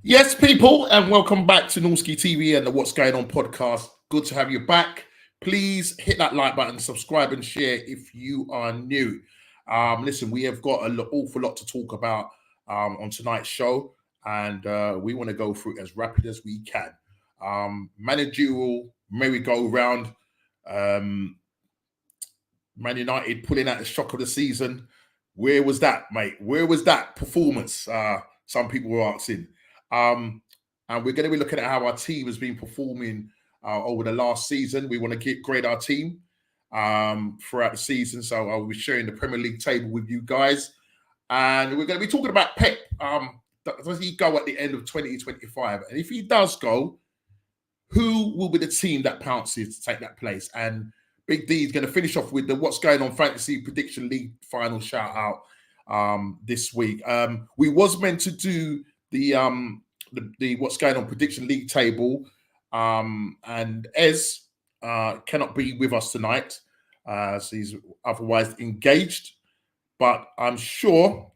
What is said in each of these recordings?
Yes, people, and welcome back to Norski TV and the What's Going On podcast. Good to have you back. Please hit that like button, subscribe, and share if you are new. Listen, we have got an awful lot to talk about on tonight's show, and we want to go through it as rapid as we can. Managerial merry-go-round. Man United pulling out the shock of the season. Where was that, mate? Where was that performance? Some people were asking. And we're going to be looking at how our team has been performing over the last season. We want to grade our team throughout the season. So I'll be sharing the Premier League table with you guys. And we're going to be talking about Pep. Does he go at the end of 2025? And if he does go, who will be the team that pounces to take that place? And Big D is going to finish off with the What's Going On Fantasy Prediction League final shout out this week. We was meant to do the What's Going On Prediction League table, and Ez cannot be with us tonight, so he's otherwise engaged. But I'm sure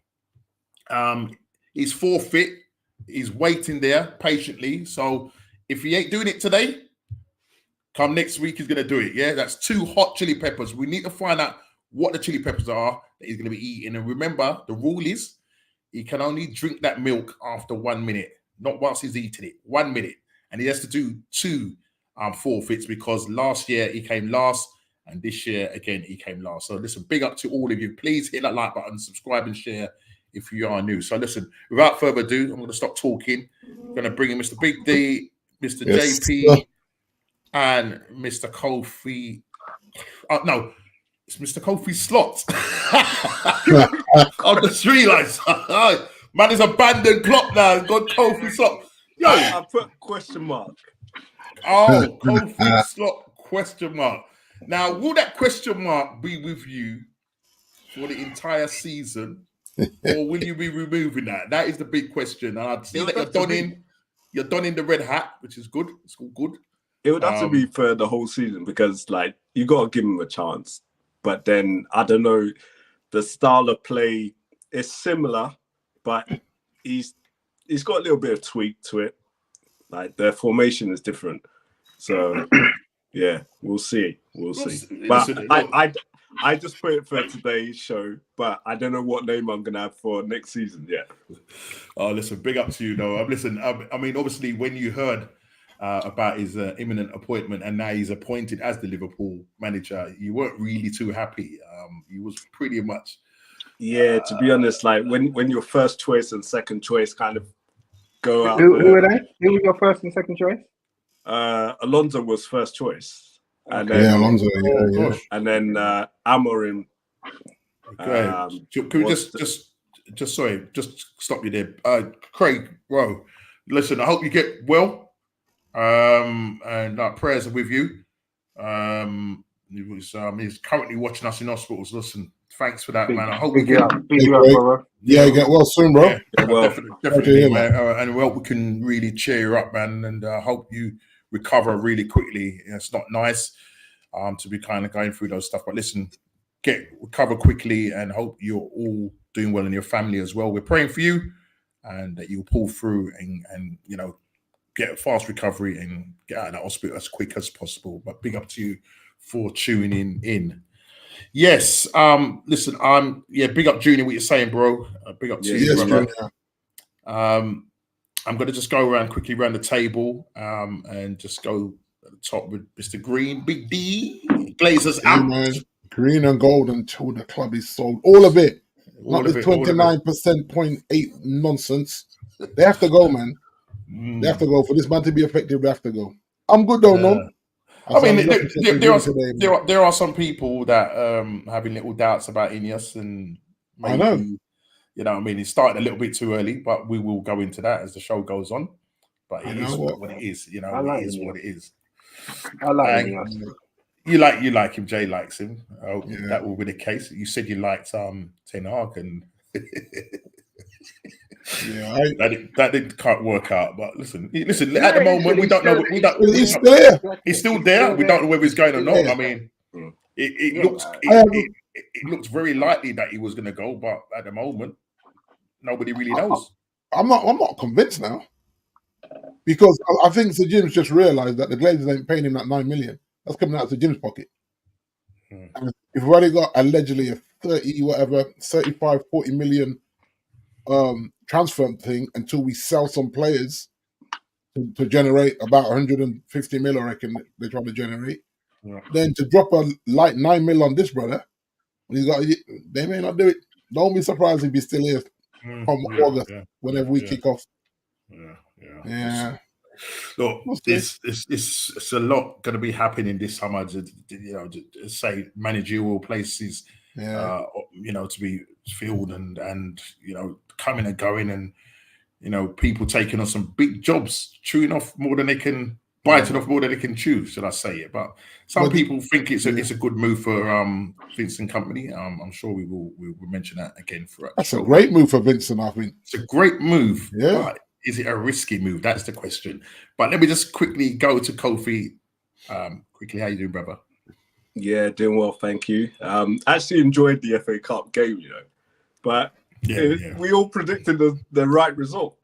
he's forfeit. He's waiting there patiently. So if he ain't doing it today, come next week he's gonna do it. Yeah, that's 2 hot chili peppers. We need to find out what the chili peppers are that he's gonna be eating. And remember, the rule is he can only drink that milk after 1 minute, not whilst he's eating it. 1 minute. And he has to do 2 forfeits because last year he came last and this year, again, he came last. So listen, big up to all of you. Please hit that like button, subscribe and share if you are new. So listen, without further ado, I'm going to stop talking. I'm going to bring in Mr. Big D, Mr. JP, and Mr. Kofi. No, it's Mr. Kofi Slot. On the street lights. Man is abandoned clock now. It's got Kofi Slot. Yo, I put question mark. Oh, Kofi Slot question mark. Now, will that question mark be with you for the entire season, or will you be removing that? That is the big question. And I see that you're donning the red hat, which is good. It's all good. It would have to be for the whole season because, like, you got to give him a chance. But then, I don't know, the style of play is similar, but he's got a little bit of tweak to it. Like, their formation is different. So, yeah, we'll see. We'll see. But I just put it for today's show, but I don't know what name I'm going to have for next season yet. Oh, listen, big up to you, though. Listen, I mean, obviously, when you heard about his imminent appointment and now he's appointed as the Liverpool manager, you weren't really too happy. You was pretty much... Yeah, to be honest, like when your first choice and second choice kind of go out. Who were they? Who was your first and second choice? Alonso was first choice. And then, Alonso. Yeah. And then Amorim. Okay. Can we just stop you there? Craig, bro, listen, I hope you get well. And our prayers are with you. He's currently watching us in hospitals. Listen, thanks for that, man. I hope we get well soon, bro. Yeah, well, definitely, man. And we hope we can really cheer you up, man. And I hope you recover really quickly. It's not nice to be kind of going through those stuff, but listen, recover quickly, and hope you're all doing well in your family as well. We're praying for you, and that you'll pull through and you know, get a fast recovery and get out of that hospital as quick as possible. But big up to you for tuning in. Yes, listen, big up Junior, what you're saying, bro. Big up to you, brother. I'm going to just go quickly around the table and just go at the top with Mr. Green, Big D, Glazers out. Man. Green and gold until the club is sold. All of it. Not this 29% 0.8 nonsense. They have to go, man. They have to go. For this man to be effective, they have to go. I'm good though, no? I mean, there are some people that having little doubts about Ineos, and maybe, I know. You know what I mean? It started a little bit too early, but we will go into that as the show goes on. But it is what it is, you know. It is what it is. I like Ineos. You like him. Jay likes him. That will be the case. You said you liked Ten Hag, and that didn't quite work out. But listen. At the moment, we don't know. He's there. He's still there. We don't know whether he's going or not. I mean, it looks very likely that he was going to go, but at the moment, nobody really knows. I'm not convinced now. Because I think Sir Jim's just realised that the Glazers ain't paying him that 9 million. That's coming out of Sir Jim's pocket. And if we've already got allegedly a 35, 40 million transfer thing until we sell some players to generate about 150 mil, I reckon they're trying to generate. Yeah. Then to drop a light 9 mil on this brother, they may not do it. Don't be surprised if he's still here from August, whenever we kick off. Yeah. Look, it's a lot going to be happening this summer. To say managerial places, to be filled and coming and going, and people taking on some big jobs, chewing off more than they can, biting off more than they can chew. Should I say it? But some people think it's a good move for Vincent Company. I'm sure we'll mention that again for us. That's a great move for Vincent. I think it's a great move. Yeah. But is it a risky move? That's the question. But let me just quickly go to Kofi. Quickly, how you doing, brother? Yeah, doing well, thank you. Actually enjoyed the FA Cup game, but we all predicted the right result.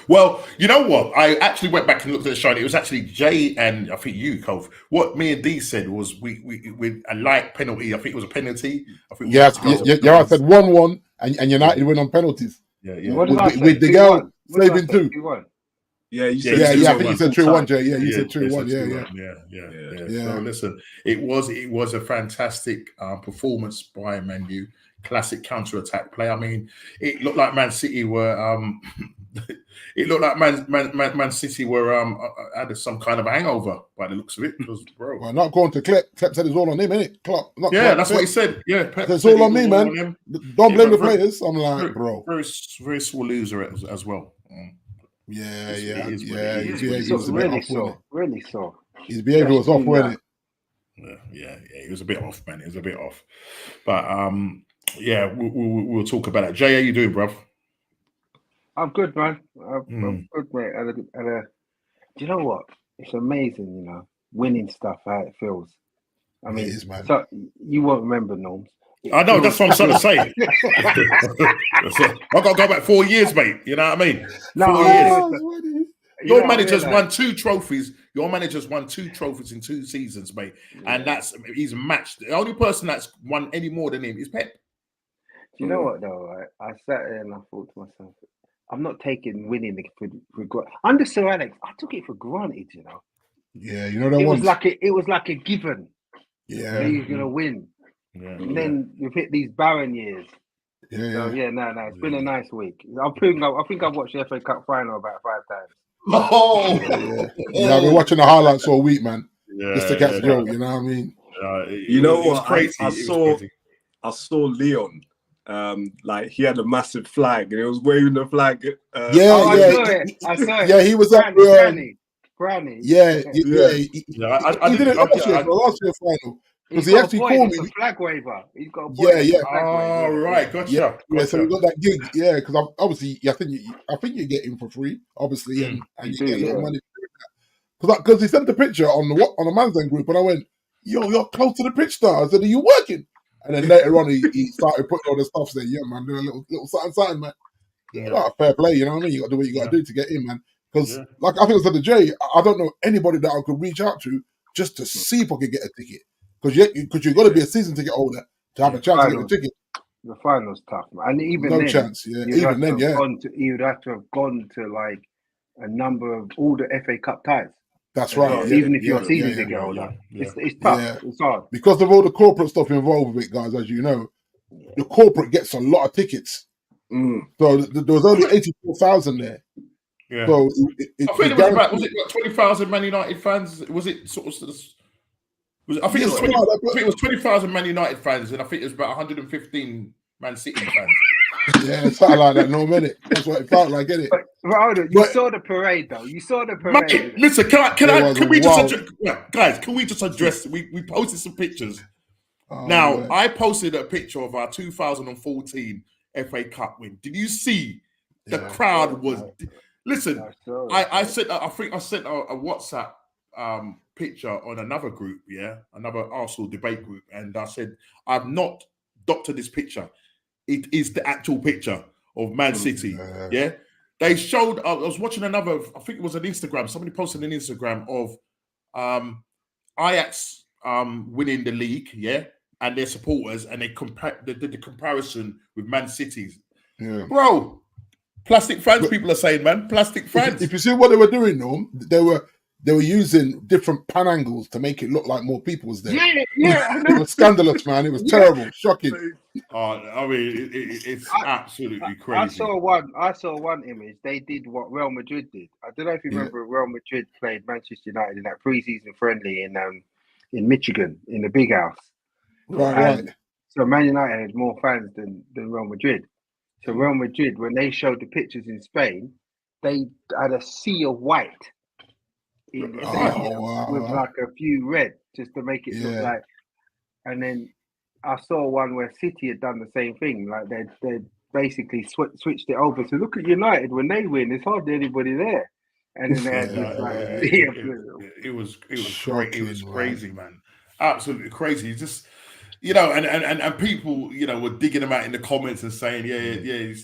Well, you know what? I actually went back and looked at the show. It was actually Jay and I think you, Kofi. What me and Dee said was we a light penalty. I think it was a penalty. I think I said 1-1 and United win on penalties. Yeah. With the girl saving 2. Yeah, you said I think you said 3-1, Jay. Yeah, you said 3-1. Yeah. So listen, it was a fantastic performance by Man U. Classic counter-attack play. I mean, it looked like Man City were Man City were had some kind of a hangover by the looks of it. Because well, not going to Klopp. Klopp said it's all on him, innit? Klopp. That's what he said. Yeah, Pep it's all on me, man. Don't blame the players. I'm like, bro, very small loser as well. He's really so. His behaviour was off, wasn't it? Yeah, it was a bit off, man. It was a bit off, but we'll talk about that. Jay, how you doing, bruv? I'm good, man. I'm good, mate. Do you know what? It's amazing, winning stuff, how it feels. I mean, it is, man. So you won't remember, Norms. I know, that's what I'm trying to say. I've got to go back 4 years, mate. You know what I mean? 4 years. Your manager's won 2 trophies. Your manager's won 2 trophies in 2 seasons, mate. Yeah. And he's matched. The only person that's won any more than him is Pep. Do you know what, though? I sat there and I thought to myself, I'm not taking winning for granted. Under Sir Alex, I took it for granted, Yeah, you know that it was like a given. Yeah. He's going to win. Yeah. And then we've hit these barren years. So, it's been a nice week. I think I've watched the FA Cup final about 5 times. Oh! I've been watching the highlights all week, man. Just to catch the joke, you know what I mean? You know what? I saw Leon. He had a massive flag and he was waving the flag. I saw it. Yeah, he was up. Granny. Yeah. He did it last year final. Because he actually called me. A flag waver. He's got a boy. Oh, right. Gotcha. Yeah, so we got that gig. Yeah, because obviously, I think you get him for free, obviously, and you get a little money. Because he sent the picture on the Manzan group, and I went, "Yo, you're close to the pitch star." I said, "Are you working?" And then later on, he started putting all the stuff. Saying, "Yeah, man, do a little something, man." Yeah, fair play. You know what I mean? You got to do what you got to do to get in, man. Because, like I think I said to Jay, I don't know anybody that I could reach out to just to see if I could get a ticket. Because you've got to be a season ticket holder to have a chance to get the ticket. The final's tough, man. And even no then, chance. Yeah, even then, you'd have to have gone to like a number of all the FA Cup ties. That's right. Even if you're a season ticket holder, it's tough. Yeah. It's hard because of all the corporate stuff involved with it, guys. As you know, the corporate gets a lot of tickets. So there was only 84,000 there. Yeah. So I think it was 20,000 Man United fans? Was it sort of? I think it was 20,000 Man United fans, and I think it was about 115 Man City fans. Yeah, something like that. No minute. That's what it felt like, innit? You saw the parade, though. You saw the parade. Man, listen, can we just guys? Can we just address? We posted some pictures. I posted a picture of our 2014 FA Cup win. Did you see the crowd was? Listen, I sent a WhatsApp picture on another group, another Arsenal debate group, and I said, I've not doctored this picture. It is the actual picture of Man City, They showed. I was watching another. I think it was on Instagram. Somebody posted an Instagram of Ajax winning the league, yeah, and their supporters, and they did the comparison with Man City's. Yeah, bro. Plastic fans, people are saying, man. Plastic fans. If you see what they were doing, though, they were using different pan angles to make it look like more people was there. Yeah. It was scandalous, man. It was terrible, shocking. I mean, it's absolutely crazy. I saw one image. They did what Real Madrid did. I don't know if you remember. Real Madrid played Manchester United in that pre-season friendly in Michigan in the Big House. Right. So Man United had more fans than Real Madrid. So Real Madrid, when they showed the pictures in Spain, they had a sea of white in the stadium with like a few red, just to make it look like. And then I saw one where City had done the same thing. Like they basically switched it over. So look at United when they win. There's hardly anybody there. And then they had it was great. It was crazy, man. Absolutely crazy. Just. And people, were digging them out in the comments and saying,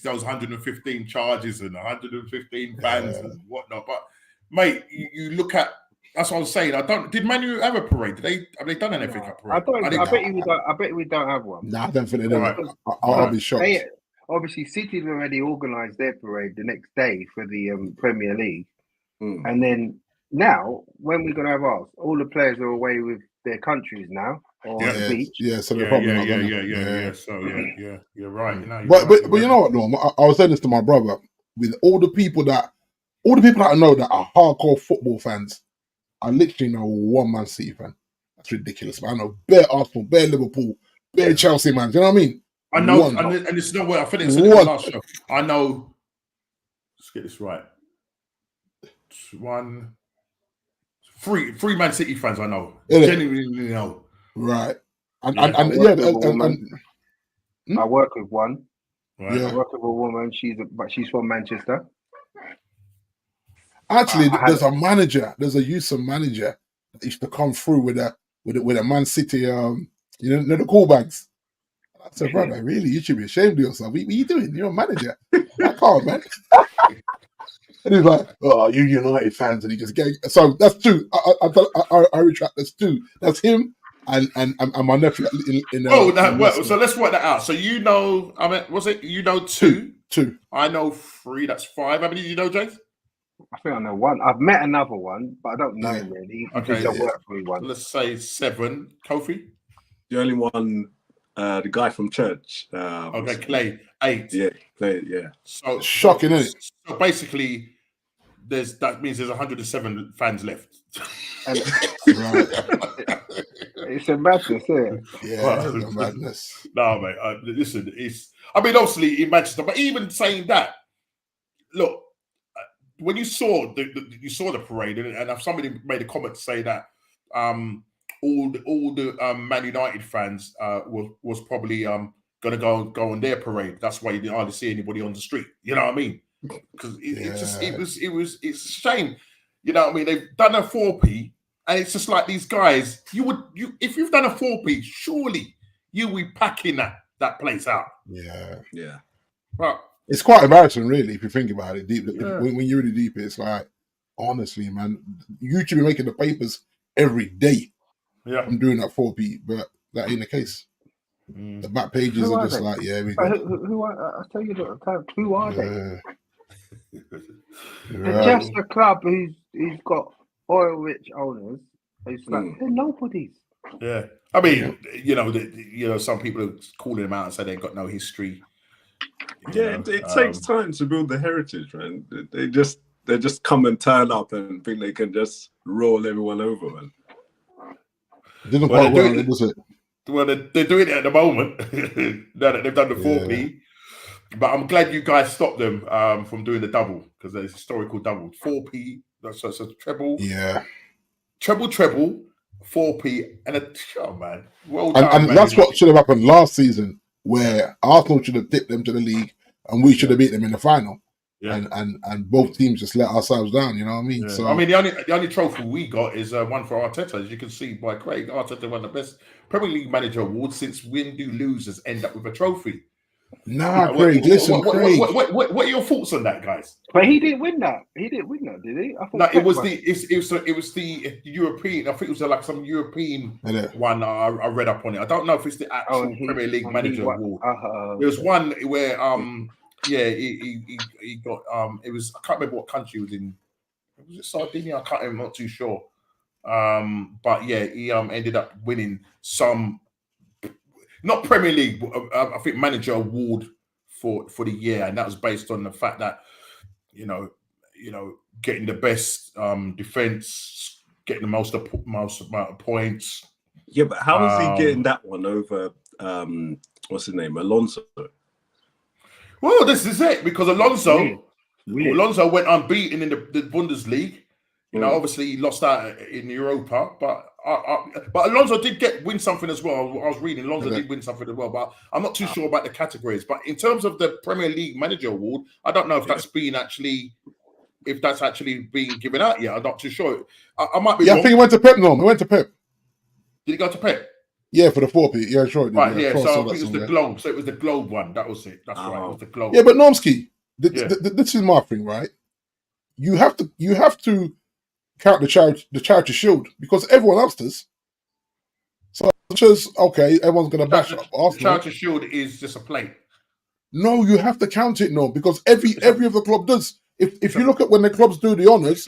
those 115 charges and 115 bans and whatnot. But mate, you look at that's what I was saying. Did Man U have a parade? Have they done an FA Cup parade? I bet we don't have one. No, I don't think they do. I'll be shocked. Obviously, City have already organised their parade the next day for the Premier League, and then now when we're gonna have ours, all the players are away with their countries now. On the beach. So they're probably not gonna. Yeah. So you're right. But you know what, Norm? I was saying this to my brother. With all the people that I know that are hardcore football fans, I literally know one Man City fan. That's ridiculous. But I know bare Arsenal, bare Liverpool, bare Chelsea, man. Do you know what I mean? I know, and it's not what I think it's in the last show. I know. Let's get this right. Three Man City fans I know. Genuinely know. Right. I work with one. Right. I work with a woman. She's from Manchester. Actually, there's a manager. There's a Houston manager that used to come through with a Man City. The callbacks. I said, brother, really, you should be ashamed of yourself. What are you doing? You're a manager. I can't, man. And he's like, "Oh, you United fans," and he just gave. So that's two. I retract. That's two. That's him. And my nephew so let's work that out. So was it two? Two. I know three. That's five. How many do you know, James? I think I know one. I've met another one, but I don't know him really. Okay, work for me one. Let's say 7. Kofi. The only one, the guy from church. Clay. 8. Yeah, Clay. Yeah. So shocking, isn't it? So basically, that means there's 107 fans left. It's a madness, isn't it? Yeah, it's a madness. No, mate. Listen, obviously in Manchester, but even saying that, look, when you saw the parade, and somebody made a comment to say that all the Man United fans was probably going to go on their parade. That's why you didn't hardly see anybody on the street. You know what I mean? Because it's a shame. You know what I mean? They've done a 4P. And it's just like these guys, if you've done a 4P, surely you will be packing that place out. Yeah. But it's quite embarrassing, really, if you think about it. When you're really deep, it's like, honestly, man, you should be making the papers every day. Yeah. I'm doing that 4P, but that ain't the case. The back pages are just like, who are? I'll tell you the time. Who are they? Right. Just a club who's got oil-rich owners. It's like they're nobodies. Yeah, I mean, some people are calling them out and say they've got no history. It takes time to build the heritage, man. They just come and turn up and think they can just roll everyone over, man. Didn't quite well, does it? Well, they're doing it at the moment. Now that they've done the 4P. But I'm glad you guys stopped them from doing the double, because there's historical double. 4P, so it's a treble. Yeah. Treble, 4P, and man. Well done, man. And that's what should have happened last season, where Arsenal should have dipped them to the league and we should have beat them in the final. Yeah. And both teams just let ourselves down, you know what I mean? Yeah. So I mean, the only trophy we got is one for Arteta. As you can see by Craig, Arteta won the best Premier League manager award since win-do-losers end up with a trophy. Nah, Craig. Listen, Craig. What are your thoughts on that, guys? But he didn't win that. He didn't win that, did he? I thought No, Pep it was won. it was the European. I think it was like some European one. I read up on it. I don't know if it's the actual Premier League Manager Award. There was one where he got it was, I can't remember what country it was in. Was it Sardinia? I can't. I'm not too sure. But yeah, he ended up winning some, not Premier League, but, I think Manager Award for the year, and that was based on the fact that you know getting the best defense, getting the most amount of points. Yeah, but how is he getting that one over what's his name, Alonso? Well, this is it, because Alonso went unbeaten in the Bundesliga. You know, obviously he lost out in Europa, but Alonso did win something as well. I was reading Alonso did win something as well, but I'm not too sure about the categories. But in terms of the Premier League Manager Award, I don't know if that's actually being given out yet. I'm not too sure. I might be wrong. I think he went to Pep. No, he went to Pep. Did he go to Pep? Yeah, for the 4P. Yeah, sure. Right, yeah. So I think it was the Globe. So it was the Globe one. That was it. That's right. It was the Globe. Yeah, but Normski, this is my thing, right? You have to count the charity shield because everyone else does. So just everyone's gonna bash up Arsenal. The charity shield is just a plate. No, you have to count it, no, because every other club does. If you look at when the clubs do the honours,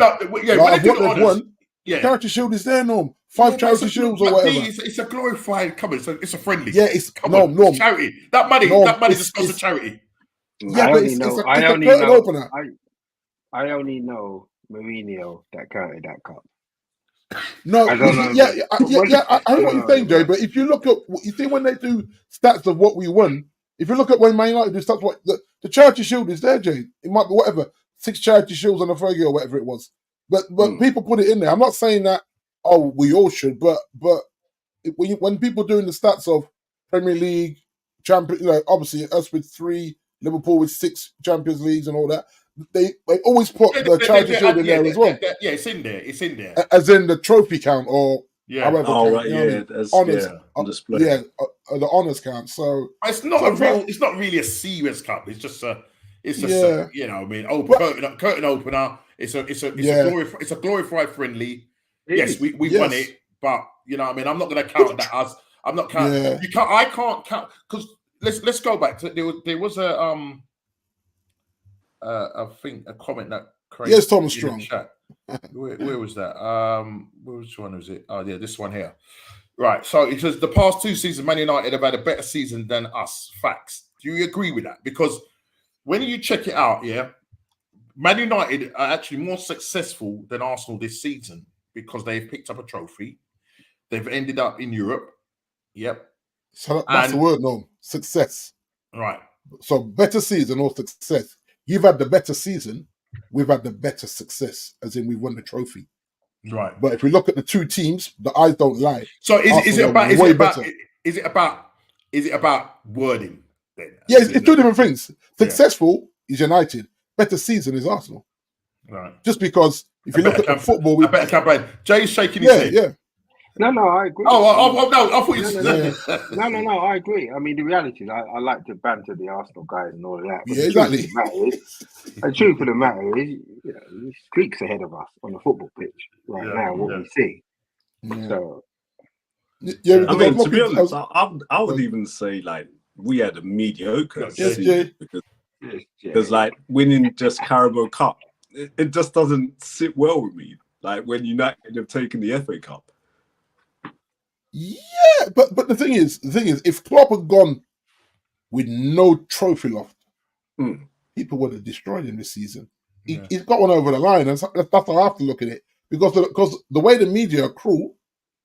charity shield is there, no. 5 charity shields or whatever. It's a glorified it's a friendly. Yeah, it's charity. That money just goes to charity. Yeah, but it's a curtain opener. I only know Mourinho that counted that cup. No, I don't know. I know what you're saying, Jay. But if you look at, you see when they do stats of what we won, if you look at when Man United do stats, what the charity shield is there, Jay. It might be whatever 6 charity shields on a Fergie or whatever it was. But people put it in there. I'm not saying that we all should, but when people doing the stats of Premier League, Champions, obviously us with 3, Liverpool with 6 Champions Leagues and all that. They always put the charity shield in there as well. Yeah, it's in there. It's in there. As in the trophy count or however. Oh, right, honours. On display. Yeah, the honours count. So it's not it's not really a serious cup. It's just curtain opener. It's a glorified friendly. Yes, we won it, but you know what I mean. I'm not going to count that as. I'm not counting. Yeah. You can't. I can't count because let's go back to there was a I think a comment that Craig. Yes, Thomas Strong. Where was that? Which one was it? Oh yeah, this one here. Right. So it says the past 2 seasons, Man United have had a better season than us. Facts. Do you agree with that? Because when you check it out, Man United are actually more successful than Arsenal this season because they've picked up a trophy. They've ended up in Europe. Yep. So that's the word, no. Success. Right. So better season or success. You've had the better season. We've had the better success, as in we won the trophy. Right. But if we look at the 2 teams, the eyes don't lie. So is it about wording then? Yeah, it's 2 different things. Successful is United. Better season is Arsenal. Right. Just because if you look at the football, a better campaign. Jay's shaking his head. Yeah. No, I agree. No, I thought you said. No, I agree. I mean, the reality is, I like to banter the Arsenal guys and all of that. But exactly. The truth of the matter is, he's streaks ahead of us on the football pitch now. What we see. Yeah. So, I mean, to be honest, I would even say like we had a mediocre season because like winning just Carabao Cup, it just doesn't sit well with me. Like when United have taken the FA Cup. Yeah, but the thing is, if Klopp had gone with no trophy loft, people would have destroyed him this season. He's got one over the line, and that's how I have to look at it. Because the way the media are cruel,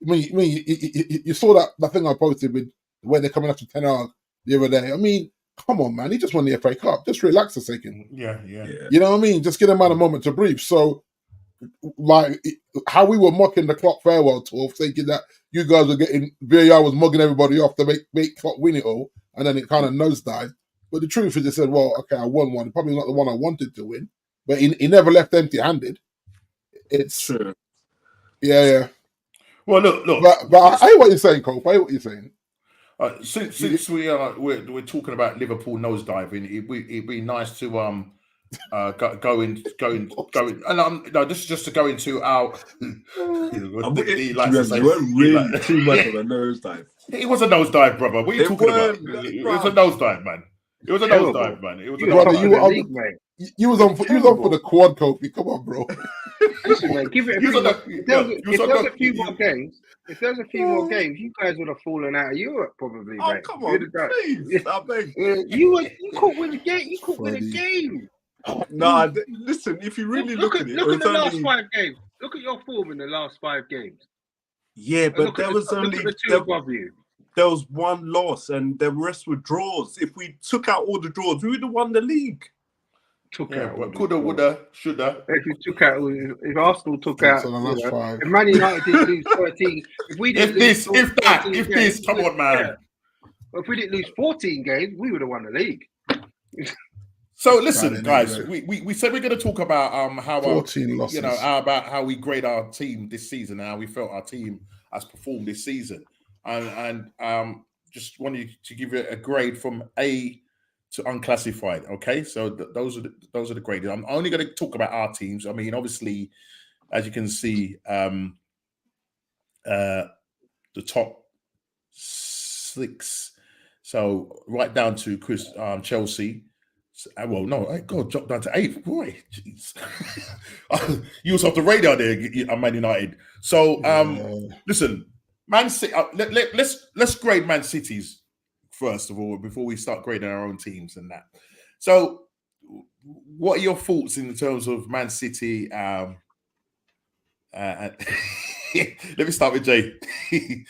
you saw that thing I posted with the way they're coming after Ten Hag the other day. I mean, come on, man, he just won the FA Cup. Just relax a second. Yeah. You know what I mean? Just give him a moment to breathe. So, like how we were mocking the Klopp farewell tour, thinking that you guys were VAR was mugging everybody off to make Klopp win it all, and then it kind of nosedived. But the truth is, they said, well, okay, I won one. Probably not the one I wanted to win, but he never left empty-handed. It's true. Yeah. Well, look. But I hear what you're saying, Cole. I hear what you're saying. Since we're talking about Liverpool nosediving, it'd be nice to go in. And no, this is just to go into our. You weren't really too much of a nosedive. It was a nosedive, brother. What are you talking about? It was a nosedive, man. It was a nosedive, man. It was a nosedive. You was on for the quad, Kobe. Come on, bro. Listen, man, give it a few more. If there was a few more games, you guys would have fallen out of Europe, probably. Oh, mate. come on, please. I beg. You could win a game. You could win a game. No, listen. If you really look at it, look at the last 5 games. Look at your form in the last 5 games. Yeah, but there was only the 2 above you. There was 1 loss, and the rest were draws. If we took out all the draws, we would have won the league. Coulda, woulda, shoulda. If Arsenal took out, if Man United didn't lose 13, if this, come on, man. If we didn't lose 14 games, we would have won the league. So listen, guys, we said we're going to talk about how 14 losses. About how we grade our team this season, and how we felt our team has performed this season, and just wanted to give you a grade from A to unclassified. Okay, so those are the grades. I'm only going to talk about our teams. I mean, obviously, as you can see, the top 6. So right down to Chelsea. Well, no, God, dropped down to 8th. Boy, jeez, you was off the radar there, Man United. So, listen, Man City. Let's grade Man City's first of all before we start grading our own teams and that. So, what are your thoughts in terms of Man City? Let me start with Jay.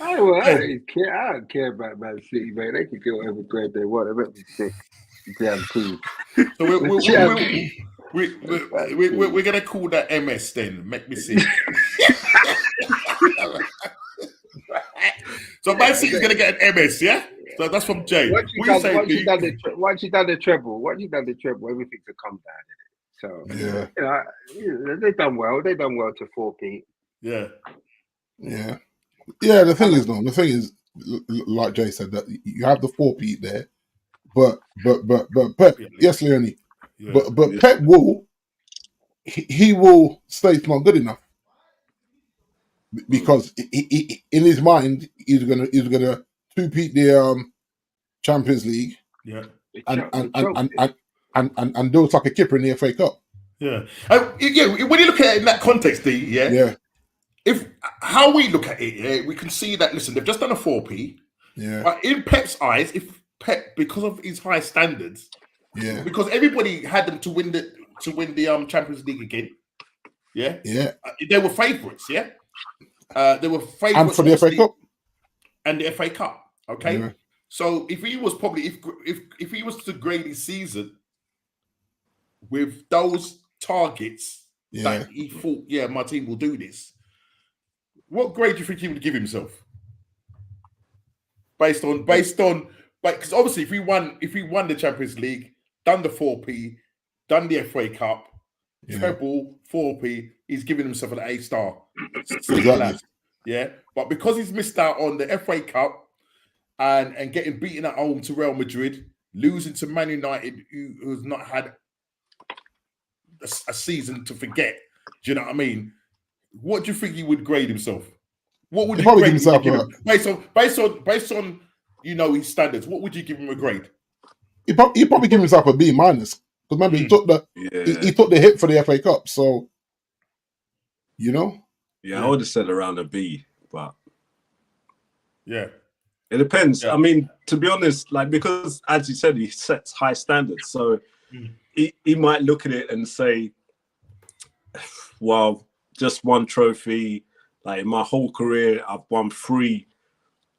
I don't care about Man City, man. They can get whatever grade they want. They make me sick. Damn cool. So we're gonna call that MS then. Make me see. So Man City's gonna get an MS, yeah. So that's from Jay. Once you done the treble, everything's a come down in it. So they've done well. They've done well to 4-peat. Yeah. The thing is, like Jay said, that you have the 4-peat there. But Pep, yes, Leonie. Yeah. But Pep will, he will say it's not good enough because he, in his mind he's gonna 2-peat the Champions League, and do like a kipper in the FA Cup. Yeah, when you look at it in that context, if how we look at it, we can see that. Listen, they've just done a 4-peat. Yeah, but in Pep's eyes, if Pep, because of his high standards, because everybody had them to win the Champions League again, they were favourites, they were favourites, and for the FA Cup and the FA Cup. Okay, so if he was probably if he was to grade his season with those targets that he thought, my team will do this, what grade do you think he would give himself? Based on. Because obviously, if we won the Champions League, done the 4-peat, done the FA Cup, treble 4-peat, he's giving himself an A-star. Exactly. Yeah, but because he's missed out on the FA Cup and getting beaten at home to Real Madrid, losing to Man United, who's not had a season to forget. Do you know what I mean? What do you think he would grade himself? What would you grade himself based on his standards? What would you give him a grade? He'd probably give himself a B-. Because remember, he took the hit for the FA Cup, so I would have said around a B, but it depends. I mean, to be honest, because as you said, he sets high standards, so he might look at it and say, well, just one trophy. Like in my whole career, I've won 3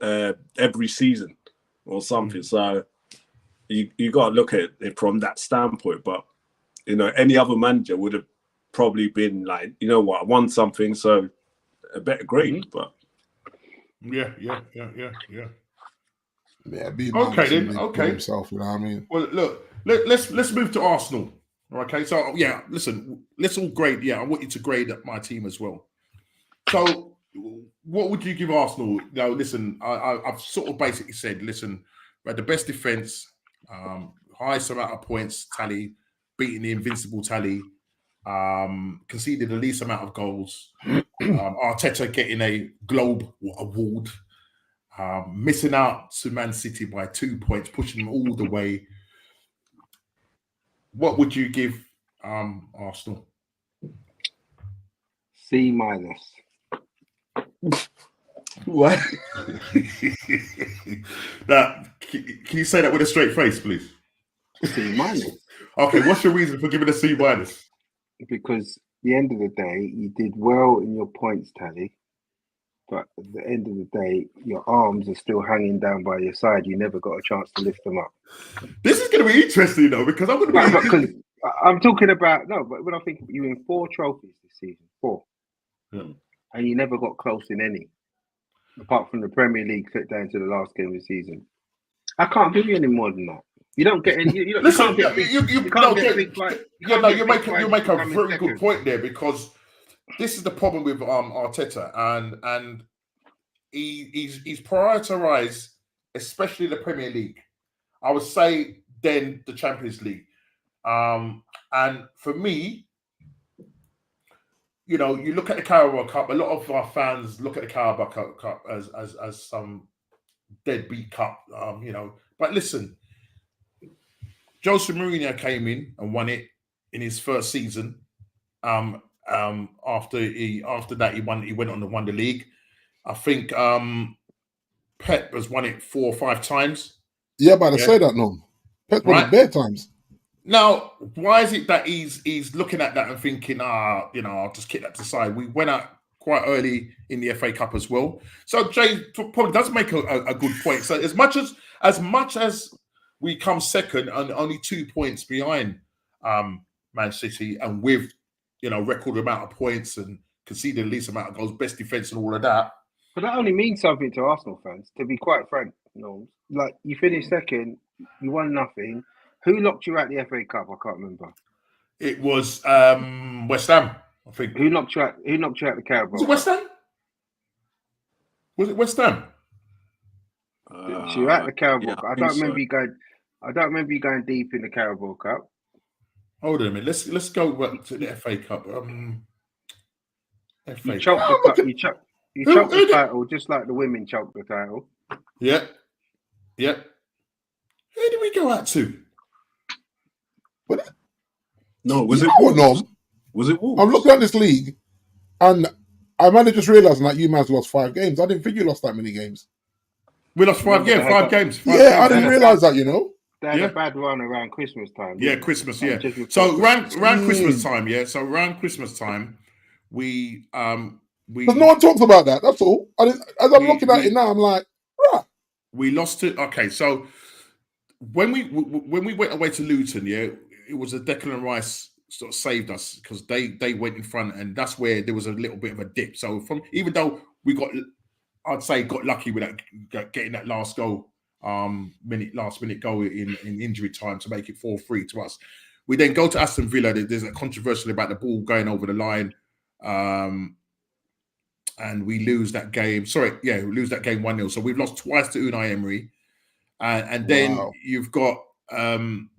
every season or something. So you got to look at it from that standpoint. But any other manager would have probably been like, you know what, I won something, so a better grade. But yeah. Be okay then. Okay. Himself, you know what I mean? Well, look, let's move to Arsenal. Okay, so listen, let's all grade. I want you to grade my team as well. So what would you give Arsenal? Now, listen, I've sort of basically said, listen, we had the best defence, highest amount of points tally, beating the invincible tally, conceded the least amount of goals. Arteta getting a Globe Award, missing out to Man City by 2 points, pushing them all the way. What would you give Arsenal? C minus. What? Now, can you say that with a straight face, please? C minus. Okay, what's your reason for giving a C minus? Because at the end of the day, you did well in your points tally, but at the end of the day, your arms are still hanging down by your side. You never got a chance to lift them up. This is going to be interesting, though, because I'm going to be... Because I'm talking about... No, but when I think you win 4 trophies this season, 4. Yeah. And you never got close in any, apart from the Premier League fit down to the last game of the season. I can't give you any more than that. You don't get any. You Listen, can't get you make a very good point there, because this is the problem with Arteta, and he's prioritised, especially the Premier League. I would say then the Champions League, and for me, you know, you look at the Carabao Cup. A lot of our fans look at the Carabao Cup as some deadbeat cup, you know. But listen, Jose Mourinho came in and won it in his first season. After that, he went on to win the league. I think Pep has won it 4 or 5 times. Yeah, but I say that no. Pep won it bare times. Now, why is it that he's looking at that and thinking, you know, I'll just kick that to the side? We went out quite early in the FA Cup as well. So Jay probably does make a good point. So as much as we come second and only 2 points behind Man City, and with, you know, record amount of points and conceded the least amount of goals, best defence and all of that. But that only means something to Arsenal fans, to be quite frank. You know, like, you finished second, you won nothing. Who locked you out the FA Cup? I can't remember. It was West Ham, I think. Who knocked you out the Carabao? Was it West Ham? Was it West Ham? So you're at the Carabao Cup. I don't remember you going deep in the Carabao Cup. Hold on a minute. Let's go back to the FA Cup. You choked the cup. You choked the title just like the women choked the title. Yeah. Who did we go out to? What? No, was it Wolves? Wolves? Was it Wolves? I'm looking at this league, and I might have just realised that you man's lost 5 games. I didn't think you lost that many games. We lost 5 games. 5 games. I didn't realise that. You know, they had a bad run around Christmas time. Yeah, Christmas. Yeah. So around Christmas time. Yeah. So around Christmas time, we. Because no one talks about that. That's all. As I'm looking at it now, I'm like, rah. We lost to. Okay, so when we went away to Luton, yeah, it was a Declan Rice sort of saved us, because they went in front, and that's where there was a little bit of a dip. So even though we got lucky with that, getting that last goal, last minute goal in injury time to make it 4-3 to us. We then go to Aston Villa. There's a controversial about the ball going over the line, and we lose that game. We lose that game 1-0. So we've lost twice to Unai Emery, and then you've got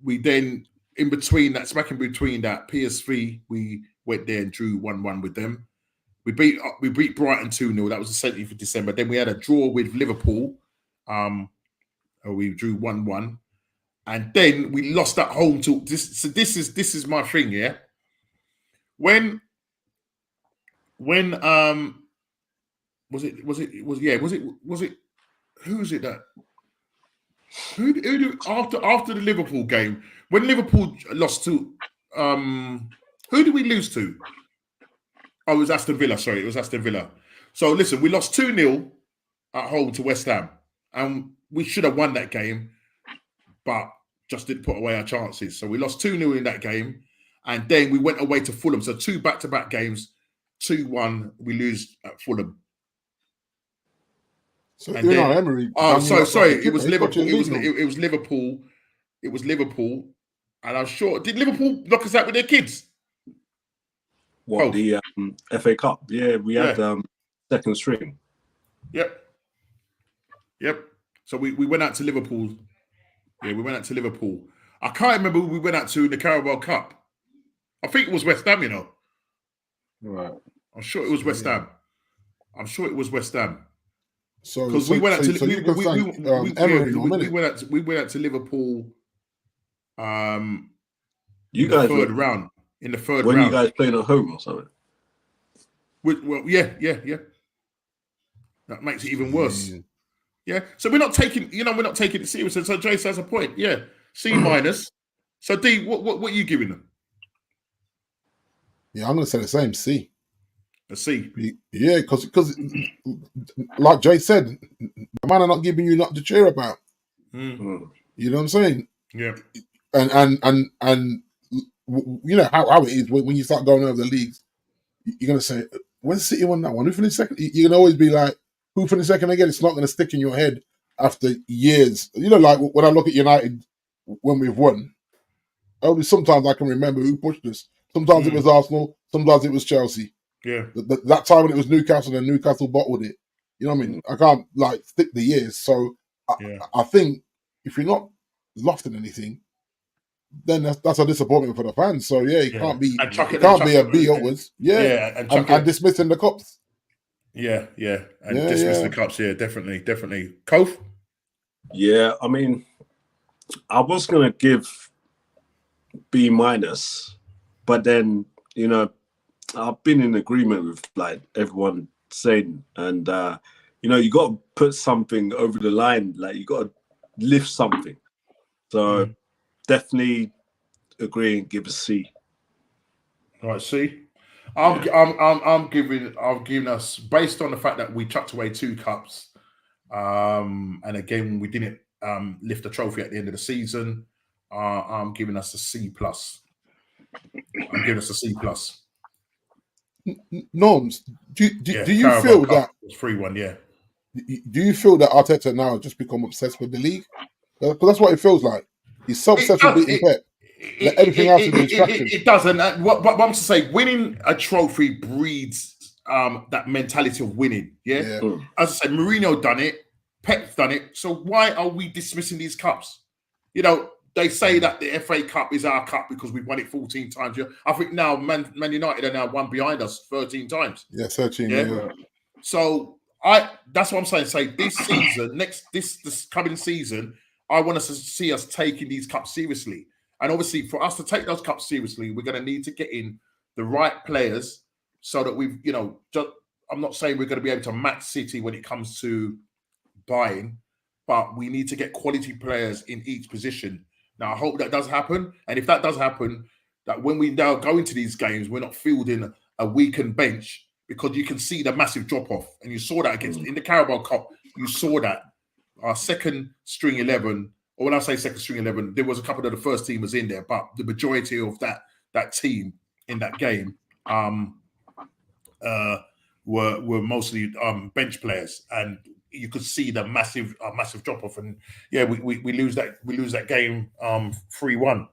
we then. In between that, smack in between that, PSV, we went there and drew 1-1 with them. We beat Brighton 2-0. That was the 17th of December. Then we had a draw with Liverpool. We drew 1-1. And then we lost at home to this. So this is my thing, yeah. When was it who is it that who after the Liverpool game, when Liverpool lost to who did we lose to? Oh, it was Aston Villa. Sorry, it was Aston Villa. So listen, we lost 2-0 at home to West Ham, and we should have won that game, but just didn't put away our chances. So we lost 2-0 in that game, and then we went away to Fulham. So 2 back-to-back games, 2-1, we lose at Fulham. So Emery. Oh, sorry. It was Liverpool. It was Liverpool. It was Liverpool, and I'm sure. Did Liverpool knock us out with their kids? What, the FA Cup? Yeah, we had second string. Yep. So we went out to Liverpool. Yeah, we went out to Liverpool. I can't remember who we went out to in the Carabao Cup. I think it was West Ham, Right. I'm sure it was West Ham. So because we went out to we we went out to Liverpool. You in guys the third round. In the third when round, you guys playing at home or something. Well, yeah. That makes it even worse. Yeah. So we're not taking it seriously. So Jace has a point. Yeah. C minus. So D, what are you giving them? Yeah, I'm going to say the same. C. A C. Yeah, because like Jay said, the man are not giving you nothing to cheer about. Mm. You know what I'm saying? Yeah. And you know how it is when you start going over the leagues. You're going to say, when City won that one, who finished second? You can always be like, who finished second again? It's not going to stick in your head after years. You know, like when I look at United when we've won, only sometimes I can remember who pushed us. Sometimes it was Arsenal, sometimes it was Chelsea. Yeah. That time when it was Newcastle and Newcastle bottled it. You know what I mean? I can't like stick the years. So I think if you're not lofting anything, then that's a disappointment for the fans. So yeah, it can't be a B upwards. Yeah, and dismissing the cups. Yeah, and dismissing the cups. Yeah, definitely. Kof? Yeah, I mean, I was gonna give B minus, but then I've been in agreement with like everyone saying, and you got to put something over the line. Like you got to lift something. So definitely agree and give a C. All right, C. I'm giving us, based on the fact that we chucked away 2 cups, and again we didn't lift the trophy at the end of the season. I'm giving us a C plus. I'm giving us a C plus. Norms, do you Carabao feel Cup that was 3-1? Yeah. Do you feel that Arteta now has just become obsessed with the league? Because that's what it feels like. He's so obsessed with beating Pep. Everything else is a distraction. It doesn't. What I'm to say, winning a trophy breeds that mentality of winning. Yeah. As I said, Mourinho done it. Pep's done it. So why are we dismissing these cups? They say that the FA Cup is our cup because we've won it 14 times. I think now Man United are now one behind us 13 times. Yeah, 13. Yeah. So that's what I'm saying. Say this season, this coming season, I want us to see us taking these cups seriously. And obviously, for us to take those cups seriously, we're going to need to get in the right players so that we've, I'm not saying we're going to be able to match City when it comes to buying, but we need to get quality players in each position. Now, I hope that does happen. And if that does happen, that when we now go into these games, we're not fielding a weakened bench, because you can see the massive drop-off. And you saw that in the Carabao Cup, you saw that our second string 11, or when I say second string 11, there was a couple of the first teamers in there, but the majority of that team in that game were mostly bench players, and you could see the massive drop off. And we lose that game 3-1.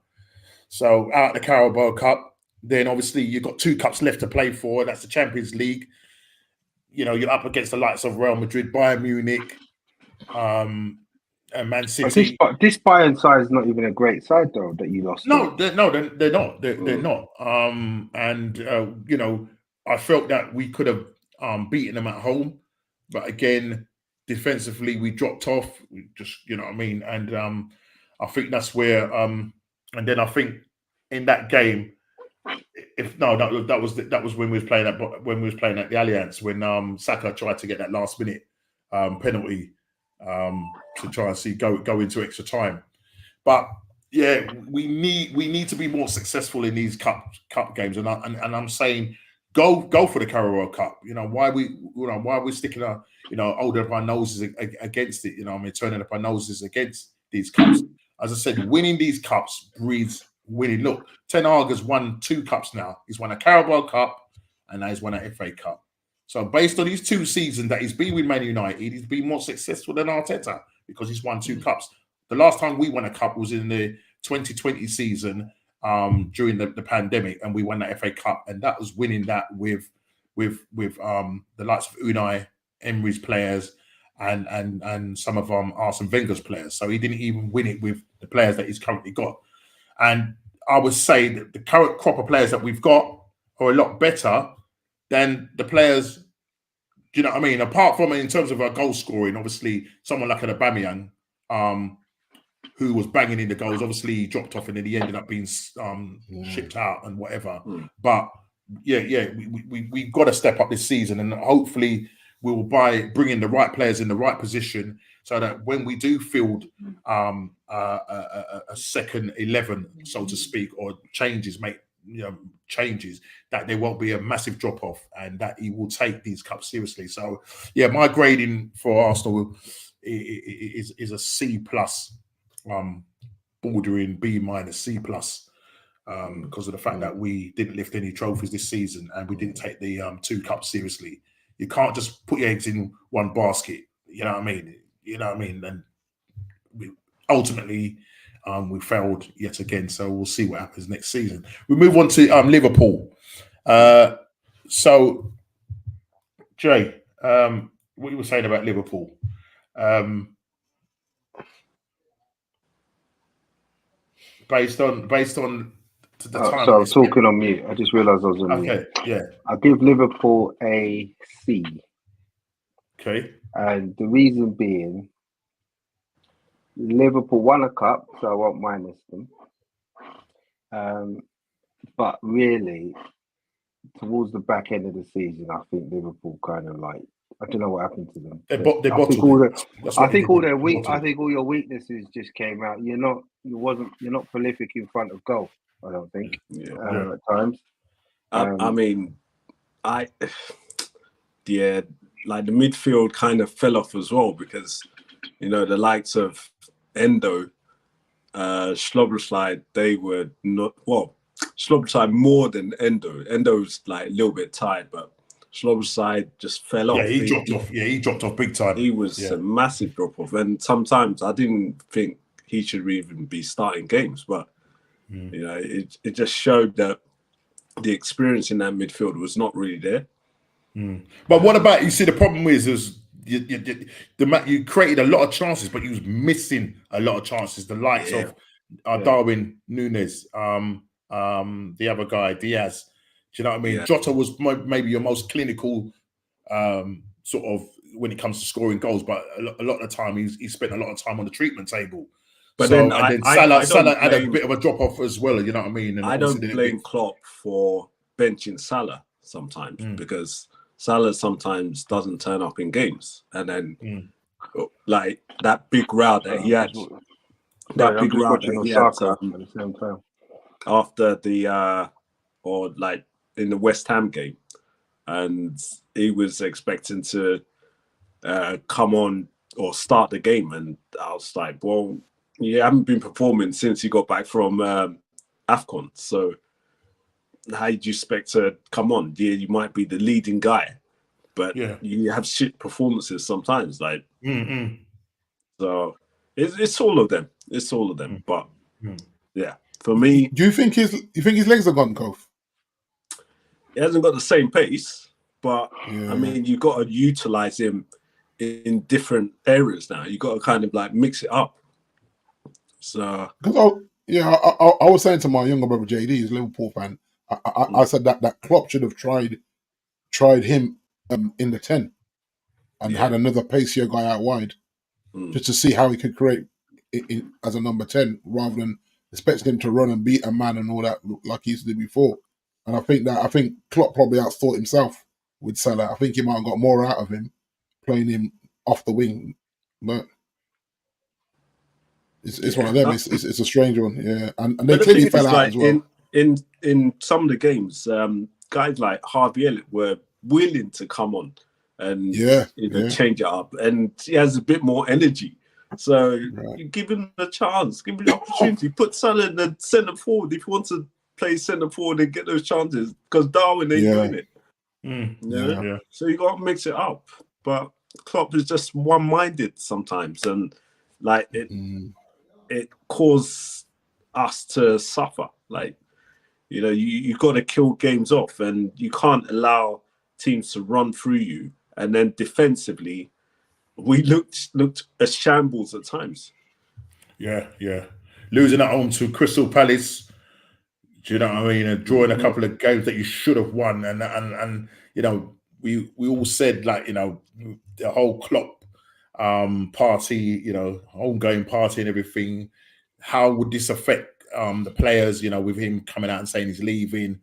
So out of the Carabao Cup, then obviously you've got 2 cups left to play for. That's the Champions League. You're up against the likes of Real Madrid, Bayern Munich, and Man City. This Bayern side is not even a great side though that you lost. No, they're not. They're not. I felt that we could have beaten them at home, but again, defensively we dropped off. We just, you know what I mean. And I think that's where. And then I think in that game, that was when we was playing at the Allianz, when Saka tried to get that last minute penalty to try and go into extra time. But yeah, we need to be more successful in these cup games, and I'm saying go for the Carabao Cup. Why we're sticking our holding up our noses against it. Turning up our noses against these cups. As I said, winning these cups breeds winning. Look, Ten Hag has won 2 cups now. He's won a Carabao Cup and now he's won an FA Cup. So based on these 2 seasons that he's been with Man United, he's been more successful than Arteta because he's won 2 cups. The last time we won a cup was in the 2020 season during the pandemic, and we won that FA Cup, and that was winning that with with the likes of Unai Emery's players and some of Arsene Wenger's players. So he didn't even win it with the players that he's currently got. And I would say that the current crop of players that we've got are a lot better than the players. Do you know what I mean? Apart from in terms of our goal scoring, obviously someone like an Aubameyang, who was banging in the goals, obviously he dropped off and then he ended up being shipped out and whatever. But we've got to step up this season, and hopefully we will bring in the right players in the right position, so that when we do field a second 11, so to speak, or changes, that there won't be a massive drop off, and that he will take these cups seriously. So, my grading for Arsenal is a C plus, bordering B minus, C plus, because of the fact that we didn't lift any trophies this season and we didn't take the 2 cups seriously. You can't just put your eggs in one basket. You know what I mean? And ultimately, we failed yet again. So we'll see what happens next season. We move on to Liverpool. So, Jay, what you were saying about Liverpool? Based on the time. So I was talking on mute. I just realised I was on mute. Okay, yeah. I give Liverpool a C. Okay. And the reason being, Liverpool won a cup, so I won't minus them. But really, towards the back end of the season, I think Liverpool kind of I don't know what happened to them. I think all your weaknesses just came out. You're not prolific in front of goal. I don't think at times. Like the midfield kind of fell off as well, because the likes of Endo, Schloberslide, they were not Schloberslide more than Endo. Endo's like a little bit tired, but Schloberslide just fell off. Yeah, he dropped off. Yeah, he dropped off big time. He was a massive drop off, and sometimes I didn't think he should even be starting games, but it just showed that the experience in that midfield was not really there. But what about, you see, the problem is you created a lot of chances, but you was missing a lot of chances. The likes of Darwin Núñez, the other guy, Diaz. Do you know what I mean? Yeah. Jota was maybe your most clinical sort of when it comes to scoring goals, but a lot of the time he spent a lot of time on the treatment table. But then Salah had a bit of a drop off as well. You know what I mean? And I don't blame Klopp for benching Salah sometimes, because Salah sometimes doesn't turn up in games, and then like that big route that he had, after the or like in the West Ham game, and he was expecting to come on or start the game, and I was like, well, you haven't been performing since you got back from AFCON, so how do you expect to come on? Yeah, you might be the leading guy, but you have shit performances sometimes. Like, so it's all of them. It's all of them. But for me, do you think his legs are gone, Kof? He hasn't got the same pace, but I mean, you got to utilize him in different areas now. You got to kind of like mix it up. So, I was saying to my younger brother JD, who's a Liverpool fan, I said that Klopp should have tried him in the 10 and had another pacier guy out wide, just to see how he could create it as a number 10, rather than expecting him to run and beat a man and all that like he used to do before. And I think Klopp probably outthought himself with Salah. I think he might have got more out of him playing him off the wing, but it's one of them. It's a strange one, and they clearly fell out as well. In some of the games, guys like Harvey Elliott were willing to come on and change it up, and he has a bit more energy. So you give him a chance, give him the opportunity. Put Salah in the centre forward if you want to play centre forward and get those chances, because Darwin ain't doing it. So you got to mix it up. But Klopp is just one-minded sometimes, and like it causes us to suffer. Like, you got to kill games off, and you can't allow teams to run through you, and then defensively, we looked a shambles at times. Yeah. Losing at home to Crystal Palace. Do you know what I mean? And drawing a couple of games that you should have won, and you know, we all said, like, you know, the whole Klopp party, you know, home-going party and everything. How would this affect the players? You know, with him coming out and saying he's leaving,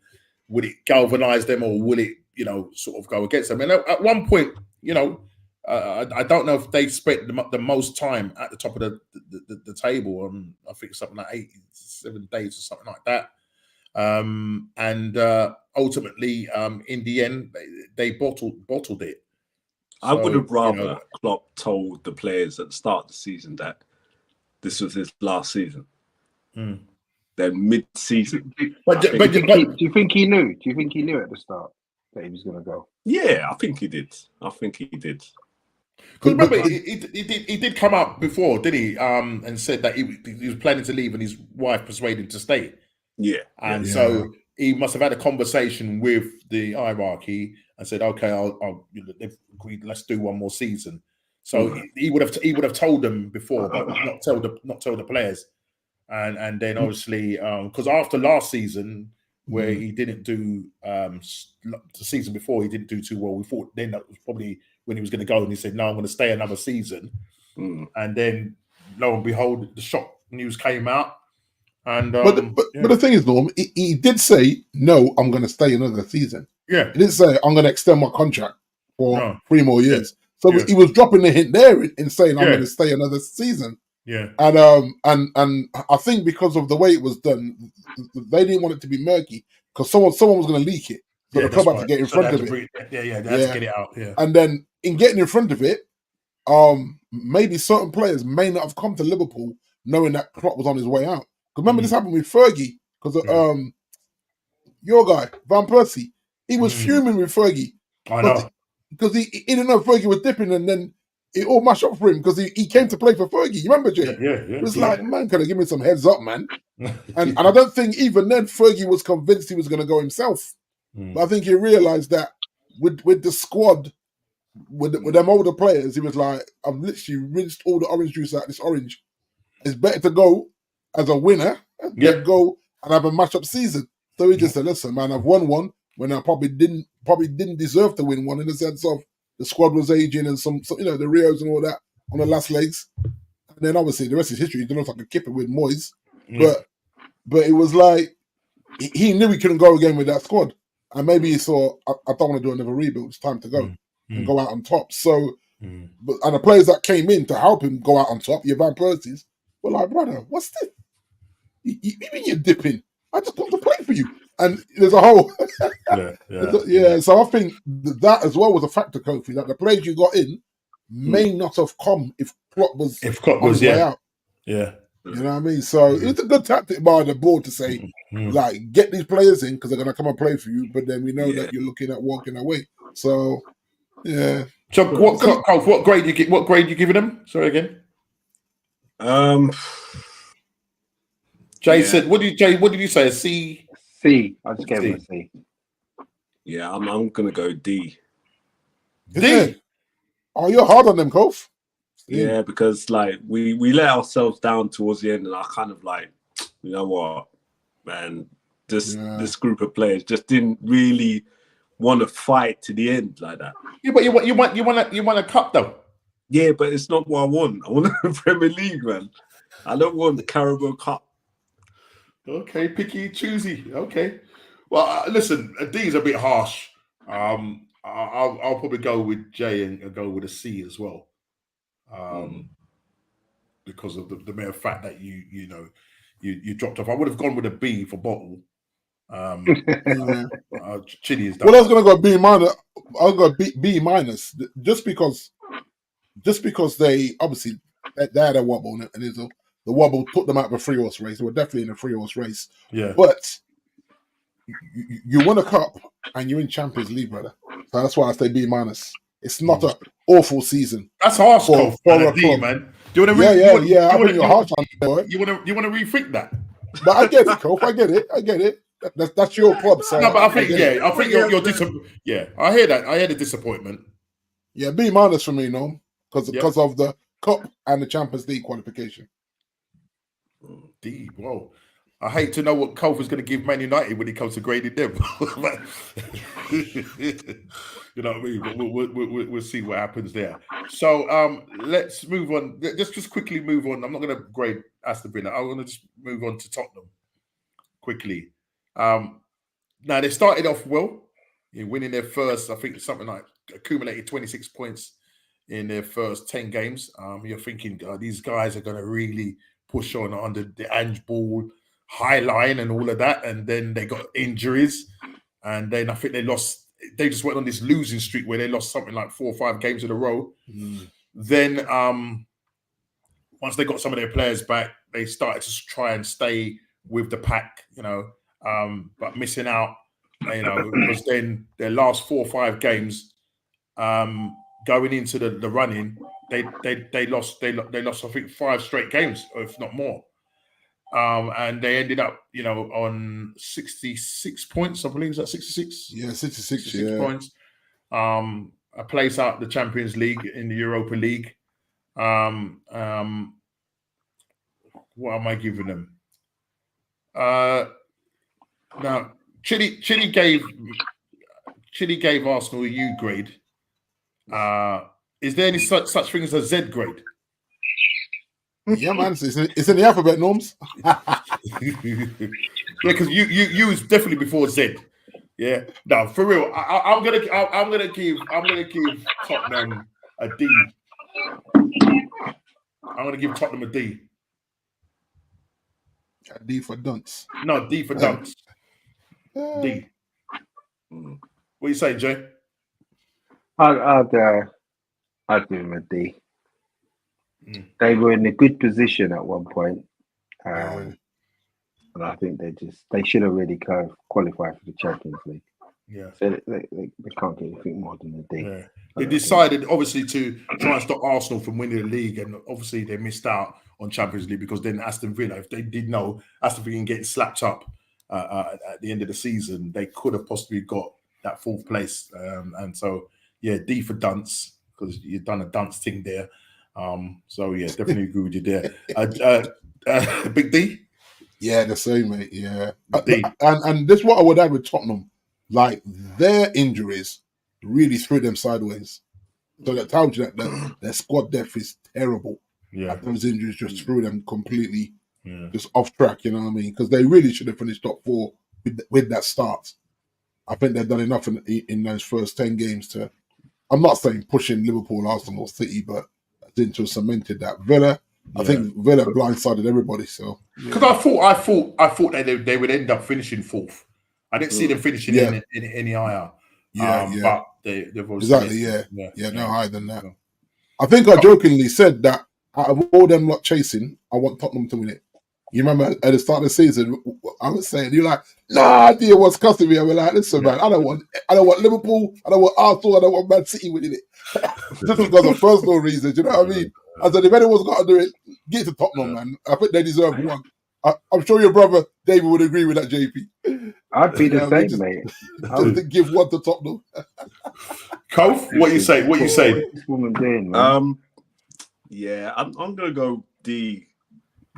would it galvanise them, or will it, you know, sort of go against them? And at one point, you know, I don't know if they spent the most time at the top of the table on, I think, something like 87 days or something like that. And ultimately, in the end, they bottled it. I would have rather, you know, Klopp told the players at the start of the season that this was his last season. Then mid-season. Do you think he knew? Do you think he knew at the start that he was going to go? Yeah, I think he did. Because remember, he did come out before, didn't he? And said that he was planning to leave, and his wife persuaded him to stay. Yeah, and so he must have had a conversation with the hierarchy and said, "Okay, they've agreed. Let's do one more season." So he would have told them before, but not tell the players. And then obviously, because after last season, where he didn't do the season before, he didn't do too well. We thought then that was probably when he was going to go, and he said, "No, I'm going to stay another season." And then, lo and behold, the shock news came out. And but the thing is, Norm, he did say, "No, I'm going to stay another season." Yeah, he didn't say, "I'm going to extend my contract for 3 more years." So he was dropping the hint there in saying, "I'm going to stay another season." Yeah, and I think because of the way it was done, they didn't want it to be murky because someone was going to leak it. So the club had to get in front of it. They had to get it out. Yeah, and then in getting in front of it, maybe certain players may not have come to Liverpool knowing that Klopp was on his way out. Because remember, this happened with Fergie, because your guy Van Persie, he was fuming with Fergie. I know, because he didn't know Fergie was dipping, and then it all mashed up for him because he came to play for Fergie. You remember, Jay? Yeah. It was like, man, could have given me some heads up, man. And I don't think even then Fergie was convinced he was going to go himself. But I think he realised that with the squad, with them older players, he was like, I've literally rinsed all the orange juice out of this orange. It's better to go as a winner than go and have a match-up season. So he just said, listen, man, I've won one when I probably didn't deserve to win one, in the sense of the squad was aging and some you know, the Rios and all that on the last legs. And then obviously the rest is history. He didn't look like a kipper with Moyes. But it was like he knew he couldn't go again with that squad. And maybe he saw, I don't want to do another rebuild, it's time to go and go out on top. So and the players that came in to help him go out on top, your Van Persie's, were like, brother, what's this? You mean you're dipping? I just want to play for you. And there's a whole... So I think that as well was a factor, Kofi, that the players you got in may not have come if Klopp was out. Yeah. You know what I mean? So it's a good tactic by the board to say, like, get these players in because they're going to come and play for you, but then we know that you're looking at walking away. So, yeah. So what grade you giving them? Sorry again. Jay said, what did you say? A C? C. I just gave him a C. Yeah, I'm gonna go D. D. Oh, you're hard on them, Kof. Yeah, because like we let ourselves down towards the end, and I kind of like, you know what, man, this group of players just didn't really want to fight to the end like that. Yeah, but you want a cup though. Yeah, but it's not what I want. I want the Premier League, man. I don't want the Carabao Cup. Okay, picky, choosy. Okay. Well, listen, a D is a bit harsh. I'll probably go with J and go with a C as well. Because of the mere fact that you dropped off. I would have gone with a B for Bottle. Chile is done. Well, I was going to go B minus. I'll go B minus just because they obviously they had a wobble, and the wobble put them out of a 3-horse race. They were definitely in a 3-horse race. Yeah, but you won a cup and you're in Champions League, brother. So that's why I say B minus. It's not an awful season. That's harsh for a D, man. Do you want to? I think you're harsh on it. You want to rethink that? But I get it, Kof. I get it. That's your pod. So No, but I think you're I hear that. I hear the disappointment. Yeah, B- for me, no, because Yep. of the Cup and the Champions League qualification. D. Whoa. I hate to know what Colfer's going to give Man United when it comes to grading them. You know what I mean? But we'll see what happens there. So let's move on. Just quickly move on. I'm not going to grade Aston Villa. I'm going to just move on to Tottenham quickly. Now they started off well in winning their first, I think something like accumulated 26 points in their first 10 games. You're thinking these guys are going to really push on under the Ange Ball high line and all of that, and then they got injuries, and then I think they just went on this losing streak where they lost something like 4 or 5 games in a row. Then once they got some of their players back, they started to try and stay with the pack, but missing out, because then their last 4 or 5 games going into the running, they lost I think 5 straight games, if not more. And they ended up, on 66 points, I believe. Is that 66? Yeah, 66 points. A place out the Champions League in the Europa League. What am I giving them? Now, Chile gave Arsenal a U grade. Is there any such thing as a Z grade? Yeah, man, it's in the alphabet, Norms. Yeah, because you was definitely before Z. Yeah, no, for real. I'm gonna give Tottenham a D. I'm gonna give Tottenham a D. A D for dunce. No, D for dunce. D. What you saying, Jay? I'd give them a D. They were in a good position at one point, and I think they should have really qualified for the Champions League. Yeah, so they can't get anything more than a D. Yeah. They decided obviously to try and stop Arsenal from winning the league, and obviously they missed out on Champions League because then Aston Villa, if they did know Aston Villa getting slapped up at the end of the season, they could have possibly got that 4th place. And so, yeah, D for dunce, because you've done a dunce thing there. So yeah, definitely agree with you there. Big D? Yeah, the same, mate. Yeah. D. And this is what I would add with Tottenham. Like, their injuries really threw them sideways. So that tells you that their squad depth is terrible. Yeah. Like, those injuries just threw them completely just off track, you know what I mean? Because they really should have finished top 4 with that start. I think they've done enough in those first 10 games to, I'm not saying pushing Liverpool, Arsenal, City, but didn't have cemented that. Villa, I think Villa blindsided everybody. So because I thought they would end up finishing 4th. I didn't see them finishing in any higher. But they've exactly no higher than that. No. I think I jokingly said that out of all them lot chasing, I want Tottenham to win it. You remember at the start of the season, I was saying, you're like, nah, dear, what's costing me? I was like, listen, man, I don't want Liverpool, I don't want Arsenal, I don't want Man City winning it. Just because of personal reasons, you know what I mean? I said, if anyone's got to do it, get to Tottenham, man. I think they deserve one. I'm sure your brother David would agree with that, JP. I'd be the same, mate. Just to give one to Tottenham. Kof, what you say? What you say? This woman doing, man? Yeah, I'm gonna go D.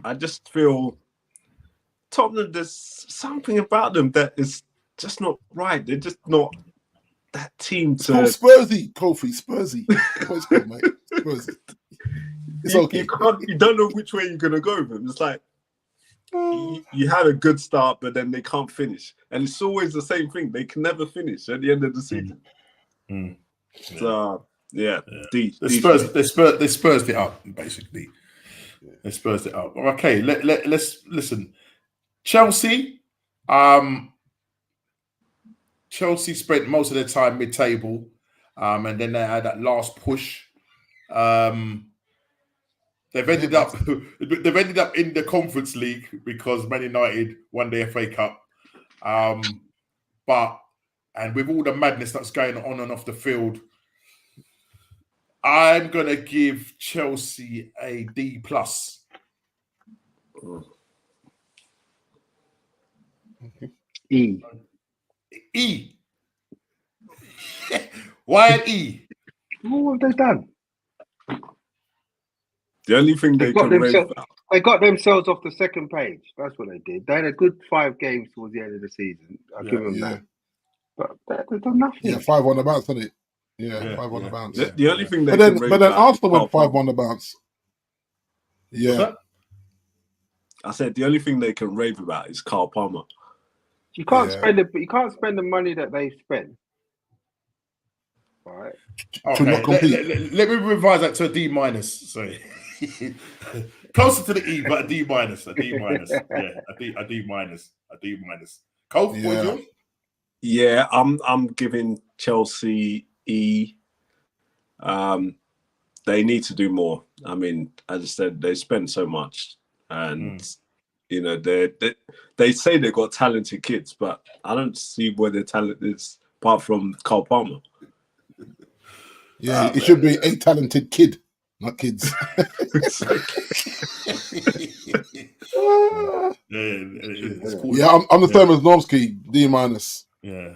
I just feel Tottenham, there's something about them that is just not right. They're just not that team to... It's called Spursy, Kofi, Spursy. It's called, mate. Spursy. It's okay. You don't know which way you're going to go with them. It's like, you had a good start, but then they can't finish. And it's always the same thing. They can never finish at the end of the season. So, yeah. D. They Spursed it up, basically. They Spursed it up. Okay, let's listen. Chelsea, Chelsea spent most of their time mid-table, and then they had that last push. They've ended up in the Conference League because Man United won the FA Cup. And with all the madness that's going on and off the field, I'm gonna give Chelsea a D+. E. E. Why an E? What have they done? The only thing they can rave about. They got themselves off the second page. That's what they did. They had a good 5 games towards the end of the season. I'll give them that. But they've done nothing. Yeah, 5 on the bounce, isn't it? Yeah, 5 on the bounce. The only thing they but then Arsenal went 5 on the bounce. Yeah. I said the only thing they can rave about is Carl Palmer. You can't spend the money that they spend. All right. Okay. Let me revise that to a D minus. Sorry. Closer to the E, but a D minus. A D minus. Yeah, a D minus. A D minus. Cole, what's yours? Yeah, I'm giving Chelsea E. They need to do more. I mean, as I said, they spend so much, and you know they say they've got talented kids, but I don't see where their talent is apart from Carl Palmer. Yeah, it should be a talented kid, not kids. I'm the same as Normski, D minus. Yeah.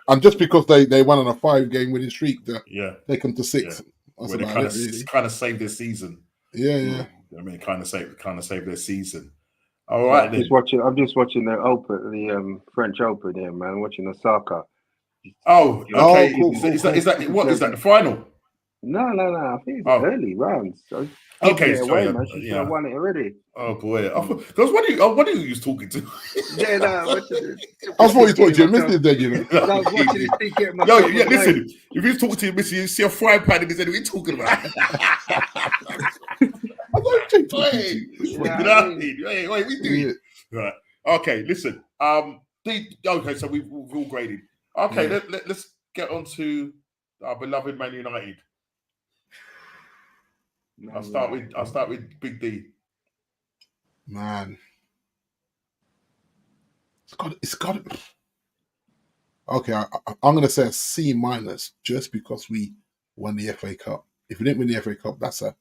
And just because they went on a 5-game winning streak, take them to 6. Well, they kind of saved their season. Yeah. I mean, kind of saved their season. All right, I'm just watching the Open, the French Open here, man. Watching Osaka. Oh, okay. Cool. Is that what is that? The final? No. I think it's early rounds. So okay, sorry. Man. She should have won it already. Oh boy, because what are you was talking to? Yeah, I thought you talking to your missus then, you know. I was watching this thing get my. Listen. If you're talking to your missus, you see a frying pan in his head. What are you talking about? Wait, we do it. Right. Okay, listen. Okay, so we've all graded. Okay, let's get on to our beloved Man United. I'll start with Big D. Man, it's got. Okay, I'm gonna say a C minus just because we won the FA Cup. If we didn't win the FA Cup, that's a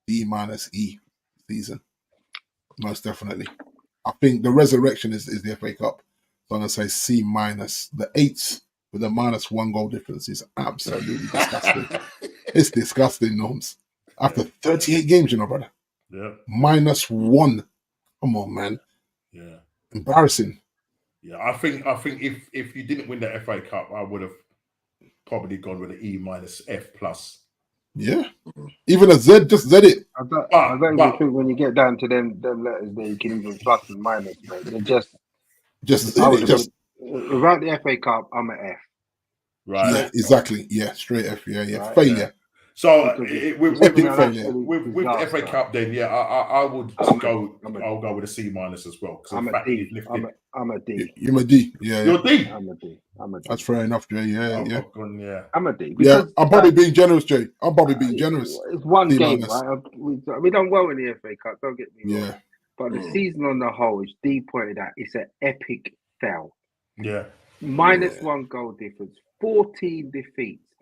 D minus E season, most definitely. I think the resurrection is the FA Cup. So I'm gonna say C minus. The 8s with a -1 goal difference is absolutely disgusting. It's disgusting, Norms. After 38 games, you know, brother. Yeah. -1. Come on, man. Yeah. Embarrassing. Yeah, I think if you didn't win the FA Cup, I would have probably gone with an E minus F plus. Yeah. Even a Z, just Z it. I don't even think when you get down to them letters there, you can even plus and minus, mate. They're just without the FA Cup, I'm an F. Right. Yeah, exactly. Yeah, straight F. Yeah. Right, failure. Yeah. So with the FA Cup, then I would go. I'll go with a C minus as well. I'm a D. I'm a D. You're a D. Yeah. You're a D. I'm a D. That's fair enough, Jay. Yeah. I'm a D. Yeah, I'm probably being generous, Jay. I'm probably being generous. It's one D game, right? We done well in the FA Cup. Don't get me wrong. But the season on the whole, as D pointed out, it's an epic fail. Yeah. -1 goal difference, 14 defeats.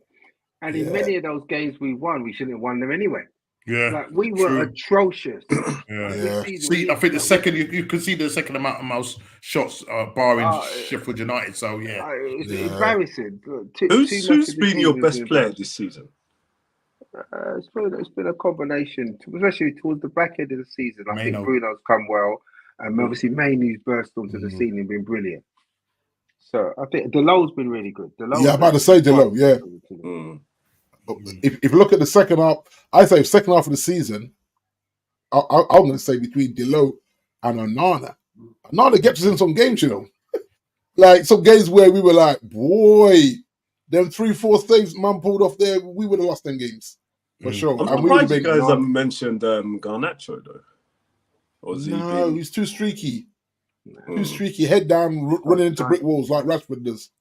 And in many of those games we won, we shouldn't have won them anyway. Yeah. Like we were atrocious. See, I think the second you can see the second amount of most shots barring Sheffield United. So it's embarrassing. Who's been your best player this season? It's been a combination, especially towards the back end of the season. I think Bruno's come well, and obviously Mainoo's burst onto the scene and been brilliant. So I think Delo's been really good. I'm about to say Delo. Yeah. If you look at the second half, I say second half of the season, I'm going to say between Delo and Onana. Onana gets us in some games, you know. Like some games where we were like, boy, them 3-4 saves man pulled off there, we would have lost them games. For sure. I'm surprised you guys haven't mentioned Garnacho, though. He's too streaky. Too streaky, head down, running into brick walls like Rashford does.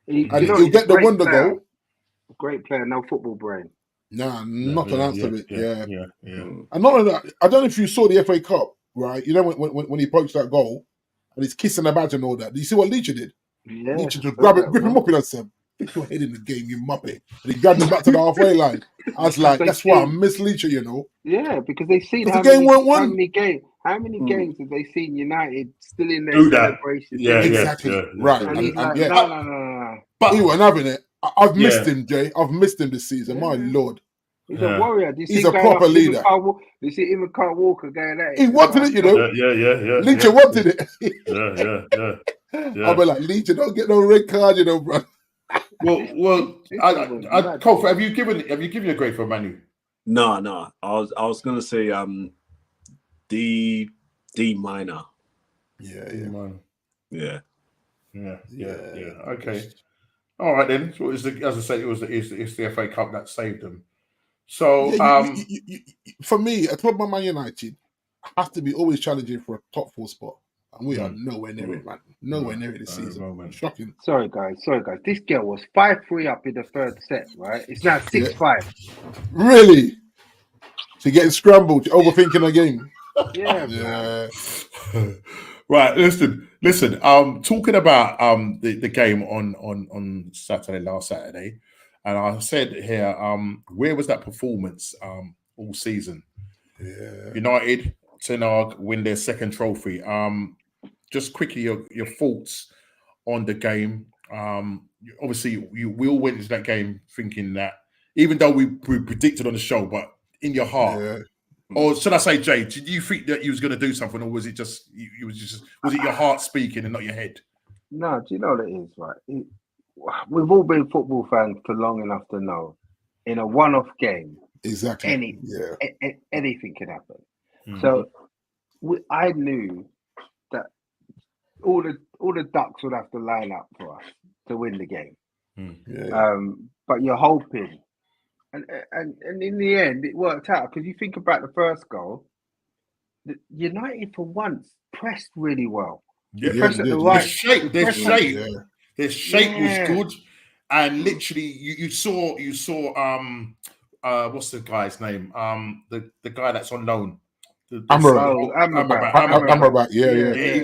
He'll get the wonder goal. Great player, no football brain. Not an ounce of it. Yeah. And not only that, I don't know if you saw the FA Cup, right? You know when he poached that goal and he's kissing the badge and all that. Do you see what Leach did? Yeah. Leach just grip him up in that Seb. Stick your head in the game, you muppet. And he grabbed him back to the halfway line. I was like, that's why I miss Leacher, you know. Yeah, because they've seen How many games have they seen United still in their Do that. celebration? Yeah, exactly. yeah. Right. And he's like, yeah. no. But he wasn't having it. I've missed him, Jay. I've missed him this season. My Lord. He's a warrior. He's a proper leader. Do you see him and Carl Walker going at it? He wanted it, you know. Yeah. Leacher wanted it. Yeah. I'll be like, Leacher, don't get no red card, you know, bro. Well, Kofi, have you given a grade for Manu? No. I was gonna say D minor. Yeah. Okay. All right then. So as I say, it's the FA Cup that saved them. So for me, a club like Man United has to be always challenging for a top 4 spot. And we are nowhere near it, man. Nowhere near it this season. Shocking. Sorry, guys. This girl was 5-3 up in the third set, right? It's now 6-5. Really? So you're getting scrambled, you're overthinking the game. Yeah. Right, listen. Talking about the game on Saturday, last Saturday, and I said here, where was that performance all season? Yeah. United, Ten Hag win their second trophy. Just quickly, your thoughts on the game. Obviously, we all went into that game thinking that, even though we predicted on the show, but in your heart, or should I say, Jay, did you think that you was going to do something, or was it just was it your heart speaking and not your head? No, do you know what it is, right? We've all been football fans for long enough to know, in a one-off game, exactly, anything can happen. Mm-hmm. So I knew that all the ducks would have to line up for us to win the game. But you're hoping, and in the end, it worked out, because you think about the first goal, United for once pressed really well. Their shape was good, and literally you saw what's the guy's name? The guy that's on loan. Amrabat.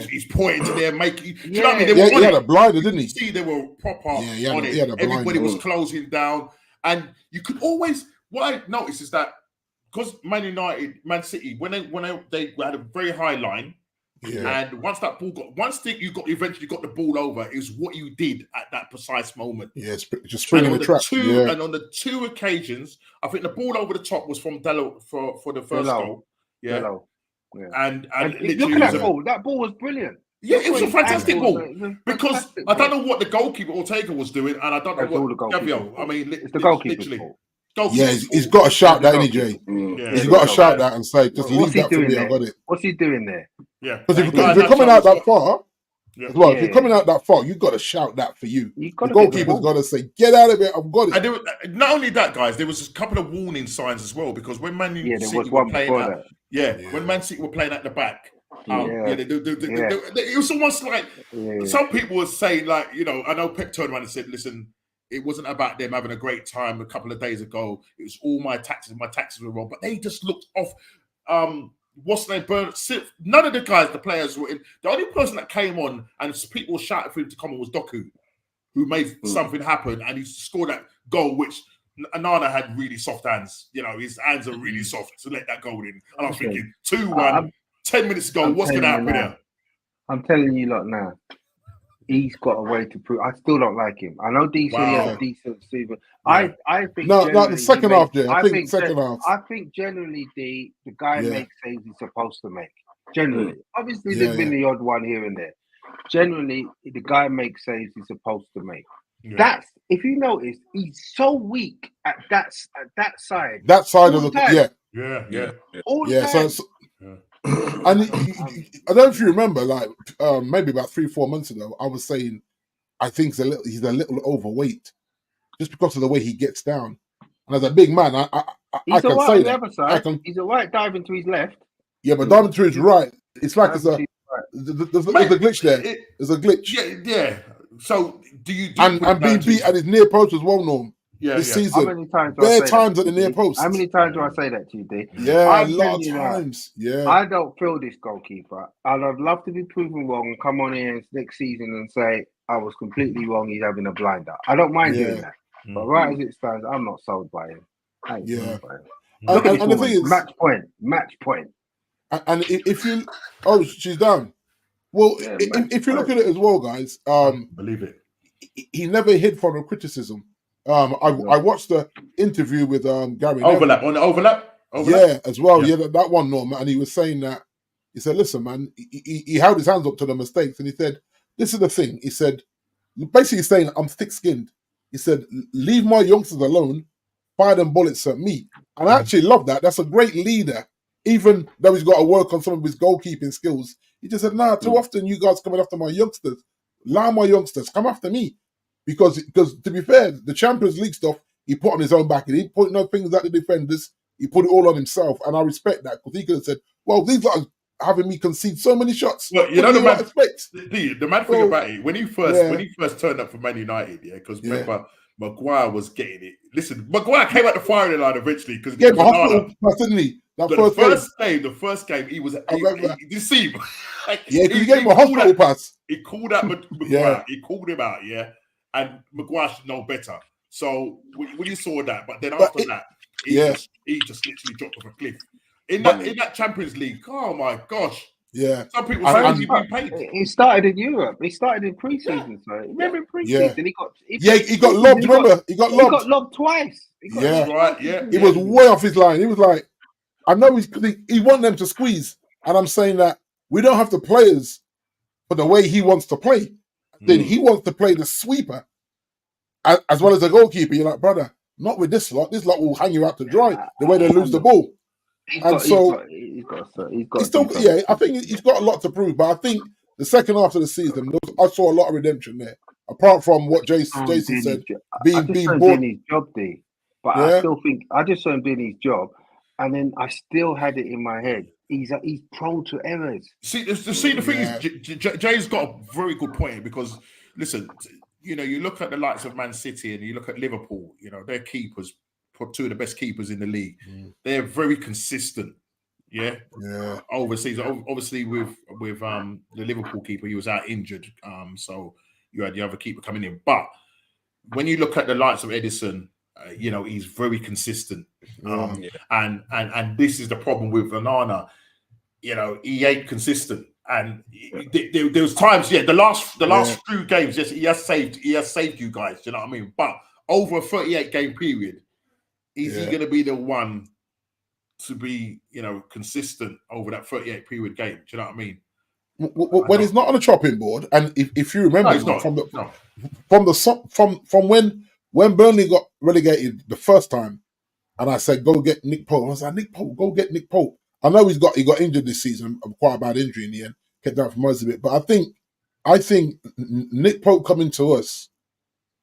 He's pointing to their making. Do you know what I mean? He had a blinder, didn't he? See, they were proper on it. He Everybody was closing down, and you could always. What I noticed is that because Man City, when they had a very high line, and once that ball eventually got the ball over, is what you did at that precise moment. Yeah, just springing the trap. And on the 2 occasions, I think the ball over the top was from Dello for the first goal. Yeah. And look at that ball. That ball was brilliant. Yeah, it was a fantastic ball. Because I don't know what the goalkeeper Ortega was doing, and I don't know what Gabriel. I mean, it's the goalkeeper's fault. He's got to shout that, ain't he, Jay? He's got to shout that and say, just leave that for me, I got it. What's he doing there? Yeah. Because if you're coming out that far, as well, if you're coming out that far, you've got to shout that for you. The goalkeeper's got to say, get out of it, I've got it. And not only that, guys, there was a couple of warning signs as well, because when Man City were playing when Man City were playing at the back, it was almost like some people were saying, like, I know Pep turned around and said, listen, it wasn't about them having a great time a couple of days ago. It was all my taxes. My taxes were wrong. But they just looked off. What's their burn? None of the guys, the players were in. The only person that came on and people were shouting for him to come on was Doku, who made something happen, and he scored that goal, which Anana had really soft hands. His hands are really soft to let that goal in. And I was thinking, 2-1, 10 minutes ago, what's going to happen there? I'm telling you lot now. He's got a way to prove. I still don't like him. I know he has a decent season. I think the second half, Jay. I think second half. I think generally the guy makes saves he's supposed to make. Generally, obviously there's been the odd one here and there. Generally, the guy makes saves he's supposed to make. Yeah. That's, if you notice, he's so weak at that side. That side of the All the time. And I don't know if you remember, like maybe about 3-4 months ago, I was saying I think he's a little overweight, just because of the way he gets down. And as a big man, I can say that. Other side. He's all right diving to his left. Yeah, but diving to his right, it's like there's a glitch there. There's a glitch. Yeah. So do you and being beat at his near post as well, Norm? This season. How many times times at the near post. How many times do I say that to you, D? Yeah, a lot of times. I don't feel this goalkeeper, and I'd love to be proven wrong and come on here next season and say I was completely wrong. He's having a blinder. I don't mind Yeah. doing that. But right as it stands, I'm not sold by him. I ain't sold by him. Look at And the thing is, match point. And if you, she's down. Well, Yeah, if you look at it as well, guys, believe it. he never hid from the criticism. I watched the interview with Gary. Overlap on the overlap. Yeah, as well. Yeah, that one, Norm, and he was saying that. He said, "Listen, man." He held his hands up to the mistakes, and he said, "This is the thing." He said, basically saying, "I'm thick-skinned." He said, "Leave my youngsters alone. Fire them bullets at me." And I actually love that. That's a great leader. Even though he's got to work on some of his goalkeeping skills, he just said, "Nah, too often you guys coming after my youngsters. Allow my youngsters, come after me." Because to be fair, the Champions League stuff, he put on his own back. He didn't put no things at the defenders. He put it all on himself. And I respect that, because he could have said, well, these are having me concede so many shots. Well, you know the mad thing So, about it, when he first turned up for Man United, because remember, Maguire was getting it. Listen, Maguire came out the firing line eventually because yeah, but hospital pass, didn't he? The first game, he was. Did you see him? Yeah, because he gave him a hospital pass. He called out Maguire. He called him out. Yeah, and Maguire should know better. So when you saw that, but then after that, he just literally dropped off a cliff. In that Champions League, oh my gosh. Yeah. Some people say he's been paid. He started in Europe. He started in pre-season. So remember in pre-season, he got lobbed. Remember, he got lobbed. He got lobbed twice. He was way off his line. He was like, I know he want them to squeeze, and I'm saying that we don't have the players for the way he wants to play. Then he wants to play the sweeper as well as the goalkeeper. You're like, brother, not with this lot. This lot will hang you out to dry the way they lose the ball. I think he's got a lot to prove, but I think the second half of the season, I saw a lot of redemption there. Apart from what Jason said, being doing his job, but I still think I just saw him doing his job, and then I still had it in my head. He's prone to errors. The thing is, Jay's got a very good point, because listen, you look at the likes of Man City and you look at Liverpool. Their keepers. Two of the best keepers in the league. They're very consistent. Yeah. Overseas, obviously with the Liverpool keeper, he was out injured. So you had the other keeper coming in. But when you look at the likes of Edison, he's very consistent. And this is the problem with Onana. He ain't consistent. And there was times, the last few games, yes, he has saved you guys. You know what I mean? But over a 38 game period. Is he going to be the one to be, consistent over that 38 period game? Do you know what I mean? When he's not on the chopping board, and if you remember, from when Burnley got relegated the first time, and I said go get Nick Pope. I was like, Nick Pope, go get Nick Pope. I know he got injured this season, quite a bad injury in the end, kept down for most of it. But I think Nick Pope coming to us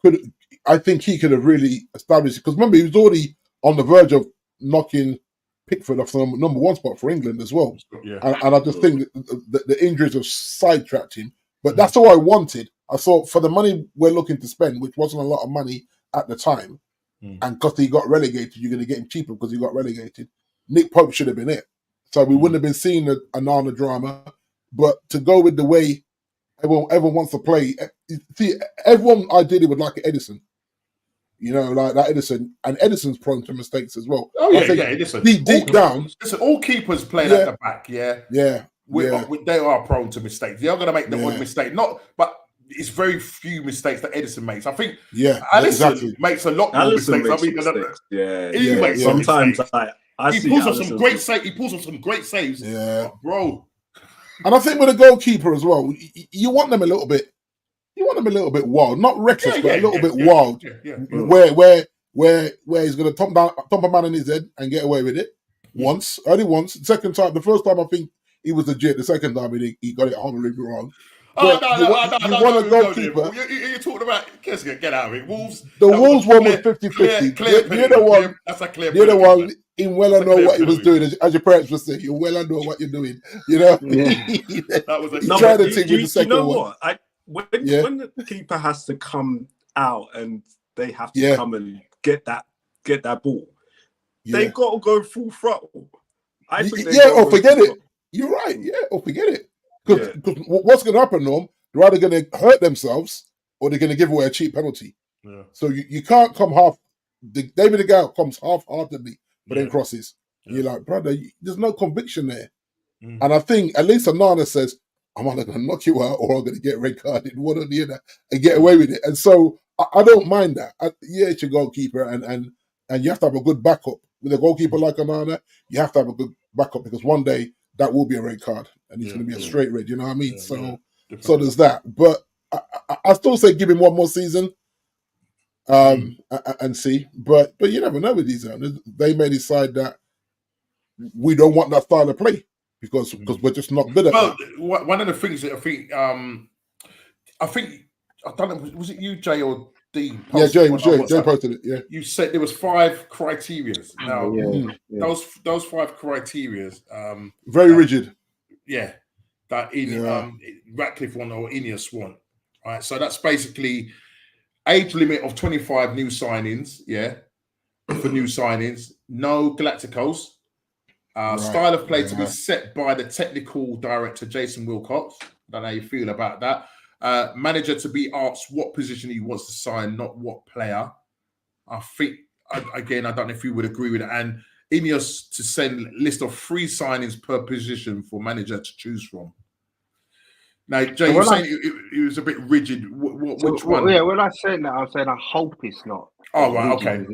he could have really established, because remember he was already on the verge of knocking Pickford off the number one spot for England as well. Yeah. And I just think that the injuries have sidetracked him. But that's all I wanted. I thought for the money we're looking to spend, which wasn't a lot of money at the time, and because he got relegated, you're going to get him cheaper because he got relegated. Nick Pope should have been it. So we wouldn't have been seeing a Nana drama. But to go with the way everyone wants to play, see, everyone ideally would like Edison. Like that Edison, and Edison's prone to mistakes as well. Oh yeah, Edison. Deep down, all keepers playing at the back. They are prone to mistakes. They are going to make the odd mistake. But it's very few mistakes that Edison makes. I think. Edison makes a lot more mistakes. He makes sometimes mistakes. He pulls off some great saves. He pulls off some great saves. Yeah, bro. And I think with a goalkeeper as well, you want them a little bit. You want him a little bit wild, not reckless, but a little bit wild. Where he's going to thump a man in his head and get away with it only once. Second time, the first time I think he was legit. The second time he got it horribly wrong. You want a goalkeeper. You're talking about get out of it. Wolves. The Wolves one was 50-50. You're the one. That's a clear. You're the one. In well know what he was doing, as your parents would say. You well know what you're doing. That was a tried to take with the second one. When the keeper has to come out and they have to come and get that ball, they got to go full throttle. I think forget it. You're right. Yeah, or forget it. Because what's going to happen, Norm? They're either going to hurt themselves or they're going to give away a cheap penalty. Yeah. So you can't come David De Gea comes half-heartedly for them crosses. And you're like, brother, there's no conviction there. And I think at least Onana says, I'm either going to knock you out or I'm going to get red carded, one or the other, and get away with it. And so I don't mind that. It's your goalkeeper, and you have to have a good backup. With a goalkeeper like Onana, you have to have a good backup because one day that will be a red card and it's going to be a straight red. You know what I mean? So there's that. But I still say give him one more season and see. But you never know with these owners. They may decide that we don't want that style of play because we're just not good at it. Well, one of the things that I don't know, was it you, Jay, or D? Yeah, Jay posted it. Yeah, you said there was 5 criteria. Now, those 5 criteria, very rigid. Yeah, that Ratcliffe won or Ineos won. Right, so that's basically age limit of 25 new signings. Yeah, for new signings, no Galacticos. Style of play to be set by the technical director, Jason Wilcox. I don't know how you feel about that. Manager to be asked what position he wants to sign, not what player. I think, again, I don't know if you would agree with it. And Ineos to send a list of 3 signings per position for manager to choose from. Now, Jay, you're saying it was a bit rigid. Which one? Yeah, when I said that, I'm saying I hope it's not. Oh, right, okay.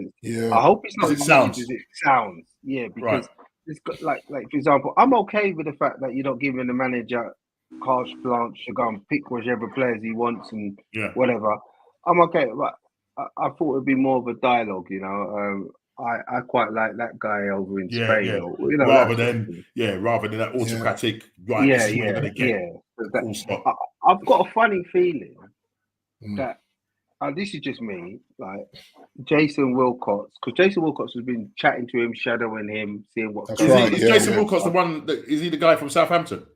I hope it's not as it sounds. As it sounds. Yeah, because it's got, like for example, I'm okay with the fact that you're not giving the manager carte blanche to go and pick whichever players he wants and whatever. I'm okay, but I thought it'd be more of a dialogue, you know. I quite like that guy over in Spain, or, you know, rather than that autocratic. Right, this is what you're gonna get. I've got a funny feeling that this is just me, like Jason Wilcox, because Jason Wilcox has been chatting to him, shadowing him, seeing what. Is Jason Wilcox the one? Is he the guy from Southampton?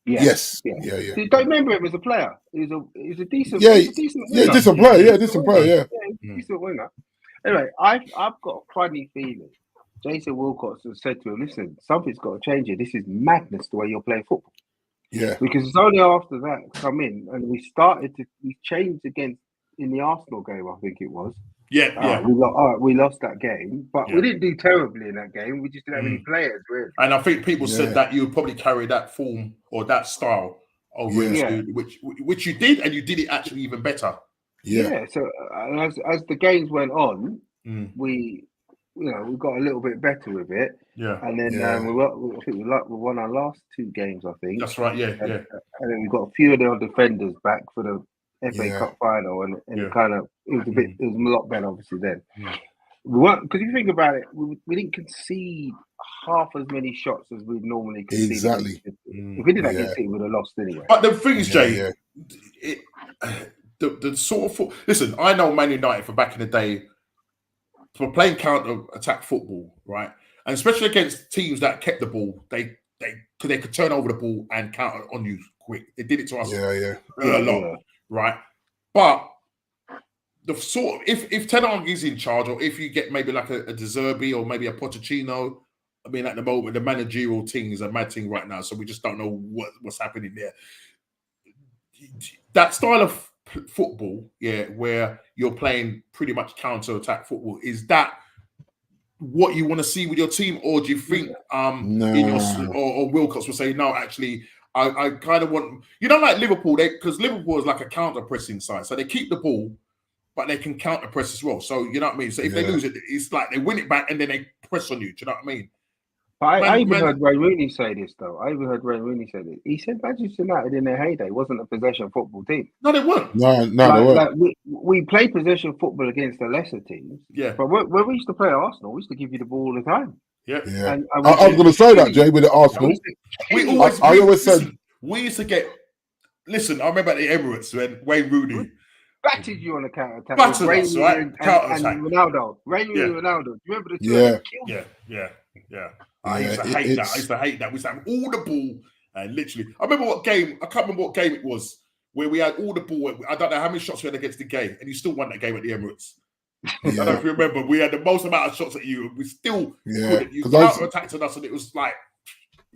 Yes. Yeah. You don't remember him as a player. He's a decent. Decent player. Decent winger. Anyway, I've got a funny feeling. Jason Wilcox has said to him, "Listen, something's got to change here. This is madness the way you're playing football." Yeah. Because it's only after that come in and we changed against in the Arsenal game, I think it was. We lost that game, but we didn't do terribly in that game. We just didn't have any players, really. And I think people said that you would probably carry that form or that style over into which you did, and you did it actually even better. Yeah. So as the games went on, we got a little bit better with it. Yeah. And then we won our last 2 games, I think. That's right. Yeah. And then we got a few of our defenders back for the FA Cup final, and it was a lot better obviously then. We weren't, because if you think about it, we didn't concede half as many shots as we normally concede. Exactly. If we did that against City, we'd have lost anyway. But the thing is, Jay, the sort of listen, I know Man United for back in the day for playing counter-attack football, right? And especially against teams that kept the ball, they could turn over the ball and counter on you quick. They did it to us a lot. Right, but the sort of if Ten Hag is in charge, or if you get maybe like a De Zerbi or maybe a Pochettino, I mean, at the moment the managerial thing is a mad thing right now, so we just don't know what's happening there. That style of football, where you're playing pretty much counter-attack football, is that what you want to see with your team, or do you think or Wilcox will say no? Actually, I kind of want, like Liverpool, because Liverpool is like a counter-pressing side. So they keep the ball, but they can counter-press as well. So, you know what I mean? So if they lose it, it's like they win it back and then they press on you. Do you know what I mean? But I even heard Ray Rooney say this, though. He said Manchester United in their heyday wasn't a possession football team. No, they weren't. No, they weren't. Like we played possession football against the lesser teams. Yeah. But when we used to play Arsenal, we used to give you the ball all the time. Yeah. And I was going to say that, Jay, with the Arsenal. I always said... We used to get... Listen, I remember at the Emirates when Wayne Rooney... battered you on the counter-attack. Battered us, right? And Ronaldo. Ronaldo. Do you remember the two? Yeah. I used to hate that. We used to have all the ball, and literally... I can't remember what game it was, where we had all the ball. I don't know how many shots we had against the game, and you still won that game at the Emirates. I don't know if you remember. We had the most amount of shots at you, and we still couldn't. You counter-attacked on us, and it was like...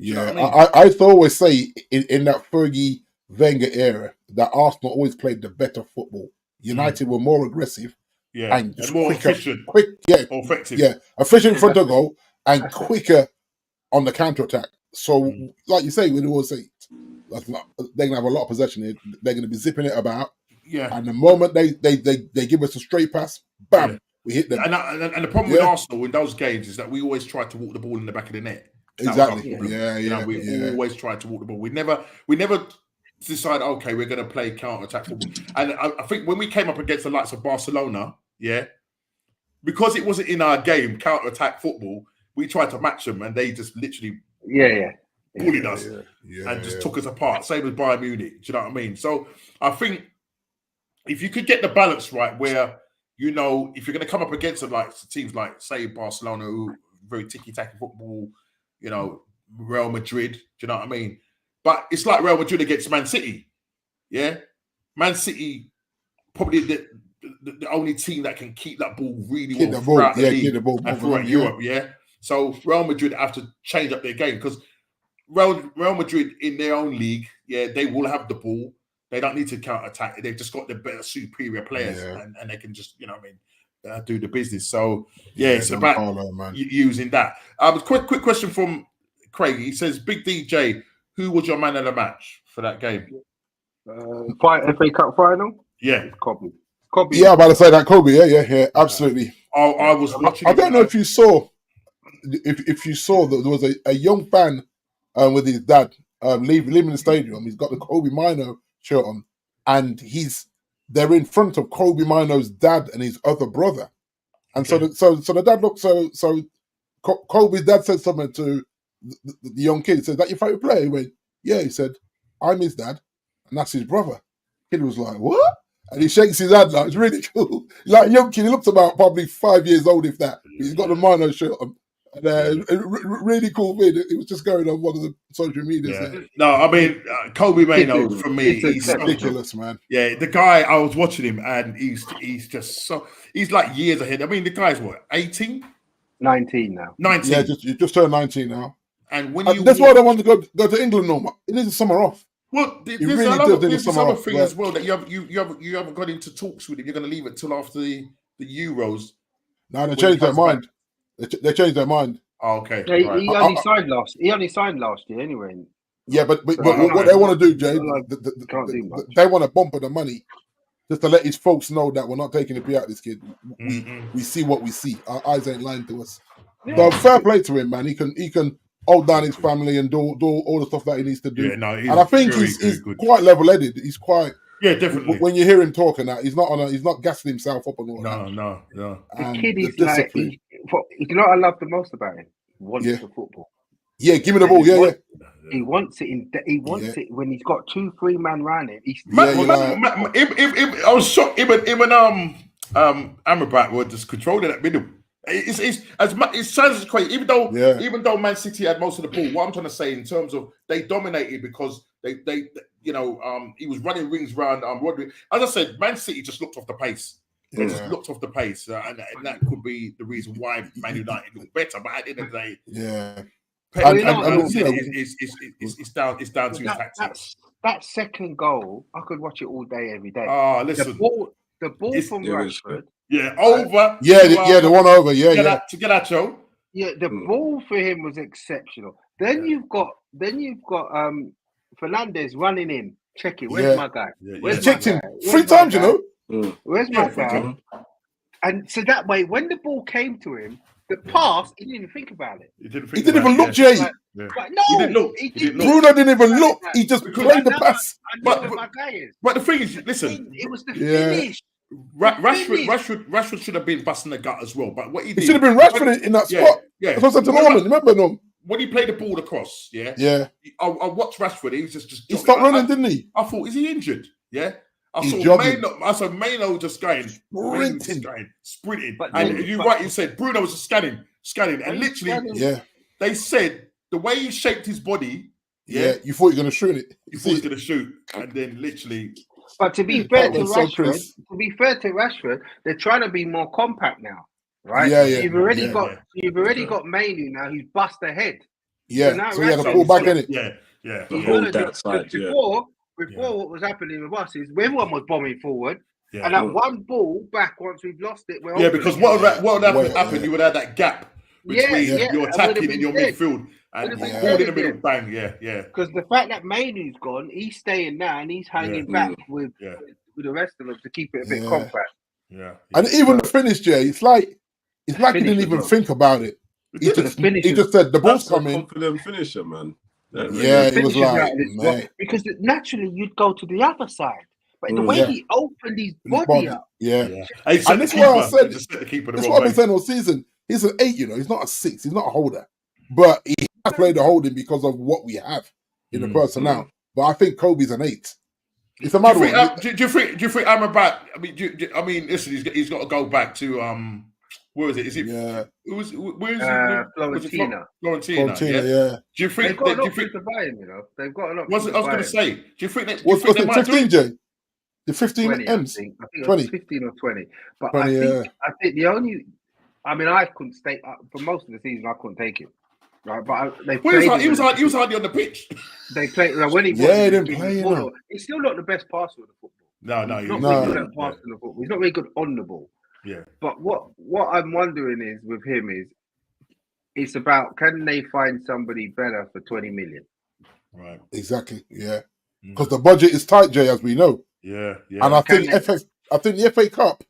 You know what I mean? I always say in that Fergie Wenger era that Arsenal always played the better football United were more aggressive and more quicker, efficient, more effective. Yeah, efficient in front of goal and quicker on the counter attack. So, like you say, we always say they're going to have a lot of possession here. They're going to be zipping it about. Yeah. And the moment they give us a straight pass, bam, we hit them. And the problem with Arsenal in those games is that we always try to walk the ball in the back of the net. Exactly. We always try to walk the ball. We never decide, okay, we're going to play counter-attack football. And I think when we came up against the likes of Barcelona, because it wasn't in our game, counter-attack football, we tried to match them and they just literally bullied us and just took us apart. Same as Bayern Munich. Do you know what I mean? So I think if you could get the balance right where, you know, if you're going to come up against teams like, say, Barcelona, who very ticky-tacky football, you know, Real Madrid, do you know what I mean? But it's like Real Madrid against Man City. Yeah? Man City, probably the only team that can keep that ball really well throughout the league and throughout Europe, So Real Madrid have to change up their game because Real Madrid in their own league, they will have the ball. They don't need to counter-attack. They've just got the better, superior players and they can just, you know what I mean, do the business. So, it's about using that. Quick question from Craig. He says, Big DJ, who was your man of the match for that game? FA Cup final? Yeah. Kobe. Yeah, I'm about to say that. Kobe, yeah, absolutely. I was watching. I don't know if you saw, if you saw that there was a young fan with his dad leaving the stadium. He's got the Kobe Mino shirt on, and they're in front of Kobe Mino's dad and his other brother, and so the dad looked so Kobe's dad said something to the young kid. He said, "That your favorite player?" He went, "Yeah." He said, "I'm his dad, and that's his brother." Kid was like, "What?" And he shakes his hand like, it's really cool. Like a young kid, he looks about probably 5 years old, if that. He's got the Mino shirt on. And really cool vid. It was just going on one of the social media. No, I mean, Kobe Mino, for me, he's ridiculous, man. Yeah, the guy, I was watching him and he's just so, he's like years ahead. I mean, the guy's what, 18? 19 now. 19. Yeah, just turned 19 now. And when that's why they want to go to England no. It needs a summer off. Well, there's this other thing as well that you haven't got into talks with him. You're going to leave it till after the Euros. No, they changed their mind. They changed their mind. Oh, okay. Yeah, right. He only signed last year anyway. Yeah, but what they want to do, Jay, they want to bumper the money just to let his folks know that we're not taking the pee out of this kid. We see what we see. Our eyes ain't lying to us. Yeah. So fair play to him, man. He can hold down his family and do all the stuff that he needs to do. Yeah, no, and I think he's quite level-headed. He's quite definitely. When you hear him talking, that he's not gassing himself up and all that. No. The kid is like, you know what I love the most about him? He wants the football. Yeah, give me the ball. He wants it. He wants it when he's got 2-3 man around him. I was shocked. Him and Amrabat were just controlling that middle. It sounds crazy. Even though Man City had most of the ball, what I'm trying to say in terms of they dominated because they he was running rings around Rodri. As I said, Man City just looked off the pace. They just looked off the pace, and that could be the reason why Man United look better. But at the end of the day, it's down to his tactics. That second goal, I could watch it all day, every day. Oh, listen, the ball from Rashford. Yeah, over. The one over. To get at Joe. Yeah, the ball for him was exceptional. Then you've got Fernandes running in. Check it. Where's my guy? He checked him 3 times, you know. Where's my guy? And so that way, when the ball came to him, the pass, he didn't even think about it. He didn't even look, Jay. No, he didn't look. Bruno didn't even look. He just played the pass. But the thing is, listen, it was the finish. Rashford should have been busting the gut as well. But what he did, it should have been Rashford in that spot. Yeah. That's what I said to Norman. Remember, Norm? When he played the ball across, I watched Rashford. He was just he stopped running, didn't he? I thought, is he injured? Yeah. I saw Mano just going, sprinting. And you're right, you said Bruno was just scanning. And literally, they said the way he shaped his body, you thought you were going to shoot it. You thought he was going to shoot. And then literally... But to be fair to Rashford, they're trying to be more compact now, right? Yeah. You've already got Manu now who's bust ahead. Yeah, so he had to pull back in it. Yeah. Before what was happening with us is everyone was bombing forward. Yeah. And that one ball back once we've lost it, we're Yeah, because what would happen? You would have that gap between Yeah, your attacking and your dead. midfield, and Would've been ball dead in the middle, again. bang, yeah. Because the fact that Mainu's gone, he's staying now and he's hanging back with the rest of them to keep it a bit compact. Yeah. And even the finish, Jay, it's like he didn't even think about it. He just said the ball's coming. Confident finisher, man. It was like, mate. Because naturally you'd go to the other side. But the way he opened his body up. Yeah. And that's why I said, just set the keeper the that's wrong what I've way. been saying all season. He's an 8, he's not a 6, he's not a holder. But he has played the holding because of what we have in the personnel. But I think Kobe's an 8. It's a matter of. Do you think Amrabat? I mean, listen, he's got to go back to where is it? Is it? Yeah. Where is it? Florentina. Florentina. Yeah. Do you think they've got a lot to buy him? They've got a lot. I was going to say. Do you think that? What's the 15, Jay? The 15 20, M's. I think it 20. was 15 or 20. But 20, I think the only. I mean, I couldn't stay for most of the season. I couldn't take him. Right, but he was hardly on the pitch. They played when he he didn't play. He's still not the best passer of the football. No, he's not really good at passing the football. He's not very good on the ball. Yeah. But what I'm wondering is with him is it's about can they find somebody better for 20 million? Right. Exactly. Yeah. Because the budget is tight, Jay, as we know. Yeah. And I think the FA Cup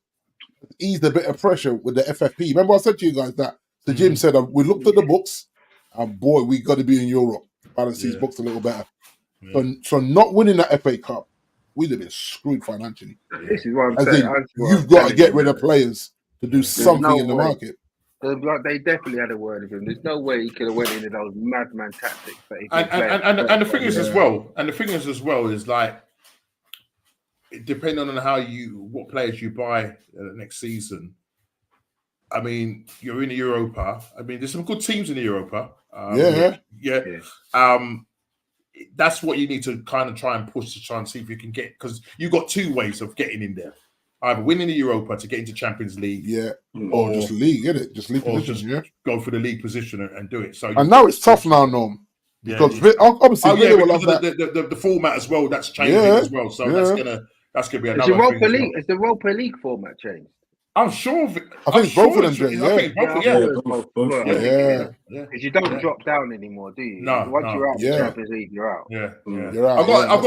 eased a bit of pressure with the FFP. Remember I said to you guys that the Jim said we looked at the books and boy, we got to be in Europe. Balance these books a little better. Yeah. So not winning that FA Cup, we'd have been screwed financially. This is what I'm saying. You've got to get rid of players to do something in the market. They definitely had a word of him. There's no way he could have went into those madman tactics. And the thing is as well is like depending on what players you buy next season. I mean, you're in Europa. I mean, there's some good teams in Europa. That's what you need to kind of try and push to try and see if you can get, because you've got two ways of getting in there. Either winning the Europa to get into Champions League, or just league, innit? Just league or position, just go for the league position and do it. So and now it's tough now, Norm. Because obviously the format as well that's changing as well. So that's gonna be another thing. Is the Europa League format changed? I'm sure. I think both of them do. Because you don't drop down anymore, do you? No. Once you're out of the Champions League, you're out. You're out. I've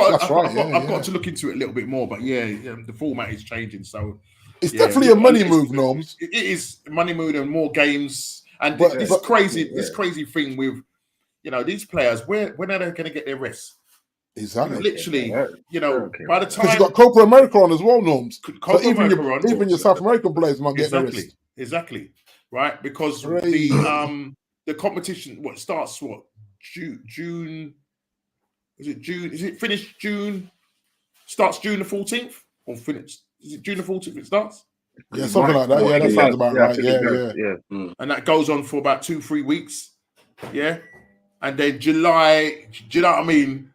got to look into it a little bit more, but the format is changing. So it's definitely a money move, Norms. It is a money move and more games. And this crazy thing with these players. When are they going to get their rest? Exactly. Literally, by the time you've got Copa America on as well, Norms. Even your South American players might get the rest. Exactly. Right, because the competition starts June? Is it June? Is it finished June? Starts June the 14th or finished? Is it June the 14th? It starts. Yeah, something like that. Yeah, that sounds about right. Yeah. And that goes on for about 2-3 weeks. Yeah, and then July. Do you know what I mean?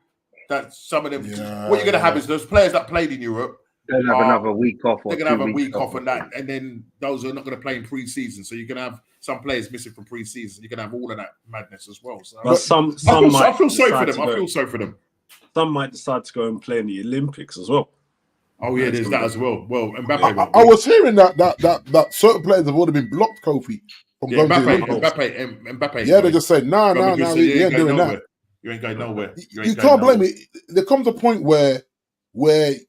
That some of them. What you're going to have is those players that played in Europe. They'll have another week off. They're going to have a week off and that, and then those are not going to play in pre-season. So you're going to have some players missing from pre-season. You're going to have all of that madness as well. So, but I feel sorry for them. Some might decide to go and play in the Olympics as well. Oh yeah, there's that as well. Well, Mbappe. I was hearing that certain players have already been blocked, Kofi, from going to the Olympics. Mbappe. Yeah, they just said, no, we ain't doing that. You ain't going nowhere. You can't blame me. There comes a point where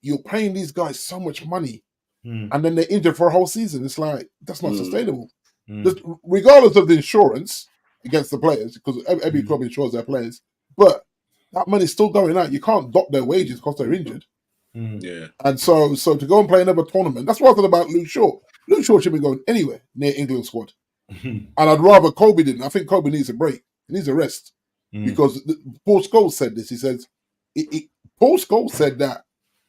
you're paying these guys so much money and then they're injured for a whole season. It's like, that's not sustainable. Just, regardless of the insurance against the players, because every club insures their players, but that money's still going out. You can't dock their wages because they're injured. Yeah. And so to go and play another tournament, that's what I thought about Luke Shaw. Luke Shaw should be going anywhere near England squad. And I'd rather Kobe didn't. I think Kobe needs a break. He needs a rest. Because Paul Scholes said this. He says, Paul Scholes said that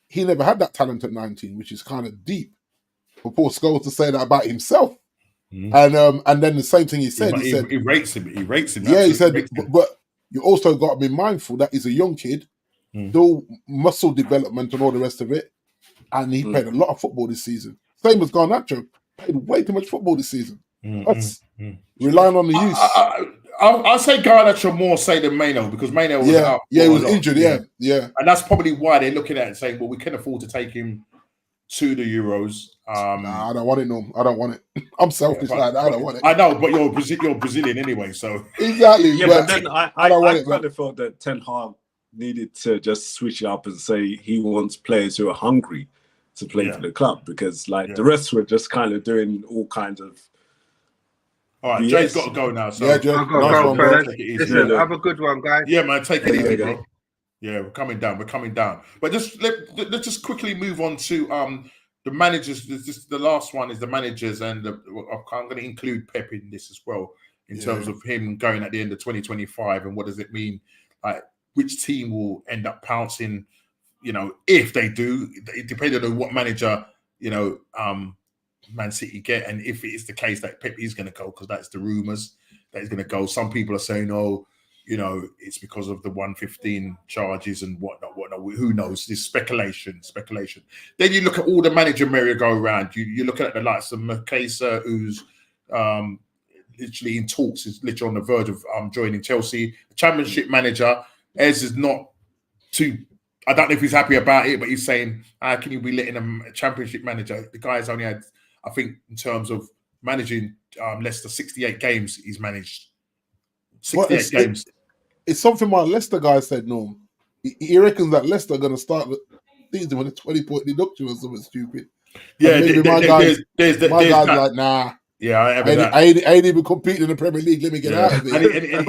he never had that talent at 19, which is kind of deep for Paul Scholes to say that about himself. And then the same thing he said. He said he rates him. He rates him. Yeah, he said, but you also got to be mindful that he's a young kid, still muscle development and all the rest of it. And he played a lot of football this season. Same as Garnacho. Played way too much football this season. That's relying on the youth. I'll say Garnacho more than Maino, because Maino was out. Yeah, he was injured. Yeah. And that's probably why they're looking at it saying, well, we can afford to take him to the Euros. Nah, I don't want it, no. I don't want it. I'm selfish like that. I don't want it. I know, but you're Brazilian anyway, so exactly. Yeah, but then I don't want it. Kind of felt that Ten Hag needed to just switch it up and say he wants players who are hungry to play for the club, because the rest were just kind of doing all kinds of. All right, Jay's got to go now. So I've got to go, fellas. Listen, have a good one, guys. Yeah, man, take it easy, bro. Yeah, we're coming down. But just let's just quickly move on to the managers. The last one is the managers, and I'm going to include Pep in this as well, in terms of him going at the end of 2025, and what does it mean? Like, which team will end up pouncing? If they do, it depends on what manager Man City get, and if it is the case that Pep is going to go, because that's the rumours that he's going to go. Some people are saying, it's because of the 115 charges and whatnot. Who knows? This speculation. Then you look at all the manager merry-go-round. You're looking at the likes of Makasa, who's literally in talks, is literally on the verge of joining Chelsea. The Championship manager, Ez is not too. I don't know if he's happy about it, but he's saying, "How can you be letting a Championship manager?" The guy's only had, I think, in terms of managing Leicester, 68 games he's managed. 68 games. It's something my Leicester guy said, no. He reckons that Leicester are going to start the season with a 20-point deduction or something stupid. Yeah, my guy's that. like, nah. Yeah, I ain't even competing in the Premier League. Let me get out of it. And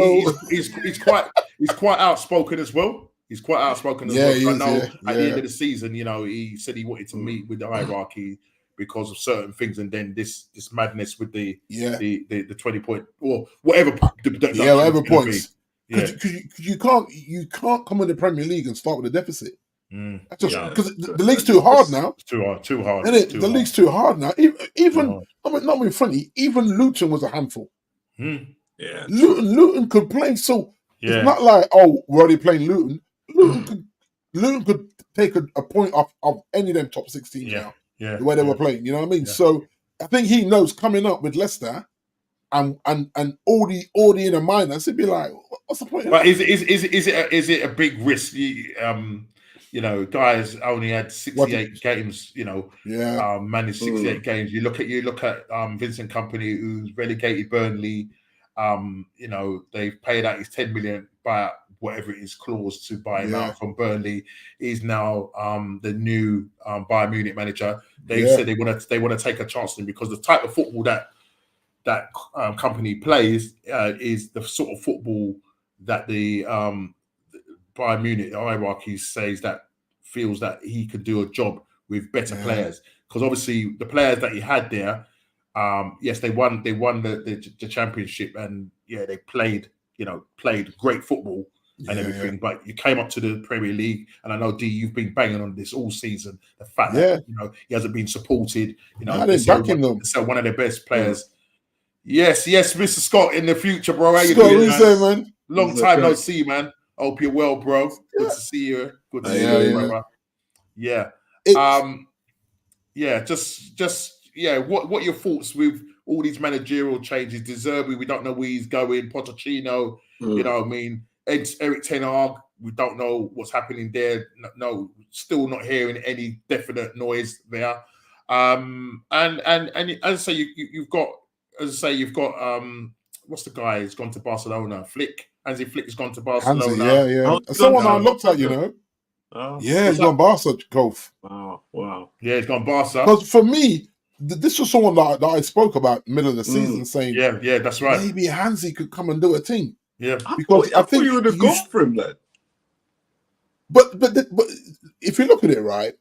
he's quite outspoken as well. He's quite outspoken as well. I know at the end of the season, he said he wanted to meet with the hierarchy because of certain things, and then this madness with the 20-point or whatever. Whatever points. Because you can't come in the Premier League and start with a deficit. That's just because the league's too hard now. It's too hard. The league's too hard now. Even not being funny. Even Luton was a handful. Yeah, Luton could play. So it's not like, we're already playing Luton. Luton could take a point off of any of them top 16 now. Yeah, the way they were playing. You know what I mean? Yeah. So I think he knows coming up with Leicester and all the inner minors, it'd be like, what's the point? But is it a big risk? Guys only had 68 games. Managed 68 games. You look at Vincent Kompany, who's relegated Burnley. They've paid out his 10 million buyout, whatever it is, clause to buy him out from Burnley. He's now the new Bayern Munich manager. They said they want to take a chance on him because the type of football that company plays is the sort of football that the Bayern Munich hierarchy feels that he could do a job with better players. Because obviously the players that he had there, they won the championship, and they played great football and everything. But you came up to the Premier League, and I know D, you've been banging on this all season. The fact that he hasn't been supported. So one of the best players. Yes, Mr. Scott in the future, bro. How you doing, man? Long time no see, man. Hope you're well, bro. Good to see you. Good to see you, brother. Yeah. What are your thoughts with all these managerial changes? De Zerbi, we don't know where he's going. Pochettino, Eric Ten Hag, we don't know what's happening there. No, still not hearing any definite noise there. And as I say, you've got what's the guy who's gone to Barcelona? Hansi Flick has gone to Barcelona. Someone I looked at, he's gone Barca, Golf. Wow. Yeah, he's gone Barca. Because for me, this was someone that I spoke about middle of the season, saying, yeah, that's right. Maybe Hansi could come and do a thing. Yeah, because I think you would have gone for him then. But if you look at it right,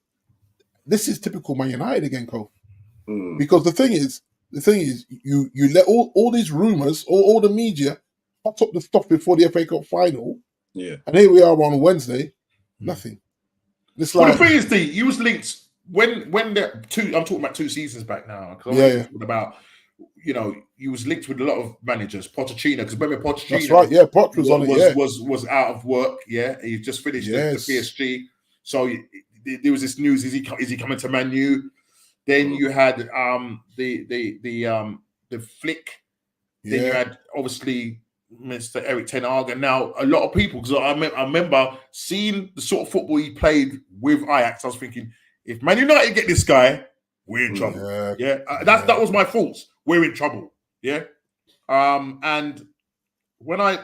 this is typical Man United again, Cole. Because the thing is, you let all these rumours, all the media hot up the stuff before the FA Cup final. Yeah, and here we are on Wednesday, nothing. The thing is, he was linked when the two. I'm talking about 2 seasons back now. Talking about, he was linked with a lot of managers. Pochettino, because remember Pochettino. That's right. Yeah, Poch was on it. Was out of work. Yeah, he just finished the PSG. So there was this news: is he coming to Man U? Then you had the Flick. Then you had obviously Mr. Eric Ten Hag, and now a lot of people, because I remember seeing the sort of football he played with Ajax. I was thinking, if Man United get this guy, we're in trouble. Yeah, that was my thoughts. We're in trouble. Yeah, and when I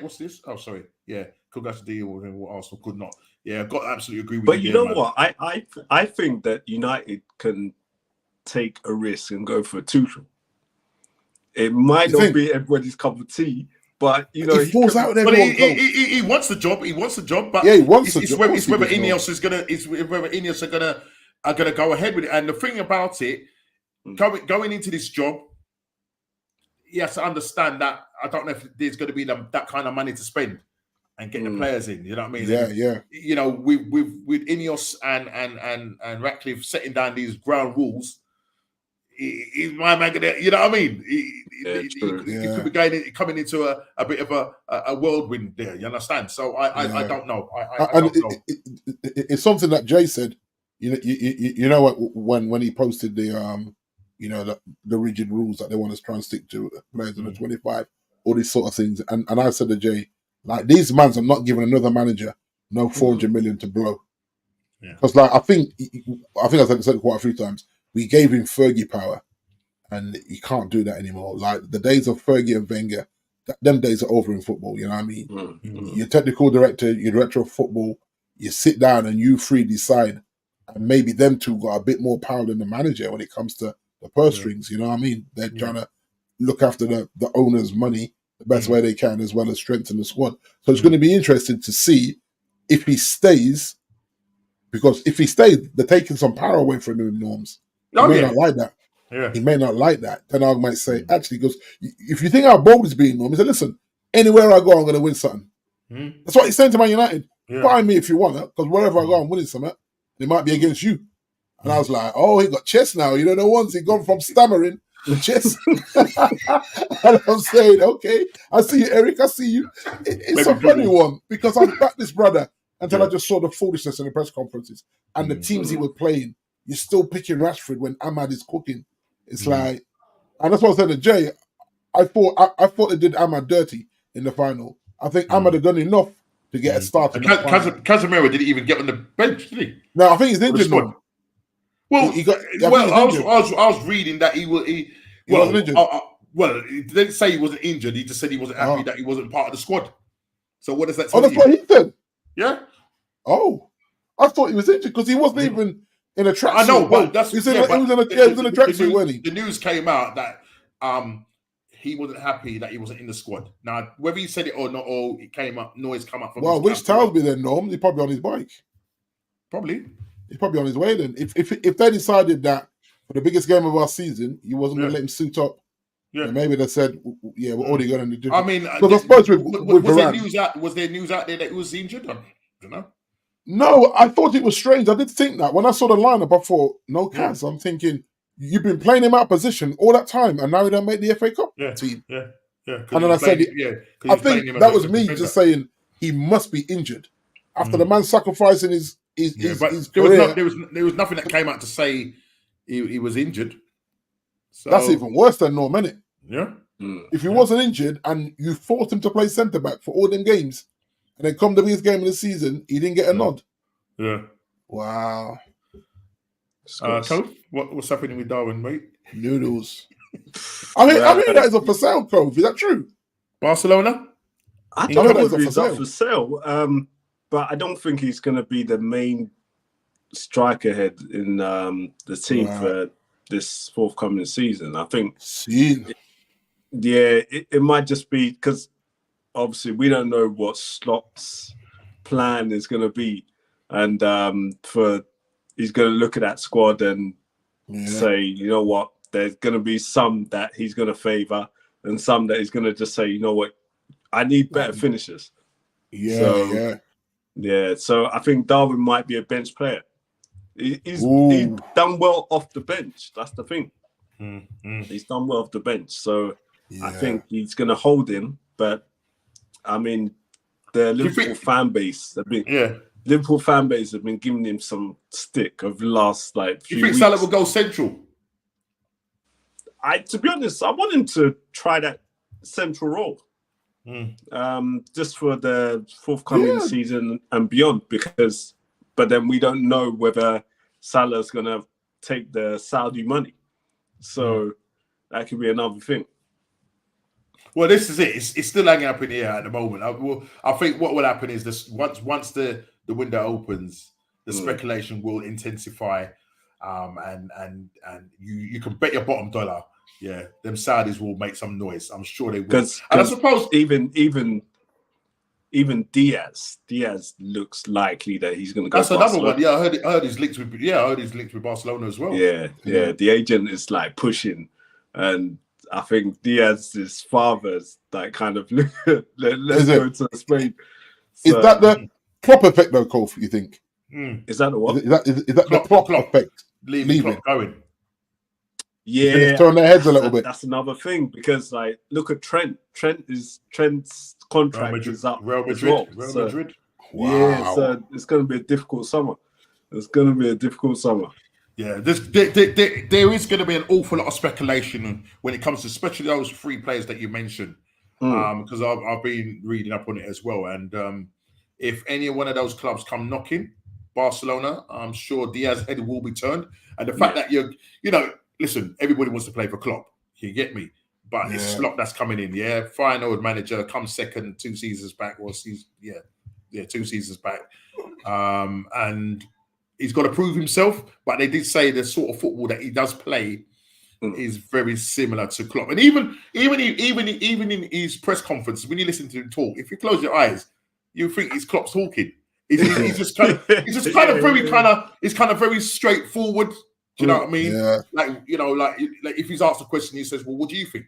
what's this? Oh, sorry. Yeah, congrats to deal with what Arsenal could not. Yeah, I've got to absolutely agree with you. But you know what? I think that United can take a risk and go for Tuchel. It might not be everybody's cup of tea, but you know, he falls out there. But he wants the job. He wants the job. But he wants the job. It's whether Ineos is gonna. It's whether Ineos are gonna go ahead with it. And the thing about it, going into this job, he has to understand that I don't know if there's going to be that kind of money to spend and get the players in. You know what I mean? Yeah. You know, with Ineos and Ratcliffe setting down these ground rules, he's my man. You know what I mean? He could be coming into a bit of a whirlwind there. You understand? So I don't know. I don't know. It's something that Jay said. You know what, when he posted the the rigid rules that they want to try and stick to players in the 25, all these sort of things. And I said to Jay, like, these mans are not giving another manager no 400 million to blow. Because I think I said it quite a few times. We gave him Fergie power, and you can't do that anymore. Like, the days of Fergie and Wenger, them days are over in football. You know what I mean? Your technical director, your director of football, you sit down and you three decide, and maybe them two got a bit more power than the manager when it comes to the purse strings. You know what I mean? They're trying to look after the owner's money the best way they can, as well as strengthen the squad. So it's going to be interesting to see if he stays, because if he stays, they're taking some power away from him in Norms. He may not like that. He may not like that. Ten Hag might say, actually, because if you think how bold he's being, Norm, he said, listen, anywhere I go, I'm going to win something. That's what he's saying to Man United. Find me if you want it, because wherever I go, I'm winning something. It might be against you. And I was like, oh, he got chest now. You know, once he gone from stammering to chest. And I'm saying, okay, I see you, Eric. I see you. It's a funny one, because I backed this brother until I just saw the foolishness in the press conferences and the teams he was playing. You're still picking Rashford when Ahmad is cooking. It's like, and that's what I said to Jay. I thought they did Ahmad dirty in the final. I think Ahmad had done enough to get a start. Casemiro didn't even get on the bench, did he? No, I think he's injured now. Well, I was reading that he wasn't injured. Well, he didn't say he wasn't injured. He just said he wasn't happy that he wasn't part of the squad. So what does that tell you? That's what he said. Yeah. Oh, I thought he was injured because he wasn't even in a tracksuit. I know, but that's he was in a tracksuit, wasn't he? The news came out that he wasn't happy that he wasn't in the squad. Now, whether he said it or not, or it came up, noise come up from. Well, which tells me then, Norm, he's probably on his bike. Probably. He's probably on his way then. If they decided that for the biggest game of our season, you wasn't going to let him suit up, then maybe they said, we're already going to do. I mean, because I suppose was there news out there that he was injured? I don't know. No, I thought it was strange. I did think that when I saw the lineup, I thought, no cats. I'm thinking, you've been playing him out of position all that time, and now he don't make the FA Cup team. Yeah. And then I said, I think that was me just saying he must be injured after the man sacrificing his career. There was nothing that came out to say he was injured. So, that's even worse than Norm, isn't it? Yeah. If he wasn't injured and you forced him to play centre back for all them games, and then come the biggest game of the season, he didn't get a nod. Yeah. Wow. Cove, what's happening with Darwin, mate? Noodles. I mean that is a for sale, Cove. Is that true? Barcelona? I don't know if he's up for sale. But I don't think he's going to be the main striker head in the team for this forthcoming season. I think, it might just be because obviously we don't know what Slott's plan is going to be, and he's going to look at that squad and say, you know what, there's going to be some that he's going to favour, and some that he's going to just say, you know what, I need better finishers. So I think Darwin might be a bench player. He's done well off the bench. That's the thing. He's done well off the bench. So I think he's going to hold him. But I mean, the Liverpool fan base have been giving him some stick over the last few weeks. You think Salah will go central? To be honest, I want him to try that central role. Just for the forthcoming season and beyond, but then we don't know whether Salah's gonna take the Saudi money. So that could be another thing. Well, this is it. It's still hanging up in the air at the moment. I think what will happen is this: once the window opens, the speculation will intensify, and you can bet your bottom dollar, yeah, them Saudis will make some noise. I'm sure they will. And I suppose even Diaz looks likely that he's going to go. That's another one. Yeah, I heard he's linked with. Yeah, I heard he's linked with Barcelona as well. Yeah. The agent is like pushing, and I think Diaz's father's like kind of let's go to Spain. So, is that the Klopp effect though, Kof? You think? Is that the what? Is that the Klopp effect? Leaving Klopp going. Yeah, turn their heads a little bit. That's another thing because like look at Trent. Trent's contract is up. Real Madrid. Wow. Yeah, so it's going to be a difficult summer. Yeah, there is going to be an awful lot of speculation when it comes to especially those three players that you mentioned. Because I've been reading up on it as well, and if any one of those clubs come knocking, Barcelona, I'm sure Diaz's head will be turned. And the fact that listen, everybody wants to play for Klopp. You get me? But it's Klopp that's coming in. Yeah, final manager comes second 2 seasons back. 2 seasons back, and he's got to prove himself. But they did say the sort of football that he does play is very similar to Klopp. And even in his press conference, when you listen to him talk, if you close your eyes, you think it's Klopp's talking. He's just kind of very straightforward. Do you know what I mean? Yeah. Like if he's asked a question, he says, "Well, what do you think?"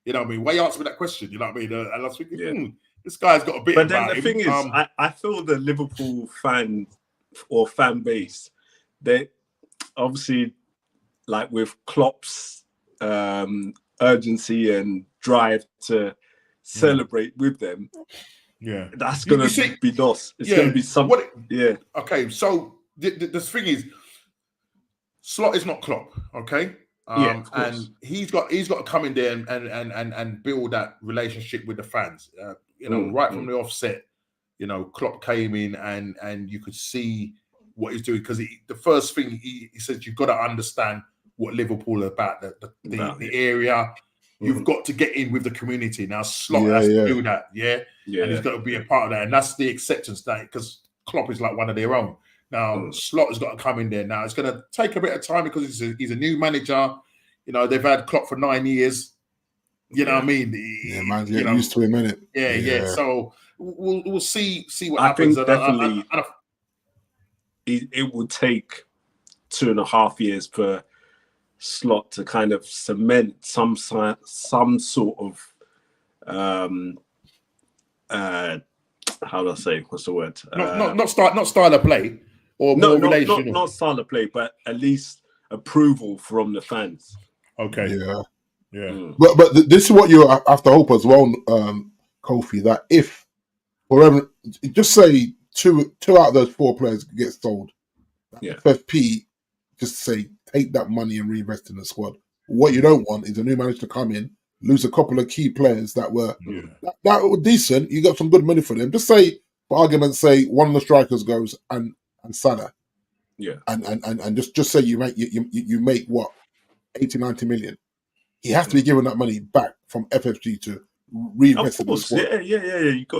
You know what I mean? Why you asked me that question? You know what I mean? And I was thinking, this guy's got a bit. But then the thing is, I feel the Liverpool fan base, they obviously like with Klopp's urgency and drive to celebrate with them. Yeah, that's gonna be DOS. It's gonna be something. Okay, so the thing is, Slot is not Klopp. Okay. And he's got to come in there and build that relationship with the fans. Right from the offset, Klopp came in and you could see what he's doing because the first thing he said, you've got to understand what Liverpool are about, the area. You've got to get in with the community. Now Slot has to do that, and he's got to be a part of that, and that's the acceptance that because Klopp is like one of their own. Now, Slot has got to come in there. Now, it's going to take a bit of time because he's a new manager. They've had Klopp for 9 years. You know what I mean? Yeah, man, get used to him, innit? Yeah. So we'll see what happens. I think definitely it will take 2.5 years for Slot to kind of cement some sort of how do I say? What's the word? Not style of play. Or not style of play, but at least approval from the fans. Okay. Yeah. But this is what you have to hope as well, Kofi. That if, whatever, just say two out of those 4 players get sold. FFP just say take that money and reinvest in the squad. What you don't want is a new manager to come in, lose a couple of key players that were that were decent. You got some good money for them. Just say, for argument's sake, one of the strikers goes and Salah, and just say you make what 80-90 million. He has to be given that money back from FFG to reinvest in the squad. Yeah.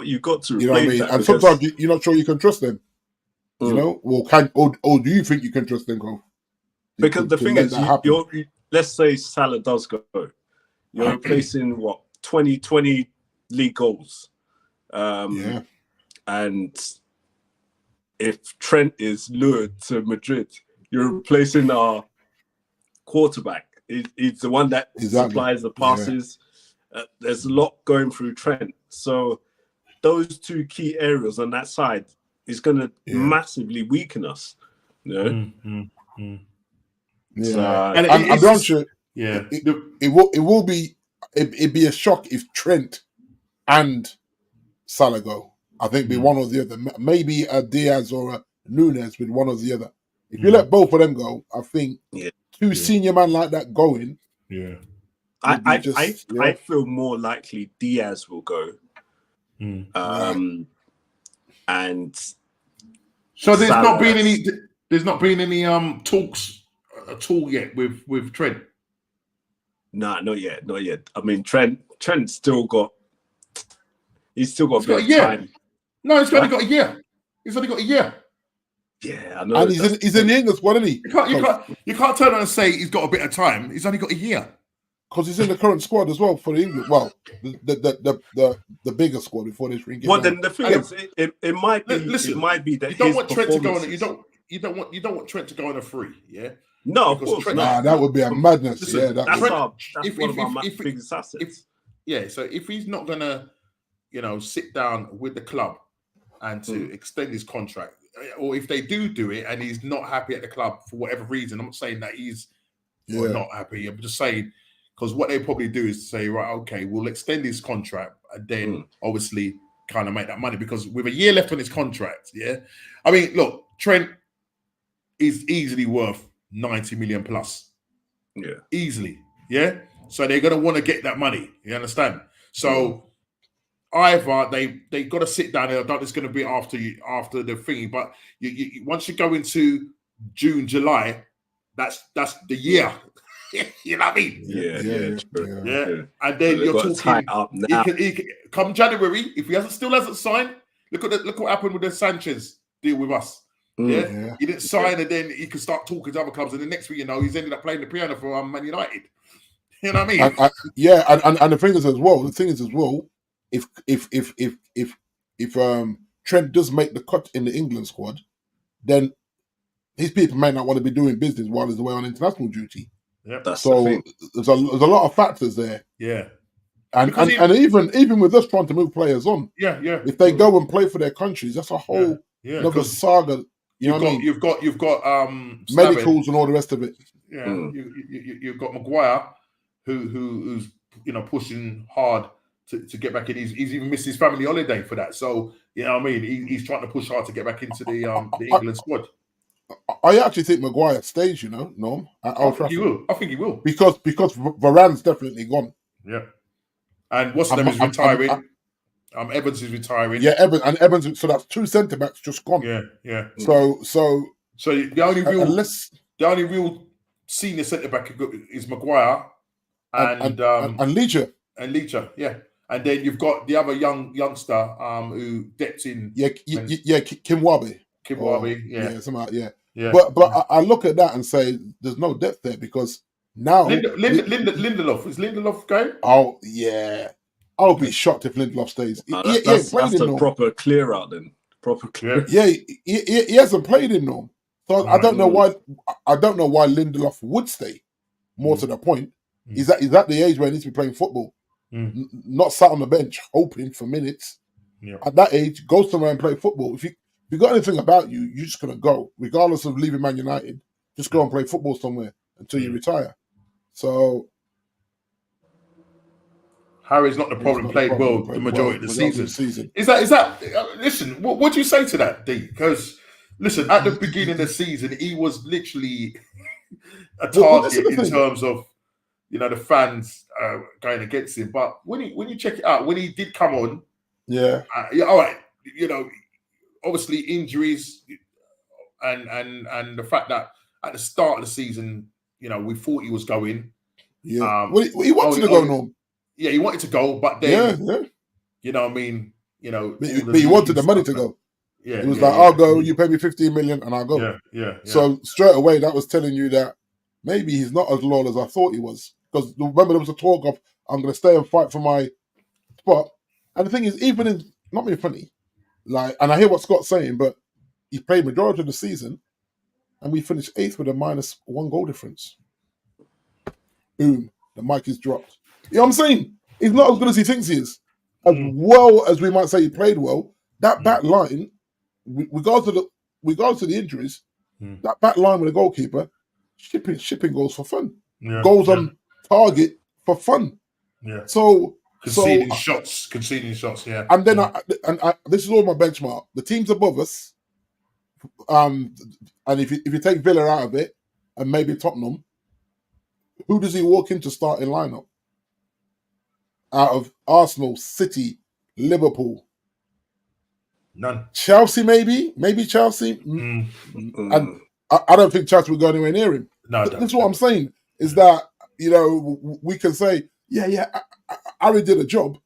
You got to. You know what I mean? And sometimes you're not sure you can trust them. You know, or do you think you can trust them? Because the thing is, let's say Salah does go, you're replacing what 20 league goals, and if Trent is lured to Madrid, you're replacing our quarterback. He's the one that supplies the passes. There's a lot going through Trent. So those 2 key areas on that side is going to massively weaken us. Yeah. So, and I'm sure. Yeah. It'd be a shock if Trent and Salah go. I think be one or the other. Maybe a Diaz or a Nunes with one or the other. If you let both of them go, I think 2 senior men like that going. Yeah. I feel more likely Diaz will go. And so there's not been any. There's not been any talks at all yet with Trent. Nah, not yet. I mean, Trent's still got. He's still got He's got a a bit year. of time. No, he's only got a year. He's only got a year. Yeah, I know. And he's in the England squad, isn't he? You can't turn around and say he's got a bit of time. He's only got a year. Because he's in the current squad as well for the England. Well, the bigger squad before this ring. Well, then the thing is, it might be. Listen, it might be that you don't his want Trent to go on. performances- You don't want Trent to go on a free. Yeah. No, of because course Trent- not. Nah, that would be a madness. Listen, yeah, That's Trent- one of our biggest assets. So if he's not gonna, sit down with the club and to extend his contract, or if they do it and he's not happy at the club for whatever reason, I'm not saying that he's not happy. I'm just saying because what they probably do is say, right, okay, we'll extend his contract and then obviously kind of make that money because with a year left on his contract, I mean, look, Trent is easily worth 90 million plus. Yeah. Easily. Yeah. So they're going to want to get that money. You understand? So either they got to sit down. I doubt it's going to be after the thingy, but you once you go into June, July, that's the year. You know what I mean? Yeah. And then So you're got to tie talking. up now. He can, come January, if he still hasn't signed, look what happened with the Sanchez deal with us. Yeah, he didn't sign, and then he could start talking to other clubs, and the next week, he's ended up playing the piano for Man United. You know what I mean? And the thing is as well. If Trent does make the cut in the England squad, then his people may not want to be doing business while he's away on international duty. Yep. That's So the thing. there's a lot of factors there. Yeah. And even with us trying to move players on, if they go and play for their countries, that's a whole another saga. You've got medicals and all the rest of it. Yeah, you've got Maguire, who's pushing hard to get back in. He's even missed his family holiday for that. So you know what I mean. He's trying to push hard to get back into the England squad. I actually think Maguire stays. Norm at Old Trafford. I think he will because Varane's definitely gone. Yeah, and what's name is retiring. Evans is retiring. Yeah, Evans. So that's two centre backs just gone. Yeah. So the only real senior centre back is Maguire and Leacher. And Leacher, yeah. And then you've got the other youngster who dipped in. Kim Wabi. Yeah. But I look at that and say there's no depth there because now Lindelof is Lindelof going? Oh yeah. I'll be shocked if Lindelof stays. That's a proper clear out then. Yeah, he hasn't played in Norm. So I don't know why Lindelof would stay. More to the point, he's at the age where he needs to be playing football, not sat on the bench hoping for minutes. Yeah. At that age, go somewhere and play football. If you got anything about you, you're just gonna go, regardless of leaving Man United. Just go and play football somewhere until you retire. So Harry's not the problem. Played well the majority of the season. Is that? Listen, what do you say to that, D? Because listen, at the beginning of the season, he was literally a target in terms of the fans going against him. But when you check it out, when he did come on, all right, obviously injuries and the fact that at the start of the season, we thought he was going. Yeah, he wanted to go, Norm. Yeah, he wanted to go, but then, you know what I mean? But he wanted the money to go. Yeah, he was I'll go, you pay me 15 million and I'll go. Yeah. So straight away, that was telling you that maybe he's not as loyal as I thought he was. Because remember, there was a talk of, I'm going to stay and fight for my spot. And the thing is, even in, not being funny, and I hear what Scott's saying, but he played majority of the season and we finished 8th with a -1 goal difference. Boom, the mic is dropped. You know what I'm saying? He's not as good as he thinks he is. As well as we might say he played well, that back line, regardless of the injuries, that back line with a goalkeeper, shipping goals for fun. Goals on target for fun. Yeah. So conceding shots, yeah. And then this is all my benchmark. The teams above us, and if you take Villa out of it, and maybe Tottenham, who does he walk into starting lineup? Out of Arsenal, City, Liverpool, none. Chelsea, maybe Chelsea, and I don't think Chats would go anywhere near him. No, This is what I'm saying, is that, we can say, Harry did a job,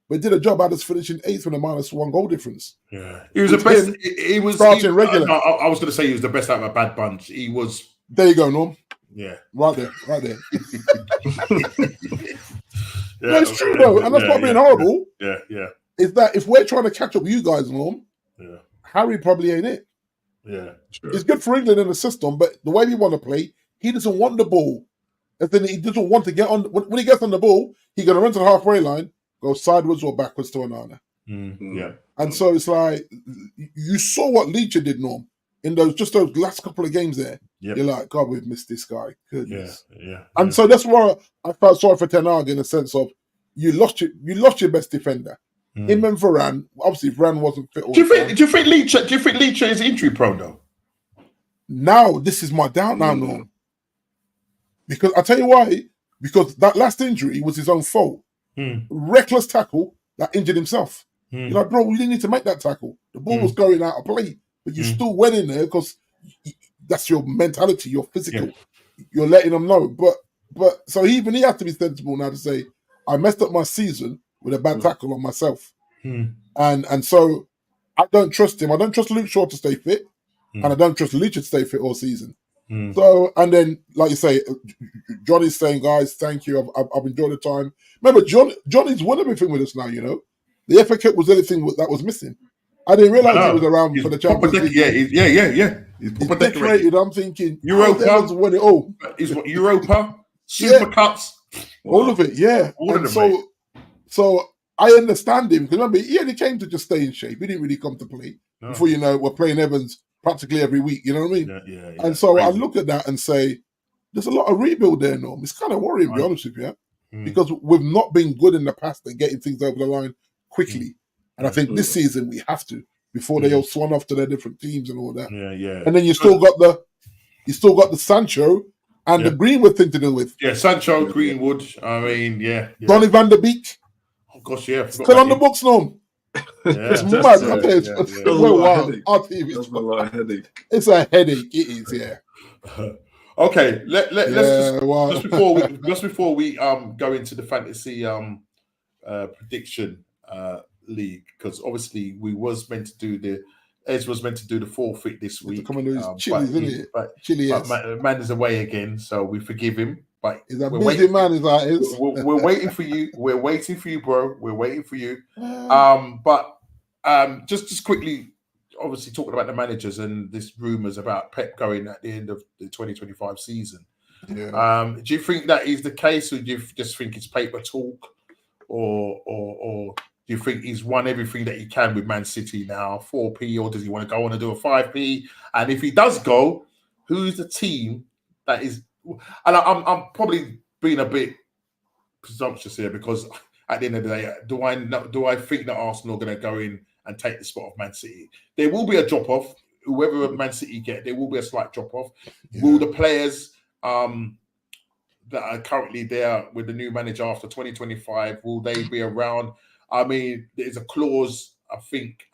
but he did a job at us finishing 8th with a -1 goal difference. Yeah. He was the best. He was starting regular. No, I was going to say he was the best out of a bad bunch. He was. There you go, Norm. Yeah. Right there. No, it's true though, and that's not being horrible. Yeah. Is that if we're trying to catch up with you guys, Norm, Harry probably ain't it. Yeah. True. It's good for England in the system, but the way we want to play, he doesn't want the ball. And then he doesn't want to get on. When he gets on the ball, he's going to run to the halfway line, go sideways or backwards to Onana. Yeah. And so it's like, you saw what Leacher did, Norm, in those last couple of games there. Yep. You're like, God, we've missed this guy. Goodness. Yeah. And so that's why I felt sorry for Ten Hag in the sense of you lost your best defender. Him and Varane. Obviously, Varane wasn't fit. Do you think Leacher is injury prone though? Now this is my doubt now, Norm. Because I tell you why. Because that last injury was his own fault. Reckless tackle that injured himself. You're like, bro, you didn't need to make that tackle. The ball was going out of play, but you still went in there because that's your mentality, your physical. Yeah. You're letting them know. But so even he has to be sensible now to say, I messed up my season with a bad tackle on myself. And so I don't trust him. I don't trust Luke Shaw to stay fit. And I don't trust Leach to stay fit all season. So, and then, like you say, Johnny's saying, guys, thank you. I've enjoyed the time. Remember, Johnny's won everything with us now, The FA Cup was anything that was missing. I didn't realise he was around for the Champions League. Yeah. He's decorated. I'm thinking, Europa. Won it all. Is what Europa, Super Cups. All of it, yeah. All of them, so I understand him. Because remember, he only came to just stay in shape. He didn't really come to play. No. Before you know, we're playing Evans practically every week. You know what I mean? Yeah. And so I look at that and say, there's a lot of rebuild there, Norm. It's kind of worrying, to be honest with you. Because we've not been good in the past at getting things over the line quickly. And I think this season we have to, before they all swan off to their different teams and all that. Yeah. And then you still got the Sancho and the Greenwood thing to deal with. Yeah, Sancho, Greenwood. I mean, Donny van der Beek. Oh gosh, yeah. Still on the books, Norm. It's mad. It's a headache. It is, yeah. Okay, let's just before we go into the fantasy prediction league, because obviously Ez was meant to do the forfeit this week. Come on, Chili's, isn't it? But man is away again, so we forgive him. But he's a busy man, is that is. We're waiting for you. We're waiting for you, bro. We're waiting for you. Just quickly, obviously talking about the managers and this rumours about Pep going at the end of the 2025 season. Yeah. Do you think that is the case, or do you just think it's paper talk, or do you think he's won everything that he can with Man City now, 4p, or does he want to go on and do a 5p? And if he does go, who's the team that is? And I'm probably being a bit presumptuous here, because at the end of the day, do I think that Arsenal are going to go in and take the spot of Man City? There will be a drop off. Whoever Man City get, there will be a slight drop off. Yeah. Will the players that are currently there with the new manager after 2025, will they be around? I mean, there's a clause, I think,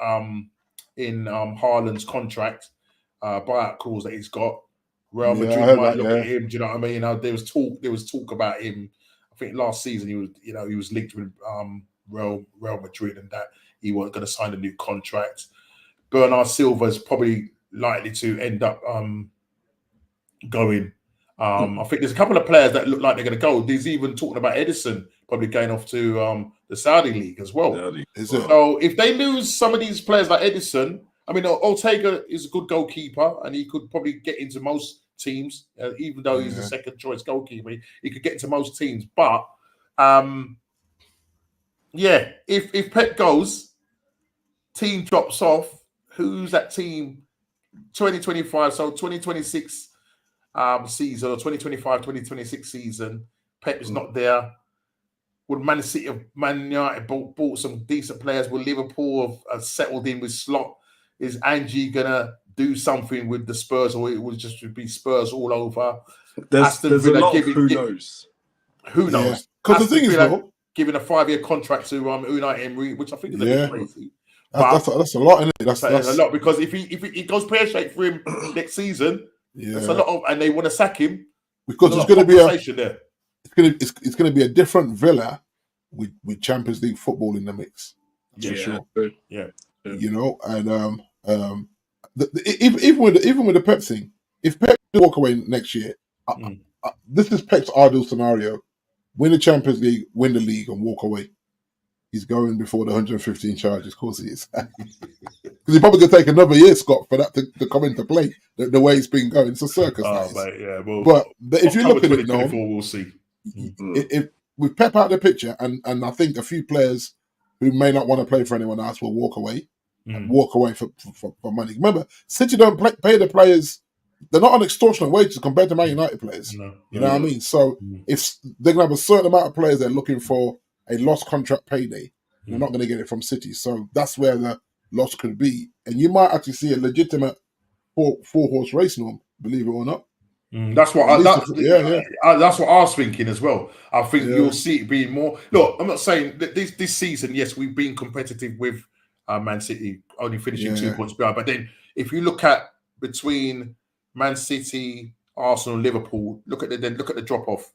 in Haaland's contract, buyout clause that he's got. Real Madrid might look at him. Do you know what I mean? There was talk about him. I think last season he was linked with Real Madrid, and that he was going to sign a new contract. Bernard Silva is probably likely to end up going. I think there's a couple of players that look like they're going to go. There's even talking about Edison probably going off to the Saudi League as well. So if they lose some of these players like Edison, I mean, Ortega is a good goalkeeper, and he could probably get into most teams, even though he's a second choice goalkeeper. He could get into most teams. But if Pep goes, team drops off, who's that team? 2025, so 2026 season, or 2025-2026 season, Pep is not there. Would Man United bought some decent players? Will Liverpool have settled in with Slot? Is Angie gonna do something with the Spurs, or it will just be Spurs all over? There's a lot of who knows. Who knows? Because the thing is, giving a 5-year contract to Unai Emery, which I think is a bit crazy. That's a lot, isn't it? That's a lot, because if he goes pear-shaped for him next season, That's a lot of, and they want to sack him because There's it's going to be there. it's going to be a different Villa with Champions League football in the mix. Yeah, sure. Yeah, you know, and even with the Pep thing, if Pep walk away next year, this is Pep's ideal scenario: win the Champions League, win the league, and walk away. He's going before the 115 charges. Of course he is, because he's probably going to take another year, Scott, for that to come into play. The way it's been going, it's a circus. Mate, yeah. Well, but if you look at it, no, we'll see. If with Pep out of the picture, and I think a few players who may not want to play for anyone else will walk away. Walk away for money. Remember, City don't pay the players. They're not on extortionate wages compared to Man United players. You know what I mean? So if they're going to have a certain amount of players they're looking for a lost contract payday, they're not going to get it from City. So that's where the loss could be. And you might actually see a legitimate four-horse race, Norm, believe it or not. That's what that's what I was thinking as well. I think you'll see it being more. Look, I'm not saying that this season, yes, we've been competitive with Man City, only finishing 2 points behind. But then if you look at between Man City, Arsenal, Liverpool, look at the drop off.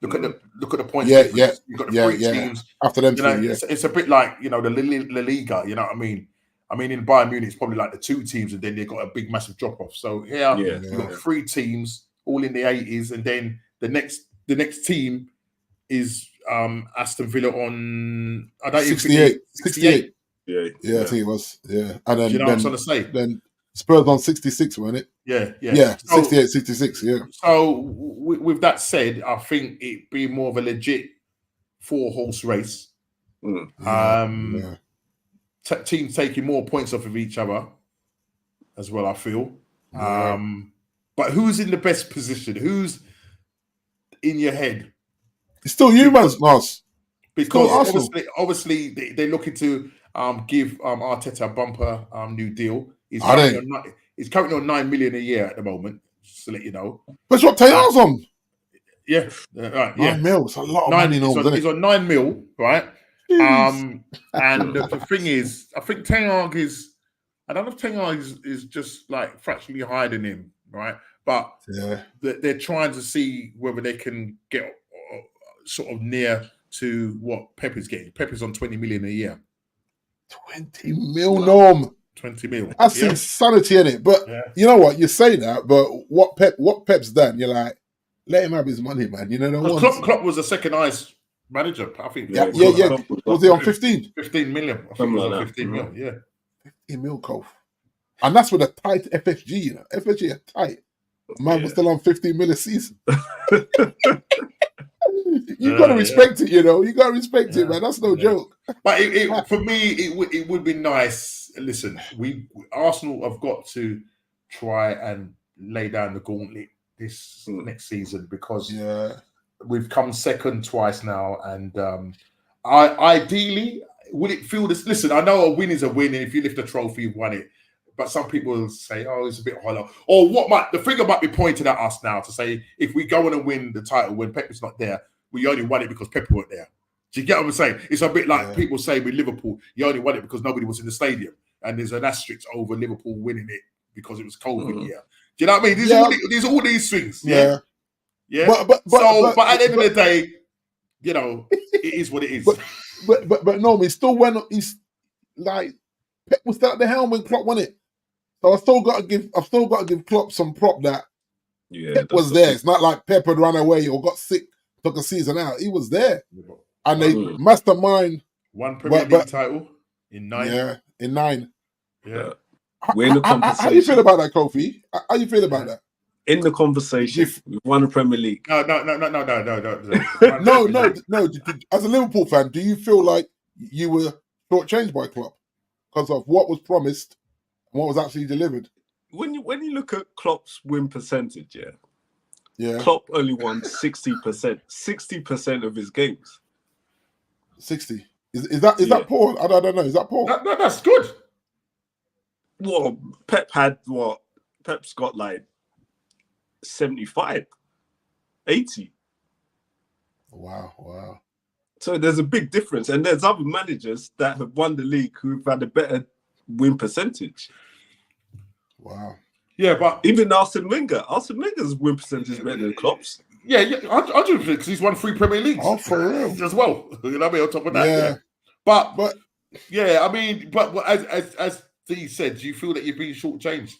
Look at the points. You've got the three teams after them. It's a bit like the La Liga. You know what I mean? I mean, in Bayern Munich, it's probably like the two teams, and then they've got a big, massive drop off. So here you've got three teams, all in the 80s, and then the next team is Aston Villa on 68. Yeah, I think it was. Yeah, and then do you know what I'm trying to say? Then Spurs on 66, wasn't it? Yeah. 68, 66. Yeah. So with that said, I think it'd be more of a legit four-horse race. Teams taking more points off of each other as well, I feel. But who's in the best position? Who's in your head? It's still you, man, Nas. Because obviously they're looking to give Arteta a bumper new deal. He's currently on 9 million a year at the moment, just to let you know. That's what Taylor's on. Yeah. Right, 9 mil. It's a lot of money. He's on 9 mil, right? And the thing is, I think Ten Hag is. I don't know if Ten Hag is just like fractionally higher than him, right? But they're trying to see whether they can get sort of near to what Pep is getting. Pep is on 20 million a year. 20 mil, Norm. 20 mil. That's insanity in it. But you know what? You say that, but what Pep's done, you're like, let him have his money, man. You know, Klopp was the second highest manager, I think. Yeah. Was he on 15? 15 million. I think he was on 15 mil, 15 mil, Cove. And that's with a tight FSG, you know. FSG are tight. Man was still on 15 mil a season. You got to respect it, you know. You got to respect it, man. That's no joke. But for me, it would be nice. Listen, Arsenal have got to try and lay down the gauntlet this next season because we've come second twice now, and ideally, would it feel this? Listen, I know a win is a win, and if you lift a trophy, you've won it. But some people will say, "Oh, it's a bit hollow." Or the finger might be pointed at us now to say, if we go on and win the title when Pep is not there, we only won it because Pep weren't there. Do you get what I'm saying? It's a bit like people say with Liverpool, you only won it because nobody was in the stadium, and there's an asterisk over Liverpool winning it because it was COVID year. Do you know what I mean? There's all these things. Yeah. But at the end of the day, you know, it is what it is. But no, he still went. He's like Pep was still at the helm when Klopp won it. So I've still got to give Klopp some prop that Pep was there. It's not like Pep had run away or got sick, took a season out. He was there, and they mastermind one Premier League title in 9. Yeah, in 9. Yeah. We're in the conversation. How do you feel about that, Kofi? How do you feel about that? In the conversation, we've won the Premier League. No. No. As a Liverpool fan, do you feel like you were shortchanged by Klopp because of what was promised and what was actually delivered? When you look at Klopp's win percentage, Klopp only won 60% of his games. 60. Is that poor? I don't know. Is that poor? That's good. Well, Pep's got like 75, 80. Wow. So there's a big difference. And there's other managers that have won the league who've had a better win percentage. Wow. Yeah, but even Arsene Wenger's win percentage is better than Klopp's. Yeah, 100% because he's won 3 Premier Leagues. Oh, for real. As well. You know what I mean? On top of that. Yeah. But yeah, I mean, but as Dee said, do you feel that you've been shortchanged?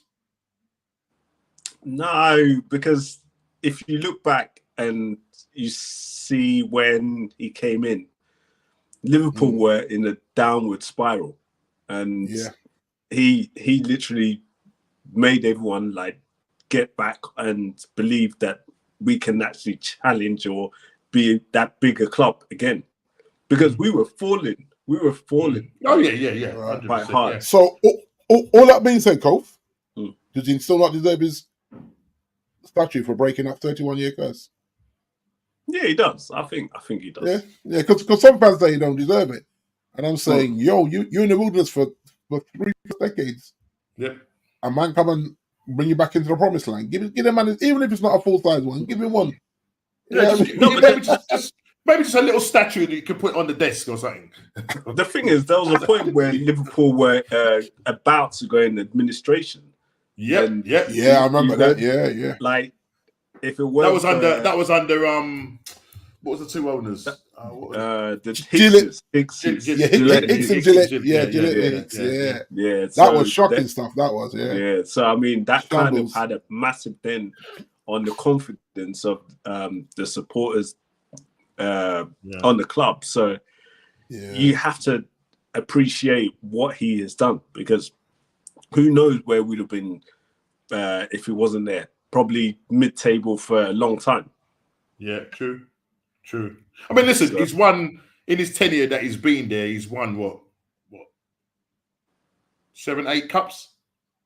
No, because if you look back and you see when he came in, Liverpool were in a downward spiral, and he literally made everyone like get back and believe that we can actually challenge or be that bigger club again, because we were falling. Oh yeah, quite hard. Yeah. So all that being said, Kof, does he still not deserve his statue for breaking that 31-year curse? Yeah, he does. I think he does. Yeah, because some fans say he don't deserve it, and I'm saying, you're in the wilderness for 3 decades. Yeah, a man come and bring you back into the promised land. Give the man, even if it's not a full size one, give him one. Maybe just a little statue that you could put on the desk or something. The thing is, there was a point where Liverpool were about to go in administration. Yeah, I remember that. Yeah. Like, if it was that was under what was the 2 owners? The Gillett. Hicks and Gillett. Yeah. That was shocking stuff. That was, yeah. So I mean, that kind of had a massive dent on the confidence of the supporters on the club. So you have to appreciate what he has done, because who knows where we'd have been if he wasn't there. Probably mid-table for a long time. Yeah, true. I mean, listen, he's won in his tenure that he's been there. He's won what 7, 8 cups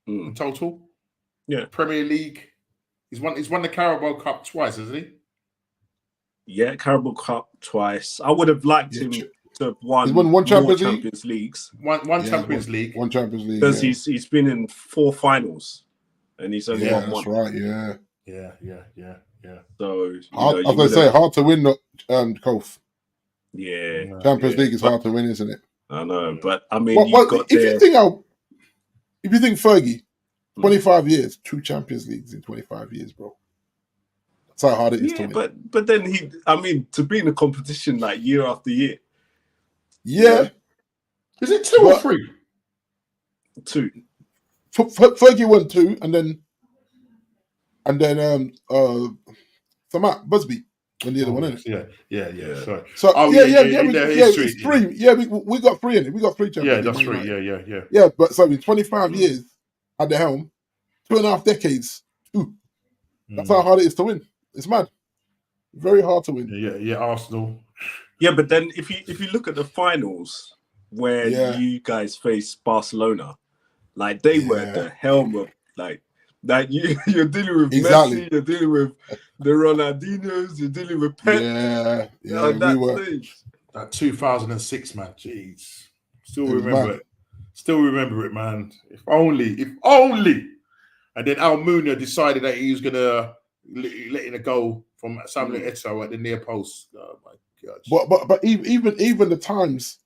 in total. Yeah, Premier League. He's won the Carabao Cup twice, hasn't he? Yeah, Carabao Cup twice. I would have liked him to have won. He's won one Champions Leagues. One Champions League. One Champions League. Because he's been in 4 finals, and he's only won one. That's right. Yeah. So hard to win. Kof. Yeah. Champions League is hard to win, isn't it? I know, but I mean, if you think Fergie, 25 years, 2 Champions Leagues in 25 years, bro. That's how hard it is to win. But then to be in a competition like year after year. Yeah. Is it 2 or 3? 2. Fergie won 2, and then Matt Busby won the other one, isn't it? Yeah. Sorry. So history. It's 3. Yeah, we got 3 in it. We got 3 Champions. Yeah, that's 3. Yeah. Yeah, but so in 25 years at the helm, 2.5 decades. That's how hard it is to win. It's mad. Very hard to win. Yeah. Arsenal. Yeah, but then if you look at the finals where you guys faced Barcelona, like they were at the helm of like you're dealing with Messi, you're dealing with the Ronaldinhos, you're dealing with Pep. We were. That 2006, man. Jeez. Still remember it, man. If only. And then Almunia decided that he was gonna let in a goal from Samuel Eto'o at the near post. Oh my God! But even the times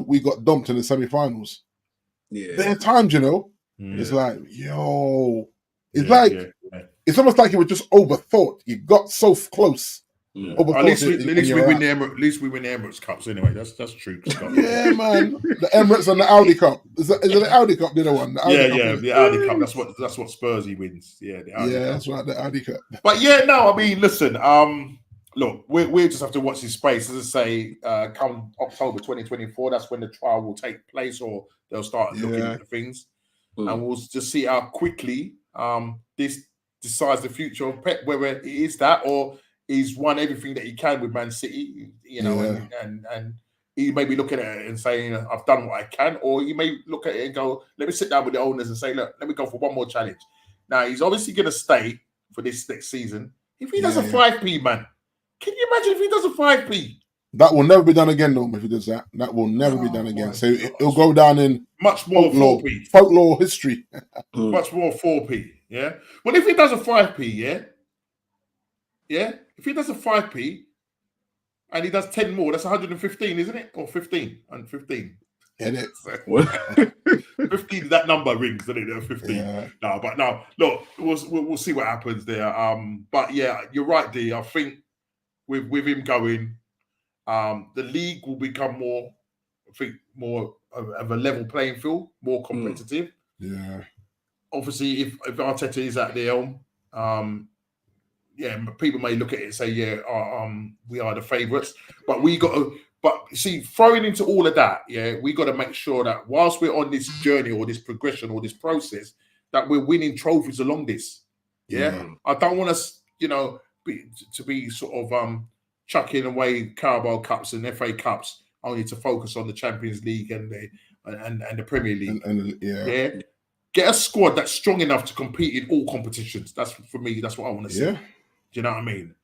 we got dumped in the semi-finals. Yeah, there are times, it's like, it's almost like it was just overthought. You got so close. Yeah. At least we win the Emirates Cups anyway. That's true. Yeah, man. The Emirates and the Audi Cup. Is it the Audi Cup? The other one. The Audi Cup. That's what Spursy wins. Yeah, the Audi Cup. That's right. The Audi Cup. But I mean, listen. Look, we just have to watch this space. As I say, come October 2024, that's when the trial will take place, or they'll start looking at things, and we'll just see how quickly this decides the future of Pep, whether it is that or he's won everything that he can with Man City, and he may be looking at it and saying, I've done what I can, or he may look at it and go, let me sit down with the owners and say, look, let me go for one more challenge. Now, he's obviously going to stay for this next season. If he does a 5p, man, can you imagine if he does a 5p? That will never be done again, though, if he does that. That will never be done again. So it'll go down in much more 4p. Folklore history. Much more 4p, yeah? Well, if he does a 5p, if he does a 5p and he does 10 more, that's 115, isn't it? Or 15 and 15. Yeah, 15, that number rings, doesn't it? 15. Yeah. No, but no, look, we'll see what happens there. But yeah, you're right, D. I think with him going, the league will become more, I think, more of a level playing field, more competitive. Yeah. Obviously, if Arteta is at the helm, yeah, people may look at it and say, yeah, we are the favourites, but we got to. But see, throwing into all of that, yeah, we got to make sure that whilst we're on this journey or this progression or this process, that we're winning trophies along this. Yeah, I don't want us, to be sort of chucking away Carabao Cups and FA Cups only to focus on the Champions League and the Premier League. Yeah. Get a squad that's strong enough to compete in all competitions. That's for me. That's what I want to see. Yeah. Do you know what I mean?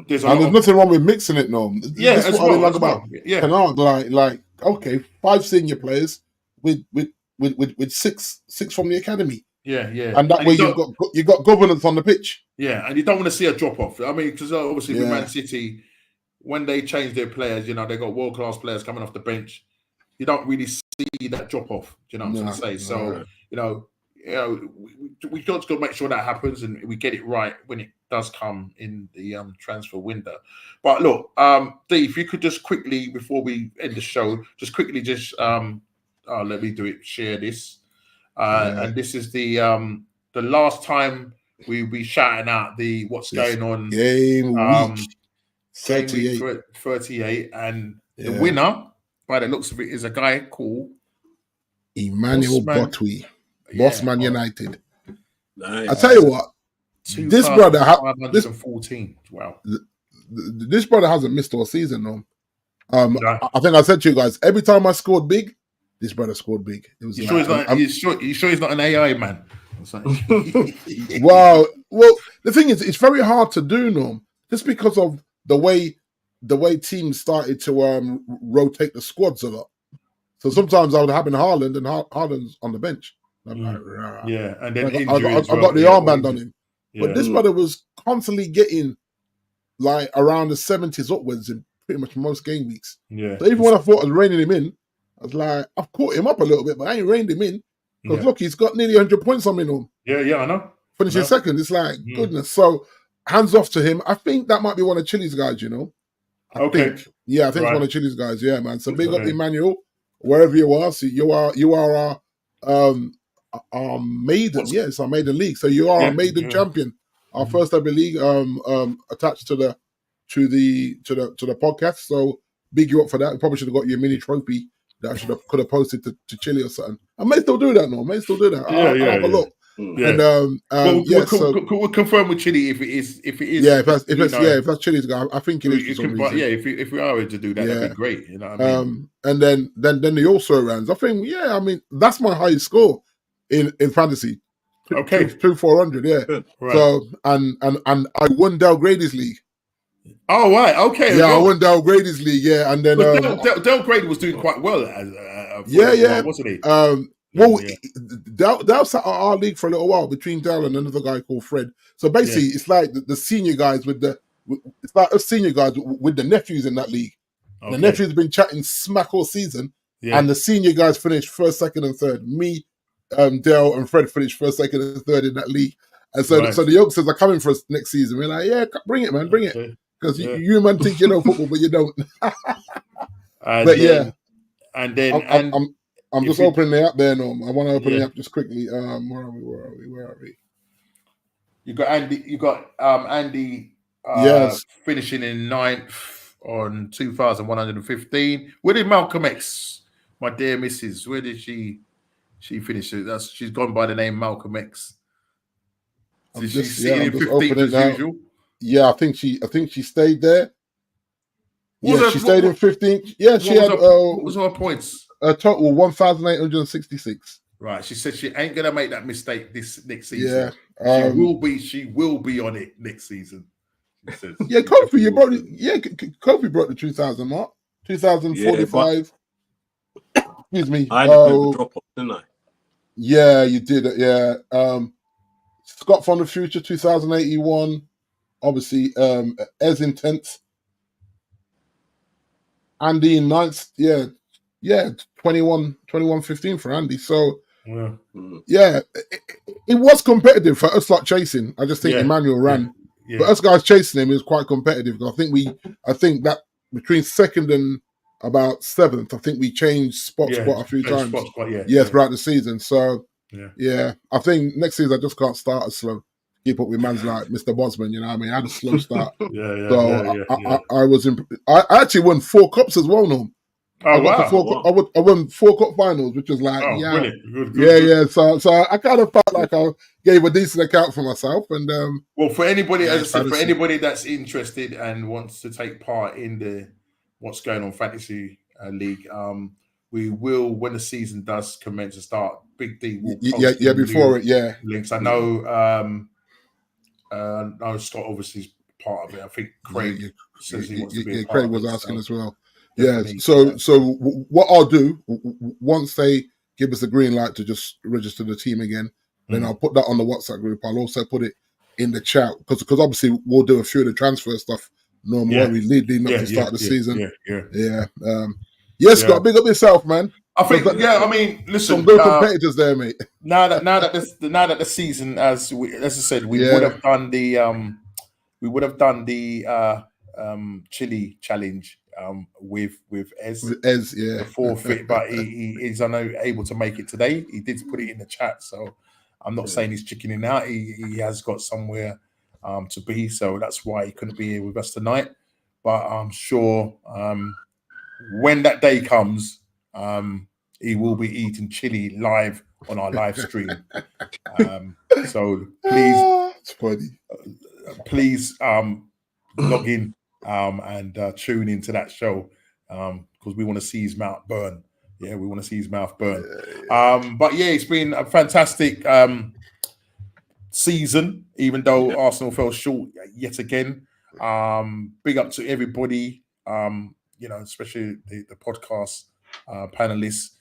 There's nothing wrong with mixing it, no. Yeah, that's what I like about Canard. Like, okay, 5 senior players with six from the academy. Yeah. And that way you've got governance on the pitch. Yeah, and you don't want to see a drop off. I mean, because obviously with Man City, when they change their players, they got world class players coming off the bench. You don't really see that drop off. Do you know what I'm trying to say? So we just got to make sure that happens and we get it right when it does come in the transfer window. But look, Dee, if you could just quickly, before we end the show, let me do it. Share this, and this is the last time we'll be shouting out what's going on game week 38, and the winner, by the looks of it, is a guy called Emmanuel Botwy, Bossman United. Nice. I tell you what, this brother 514. Wow, this brother hasn't missed all season though. I think I said to you guys, every time I scored big, this brother scored big. It was you sure he's not an AI man? Wow. Well, the thing is, it's very hard to do, Norm, just because of the way teams started to rotate the squads a lot. So sometimes I would have Haaland, and Haaland's on the bench. I'm like, rah. Yeah, and then I got the armband on him. Yeah. But this brother was constantly getting like around the 70s upwards in pretty much most game weeks. Yeah. So even when I thought I was reining him in, I was like, I've caught him up a little bit, but I ain't reined him in. Because look, he's got nearly 100 points on me now. Yeah, I know. Finishing second. It's like, goodness. So hands off to him. I think that might be one of Chile's guys, I think it's one of Chile's guys. Yeah, man. So big up Emmanuel, wherever you are. So you are our maiden. It's our maiden league. So you are our maiden champion. Our first ever league attached to the podcast. So big you up for that. We probably should have got you a mini trophy that I could have posted to Chile or something. I may still do that. No, I may still do that. I'll have a look. Yeah. And we'll confirm with Chile if it is. Yeah, if that's Chile's guy, I think it is. If we are able to do that, that'd be great. You know what I mean? And then the also rounds. I think that's my highest score in fantasy. Okay, 400. Yeah. Right. So and I won Del Grady's league. Oh right, okay. Yeah, I won Del Grady's league. Yeah, and then Del Grady was doing quite well. Wasn't he? Del sat at our league for a little while between Del and another guy called Fred. So basically, it's like the senior guys it's like us senior guys with the nephews in that league. Okay. The nephews have been chatting smack all season, and the senior guys finished first, second, and third. Me, Del, and Fred finished first, second, and third in that league. And so the youngsters are coming for us next season. We're like, yeah, bring it, man, bring it. Because you man think you know football, but you don't. I'm just opening the app there, Norm. I want to open the app just quickly. Where are we? You got Andy. Yes, finishing in 9th on 2,115. Where did Malcolm X, my dear Mrs. Where did she finish? She's gone by the name Malcolm X. Did she see in 15th as usual? Yeah, I think she stayed there. She stayed in 15th. Yeah, she had. What was her points? A total 1,866. Right. She said she ain't gonna make that mistake this next season. Yeah, she will be on it next season. She says. Yeah, Kofi, you brought it. Yeah, Kofi brought the 2,000 mark. 2,045. Excuse me. I had a bit of a drop off, didn't I? Yeah, you did it. Yeah. Scott from the Future, 2,081. Obviously, as intense. Andy in 9th, Yeah, 21-15 for Andy. So, Yeah. it was competitive for us lot chasing. I just think Emmanuel ran. Yeah. But us guys chasing him is quite competitive. I think that between second and about seventh, I think we changed spots quite a few times. Throughout the season. So, I think next season I just can't start as slow. Keep up with man's like Mr. Bosman, you know what I mean? I had a slow start. I actually won 4 cups as well, Norm. I won 4 cup finals, which was like, brilliant. Good. So I kind of felt like I gave a decent account for myself. And well, for anybody, as I said, for anybody that's interested and wants to take part in what's going on Fantasy League, we will, when the season does commence and start, Big D will post before it, links. I know, Scott obviously is part of it. I think Craig says he wants to be a part Craig of was it, asking as well. Definitely. So what I'll do once they give us the green light to just register the team again, then I'll put that on the WhatsApp group. I'll also put it in the chat because obviously we'll do a few of the transfer stuff normally leading up to start the season. Scott, big up yourself, man. I think listen, some good competitors there, mate. Now that the season, as I said, we would have done the Chile challenge with Ez. With Ez, the forfeit, but he's unable to make it today. He did put it in the chat, so I'm not saying he's chickening out. He has got somewhere to be, so that's why he couldn't be here with us tonight. But I'm sure when that day comes, he will be eating chili live on our live stream. So please log in and tune into that show because we want to see his mouth burn. Yeah, we want to see his mouth burn. But it's been a fantastic season, even though Arsenal fell short yet again. Big up to everybody, especially the podcast panelists.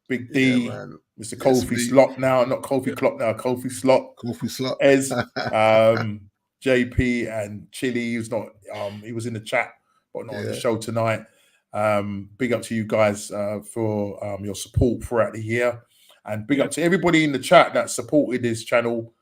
Big D, Mr. Kofi Slot now, not Kofi Clock now, Kofi Slot. Kofi Slot. Ez, JP and Chili, who's not, he was in the chat, but not on the show tonight. Big up to you guys for your support throughout the year. And big up to everybody in the chat that supported this channel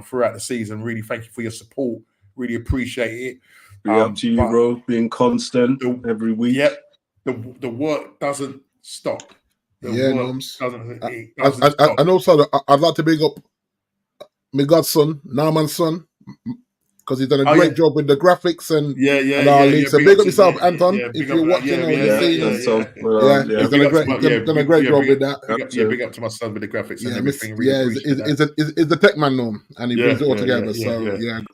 throughout the season. Really thank you for your support. Really appreciate it. Big up to you, bro, being constant every week. Yep. The work doesn't stop. Norms. Doesn't stop. And also, I'd like to big up my godson, Naaman's son, because he's done a great job with the graphics and our links. So big up yourself, Anton, if you're watching or you're seeing. He's done a great job with that. Big up to my son with the graphics and everything. Is the tech man, Norm, and he brings it all together.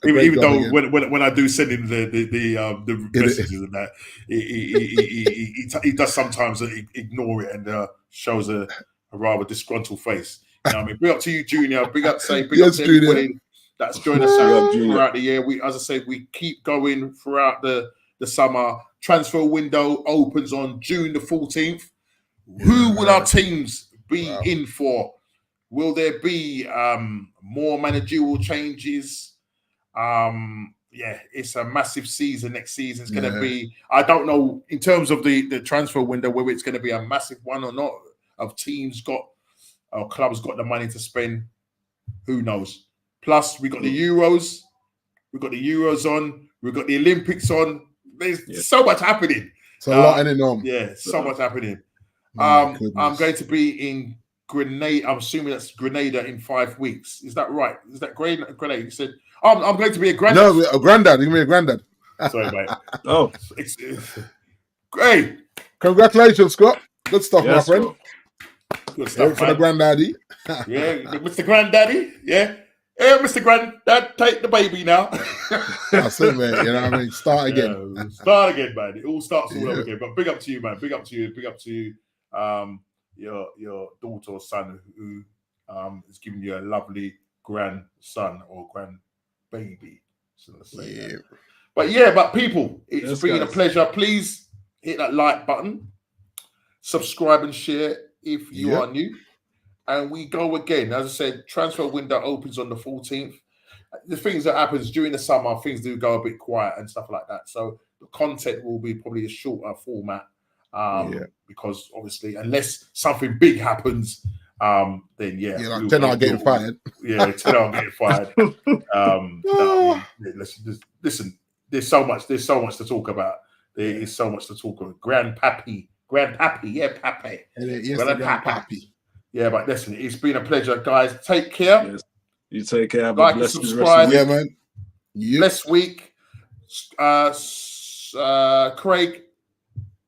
Even though when I do send him the messages and that, he does sometimes ignore it and shows a rather disgruntled face. You know what I mean? Big up to you, Junior. Big up to everybody that's joined us throughout the year. As I said, we keep going throughout the summer. Transfer window opens on June the 14th. Who will our teams be in for? Will there be more managerial changes? It's a massive season. Next season is going to be, I don't know, in terms of the transfer window, whether it's going to be a massive one or not, of teams our clubs got the money to spend. Who knows? Plus, we got the Euros. We got the Euros on. We got the Olympics on. There's so much happening. It's a lot in it, Norm. Yeah, so much happening. I'm going to be in Grenada. I'm assuming that's Grenada in 5 weeks. Is that right? Is that Grenada? You said, I'm going to be a granddad. No, a granddad. You can be a granddad. Sorry, mate. It's great. Congratulations, Scott. Good stuff, my friend. Scott. Good stuff, for the granddaddy. Mr. Granddaddy. Yeah, Mr. Granddad, take the baby now. That's it, mate. You know what I mean? Start again. Start again, man. It all starts all over again. But big up to you, man. Big up to you. Big up to you. Your daughter or son who is giving you a lovely grandson or grandbaby. But people, it's been a pleasure. Please hit that like button, subscribe and share if you are new. And we go again. As I said, transfer window opens on the 14th. The things that happens during the summer, things do go a bit quiet and stuff like that. So the content will be probably a shorter format because obviously, unless something big happens, then like Tenor getting fired. Yeah, Tenor getting fired. Listen, there's so much to talk about. There is so much to talk about. Grandpappy, yeah, Pappy. Grandpappy. Yeah, but listen, it's been a pleasure, guys. Take care. Yes. You take care. Have like a and blessed subscribe. Yeah, man. Blessed week. Craig,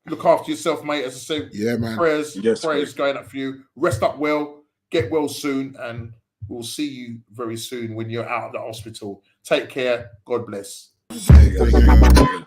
look after yourself, mate. As I say, man. Prayers Craig. going up for you. Rest up well. Get well soon, and we'll see you very soon when you're out of the hospital. Take care. God bless. There you go.